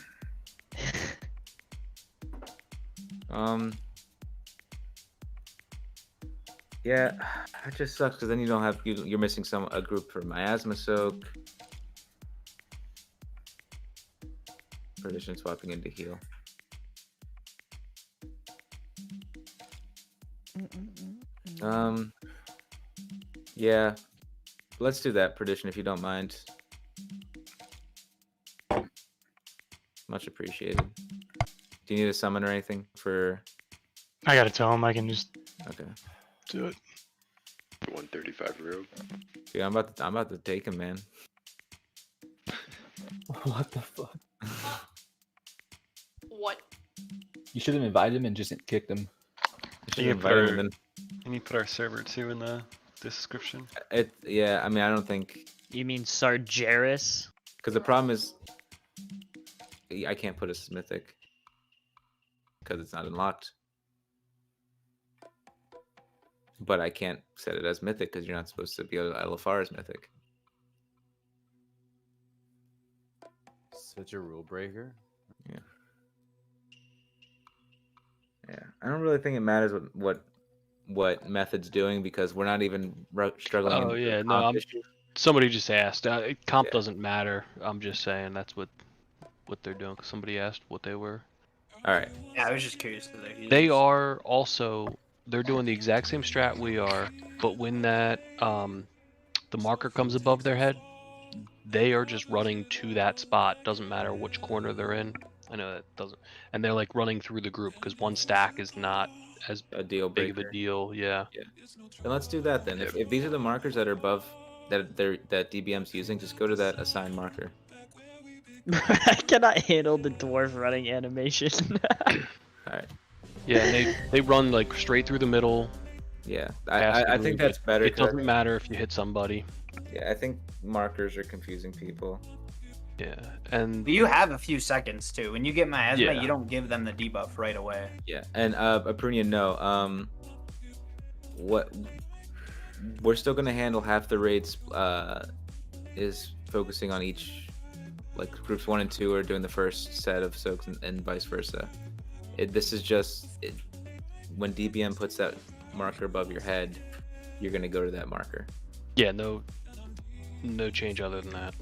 Yeah, it just sucks because then you don't have you're missing a group for miasma soak. Perdition swapping into heal. Yeah, let's do that, Perdition, if you don't mind. Much appreciated. Do you need a summon or anything for? I gotta tell him I can just Okay. do it. 135 rogue. Yeah, I'm about to take him, man. What the fuck? What? You should have invited him and just kicked him. Can you put our server too in the description? Yeah, I mean, I don't think. You mean Sargeras? Because the problem is, I can't put a mythic because it's not unlocked. But I can't set it as mythic because you're not supposed to be LFR's mythic. Such a rule breaker. Yeah. Yeah, I don't really think it matters what Method's doing because we're not even struggling. Oh yeah, no. Somebody just asked. Comp doesn't matter. I'm just saying that's what they're doing. Cause somebody asked what they were. All right. Yeah, I was just curious. They are also. They're doing the exact same strat we are, but when that the marker comes above their head, they are just running to that spot. Doesn't matter which corner they're in. I know that doesn't, and they're like running through the group because 1 stack is not as a deal big breaker. of a deal. Yeah. Yeah. Then let's do that then. If these are the markers that are above that DBM's using, just go to that assign marker. I cannot handle the dwarf running animation. All right. Yeah, they run like straight through the middle. Yeah, past the I think group. that's better. It doesn't matter if you hit somebody. Yeah, I think markers are confusing people. Yeah, and you have a few seconds too. When you get miasma, Yeah. you don't give them the debuff right away. Yeah, and Aprunia, no. What we're still gonna handle half the raids. Is focusing on each, like groups 1 and 2 are doing the first set of soaks and vice versa. This is just when DBM puts that marker above your head, you're gonna go to that marker. yeah, no change other than that.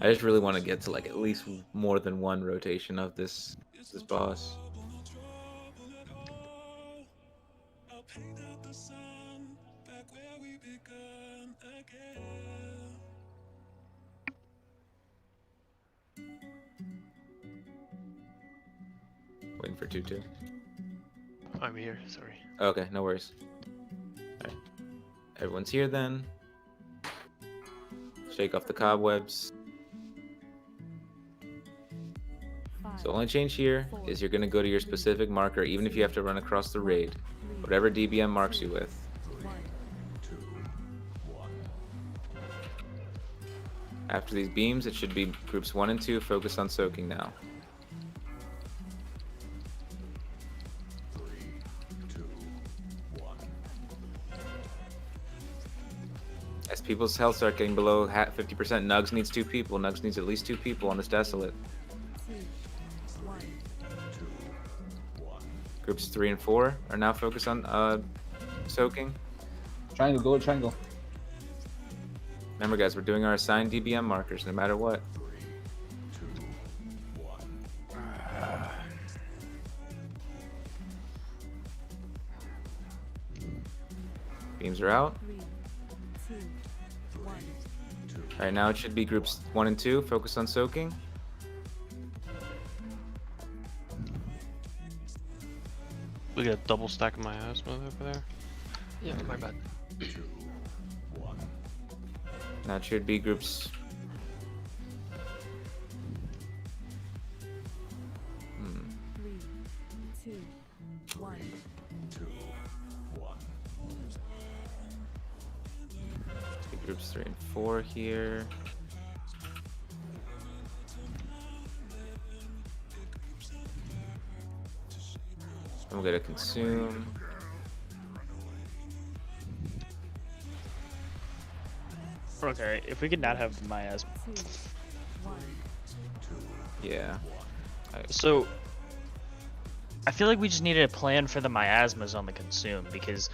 I just really want to get to like at least more than 1 rotation of this boss. waiting for 2-2. I'm here. Sorry. Okay, no worries. Alright. Everyone's here then. Shake off the cobwebs. So the only change here is you're going to go to your specific marker, even if you have to run across the raid. Whatever DBM marks you with. After these beams, it should be groups 1 and 2 focus on soaking now. As people's health start getting below 50%, Nugs needs 2 people. Nugs needs at least 2 people on this Desolate. Groups 3 and 4 are now focused on soaking. Triangle, go to triangle. Remember, guys, we're doing our assigned DBM markers no matter what. Beams are out. Alright, now it should be groups 1 and 2 focus on soaking. We got a double stack of miasma over there. Yeah, my bad. Now it should be groups. Three, two, one. Groups 3 and 4 here. And we'll go to consume. Okay, if we could not have miasma. Yeah. So, I feel like we just needed a plan for the miasmas on the consume, because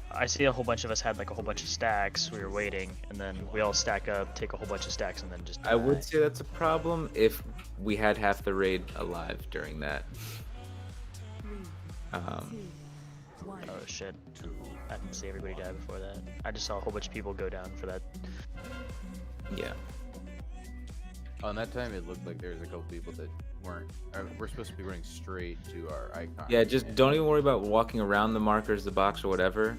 I see a whole bunch of us had like a whole bunch of stacks. We were waiting, and then we all stack up, take a whole bunch of stacks, and then just die. I would say that's a problem if we had half the raid alive during that. Oh shit. I didn't see everybody die before that. I just saw a whole bunch of people go down for that. Yeah. On that time, it looked like there was a couple people that weren't. We're supposed to be running straight to our icon. Yeah, just don't even worry about walking around the markers, the box, or whatever.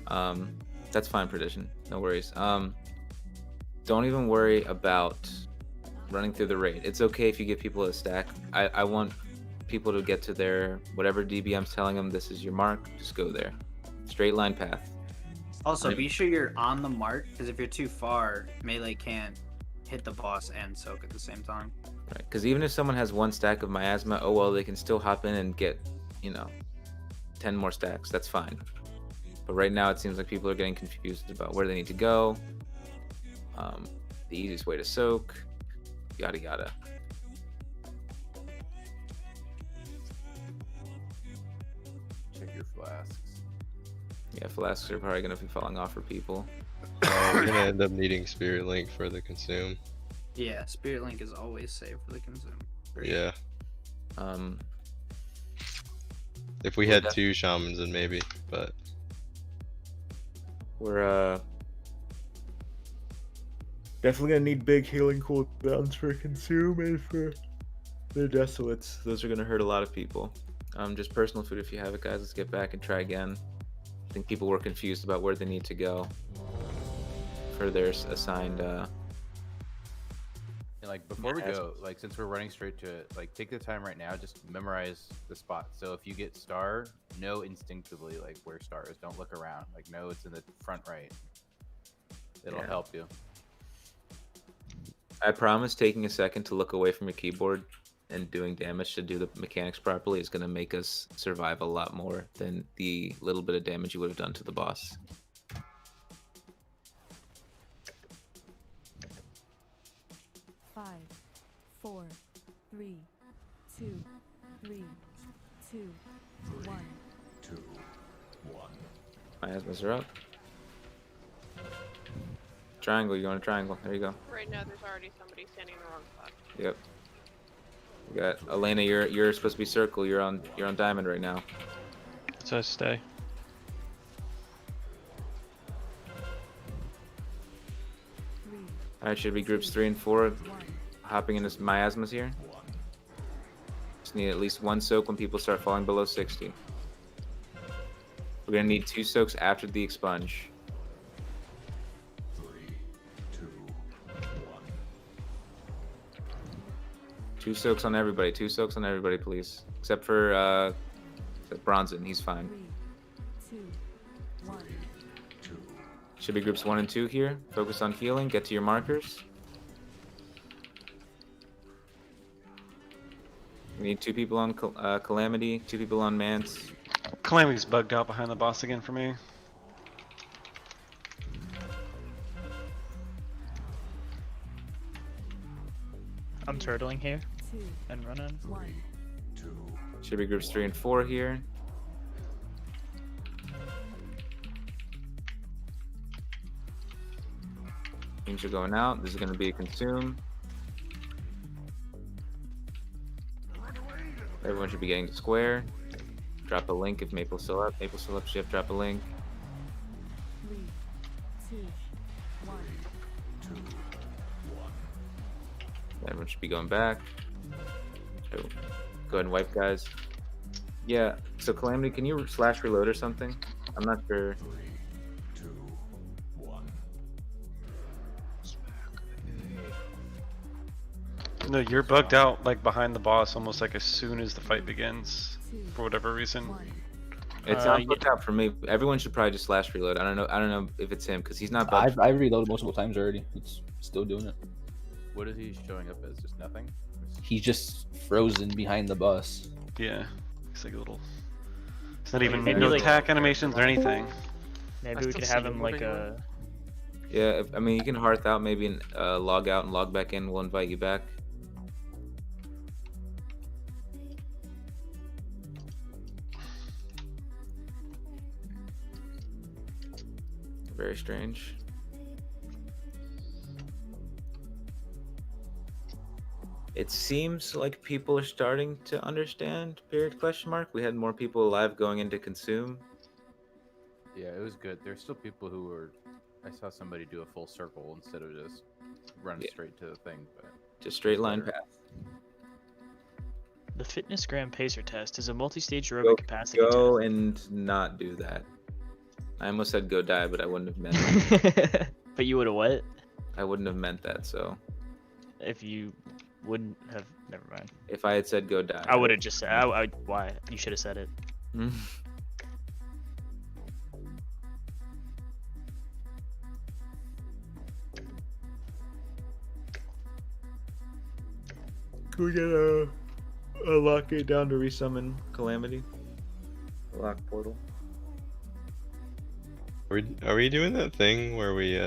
That's fine, Perdition. No worries. Don't even worry about running through the raid. It's okay if you give people a stack. I want people to get to their whatever DBM's telling them this is your mark. Just go there. Straight line path. Also, be sure you're on the mark, because if you're too far, melee can't hit the boss and soak at the same time. Right, because even if someone has 1 stack of miasma, oh well, they can still hop in and get, 10 more stacks. That's fine. But right now, it seems like people are getting confused about where they need to go. The easiest way to soak, yada yada. Check your flasks. Yeah, flasks are probably gonna be falling off for people. We're gonna end up needing Spirit Link for the consume. Yeah, Spirit Link is always safe for the consume. Yeah. If we had 2 shamans, then maybe, but we're definitely gonna need big healing cooldowns for consume and for the desolates. Those are gonna hurt a lot of people. Just personal food if you have it, guys. Let's get back and try again. I think people were confused about where they need to go for their assigned. And like before we go, like since we're running straight to it, like take the time right now, just memorize the spot. So if you get star, know instinctively like where star is. Don't look around. Like know it's in the front right. It'll help you. I promise taking a second to look away from your keyboard and doing damage to do the mechanics properly is going to make us survive a lot more than the little bit of damage you would have done to the boss. Five, 4, 3, 2, 3, 2, 1. Miasmas are up. Triangle, you going to triangle. There you go. Right now, there's already somebody standing in the wrong spot. Yep. We got Elena. You're supposed to be circle. You're on diamond right now. So stay. Alright, should be groups 3 and 4 hopping into miasmas here. need at least 1 soak when people start falling below 60. We're gonna need 2 soaks after the expunge. 3, 2, 1. 2 soaks on everybody. 2 soaks on everybody, please. Except for Bronson, he's fine. 3, 2, 1. Should be groups 1 and 2 here. Focus on healing. Get to your markers. We need 2 people on Calamity, 2 people on Mance. Calamity's bugged out behind the boss again for me. I'm turtling here and running. 1. Should be groups 3 and 4 here. Things are going out. This is going to be a consume. Everyone should be getting to square. Drop a link if Maple's still up. Maple's still up. Shift. Drop a link. 3, 2, 1. Everyone should be going back. So, go ahead and wipe, guys. Yeah. So Calamity, can you slash reload or something? I'm not sure. No, you're bugged out like behind the boss almost like as soon as the fight begins for whatever reason. It's not bugged out for me. Everyone should probably just slash reload. I don't know if it's him because he's not bugged. I've reloaded multiple times already. It's still doing it. What is he showing up as? Just nothing? He's just frozen behind the bus. Yeah, it's like a little. It's not even Maybe no like- attack animations or anything. Maybe we could have him like a. Yeah, I mean you can hearth out maybe and log out and log back in. We'll invite you back. Very strange. It seems like people are starting to understand, period, question mark. We had more people alive going into consume. Yeah, it was good. There's still people who were. I saw somebody do a full circle instead of just run straight to the thing. But just straight line path. The Fitness Gram Pacer test is a multi-stage aerobic capacity Go test. and not do that. I almost said go die, but I wouldn't have meant it. But you would have what? I wouldn't have meant that, so. If you wouldn't have, never mind. If I had said go die. I would have just said, why? You should have said it. Can we get a lock it down to resummon Calamity? A lock portal. Are we doing that thing where we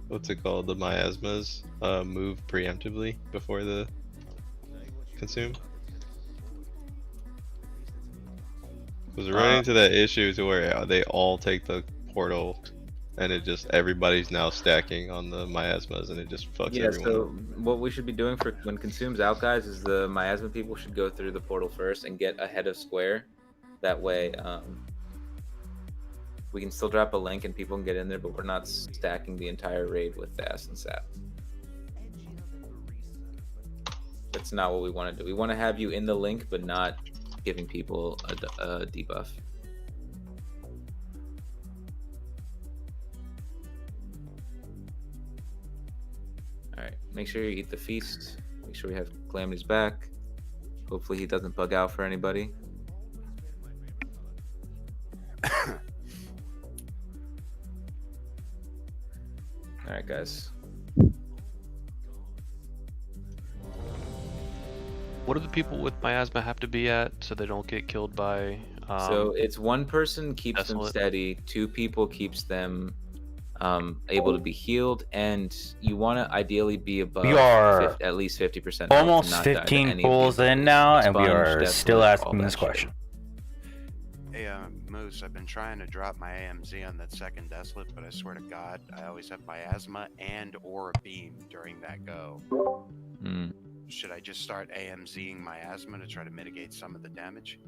what's it called? The miasmas move preemptively before the consume? Was running into that issue to where they all take the portal and it just everybody's now stacking on the miasmas and it just fucks everyone so up. what we should be doing for when consumes out, guys, is the miasma people should go through the portal first and get ahead of square. That way, we can still drop a link and people can get in there, but we're not stacking the entire raid with fast and sap. That's not what we want to do. We want to have you in the link, but not giving people a debuff. Alright, make sure you eat the feast. Make sure we have Calamity's back. Hopefully he doesn't bug out for anybody. Alright, guys. What do the people with miasma have to be at so they don't get killed by? So it's one person keeps them Desolate. steady, 2 people keeps them able to be healed, and you want to ideally be above We are at least 50%. almost 15 pulls in now, and we are still asking this question. Hey, Moose, I've been trying to drop my AMZ on that second Desolate, but I swear to God, I always have miasma and or a beam during that go. Should I just start AMZing miasma to try to mitigate some of the damage?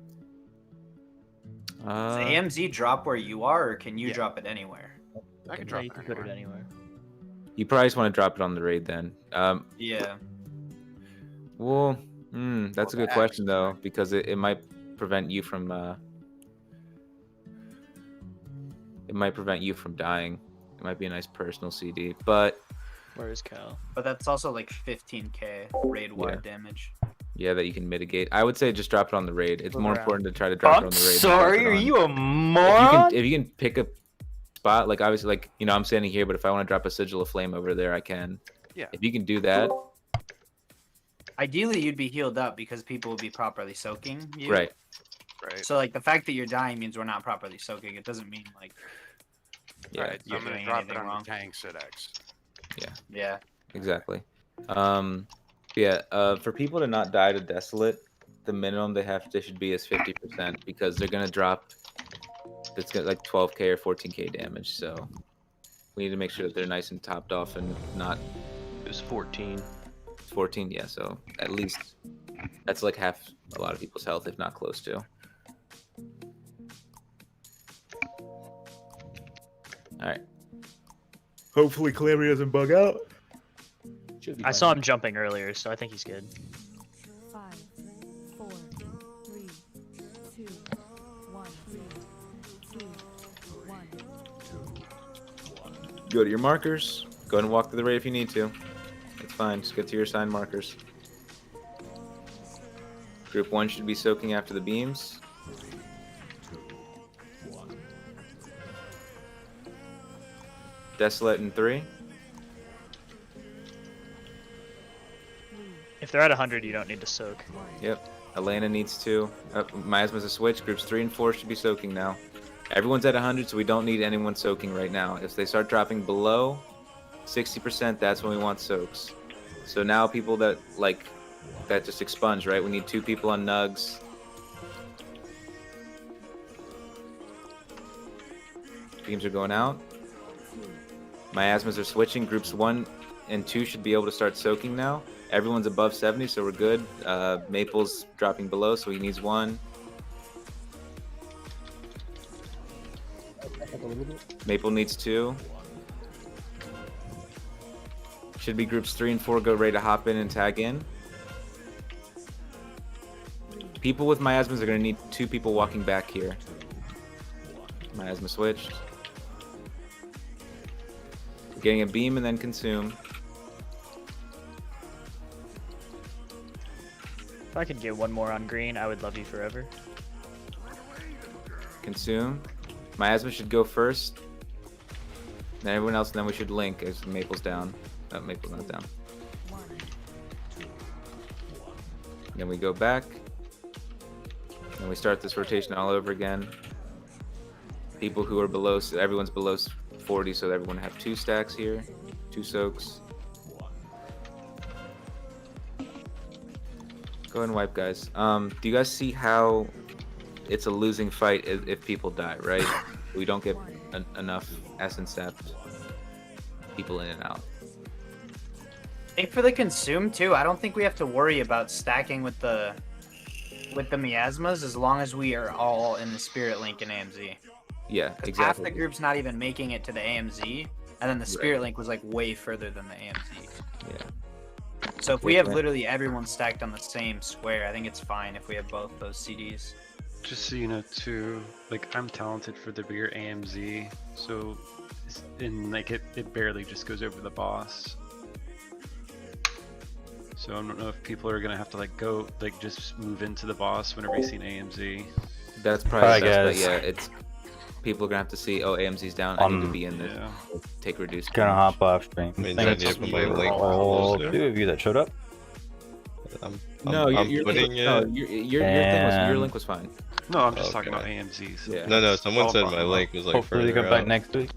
Does AMZ drop where you are, or can you drop it anywhere? I can drop you can put it anywhere. You probably just want to drop it on the raid then. Yeah. Well, That's a good question though, because it might prevent you from dying. It might be a nice personal CD, but where is Cal? But that's also like 15k raid wide damage. Yeah, that you can mitigate. I would say just drop it on the raid. It's more important to try to drop it on the raid. Sorry, are you a moron? If you can pick a spot, like obviously, like I'm standing here, but if I want to drop a sigil of flame over there, I can. Yeah. If you can do that. Ideally, you'd be healed up because people would be properly soaking you. Right. Right. So like the fact that you're dying means we're not properly soaking. It doesn't mean like. Yeah. Right, I'm gonna drop it on the tank, Sidex. Yeah. Yeah. Exactly. For people to not die to Desolate, the minimum they should be is 50% because they're gonna drop. It's got like 12k or 14k damage, so we need to make sure that they're nice and topped off and not. It was 14. 14, yeah. So at least that's like half a lot of people's health, if not close to. All right. Hopefully Calamity doesn't bug out. I saw him jumping earlier, so I think he's good. 5, 4, 3, 2, 1, 2, 1. Go to your markers. Go ahead and walk through the raid if you need to. It's fine. Just get to your assigned markers. Group 1 should be soaking after the beams. Desolate in 3. If they're at 100, you don't need to soak. Yep. Elena needs 2. Miasma's a switch. Groups 3 and 4 should be soaking now. Everyone's at 100, so we don't need anyone soaking right now. If they start dropping below 60%, that's when we want soaks. So now people that just expunge, right? We need 2 people on nugs. Beams are going out. Miasmas are switching. Groups 1 and 2 should be able to start soaking now. Everyone's above 70, so we're good. Maple's dropping below, so he needs 1. Maple needs 2. Should be groups 3 and 4 go ready to hop in and tag in. People with miasmas are going to need 2 people walking back here. Miasma switched. Getting a beam and then consume. If I could get one more on green, I would love you forever. Consume. Miasma should go first. Then everyone else, and then we should link as Maple's down. Oh, Maple's not down. Then we go back. Then we start this rotation all over again. People who are below, so everyone's below 40, so everyone have 2 stacks here, 2 soaks. Go ahead and wipe, guys. Do you guys see how it's a losing fight if people die, right? We don't get enough essence sapped people in and out. I think for the consume too, I don't think we have to worry about stacking with the miasmas as long as we are all in the Spirit Link and AMZ. Yeah, exactly. Half the group's not even making it to the AMZ, and then the Spirit Link was like way further than the AMZ. Yeah. So if we have literally everyone stacked on the same square, I think it's fine if we have both those CDs. Just so you know too, like I'm talented for the bigger AMZ, so it barely just goes over the boss. So I don't know if people are gonna have to just move into the boss whenever you see an AMZ. That's probably but yeah, it's people are gonna have to see, oh, AMZ's down, I need to be in this. Yeah. Take reduced. Gonna hop off stream. I mean, Thanks I need to put my link all closer. 2 of you that showed up. No, your link was fine. No, I'm just talking about AMZs. Yeah. No, someone said my link was like Hopefully further they come back out. next week.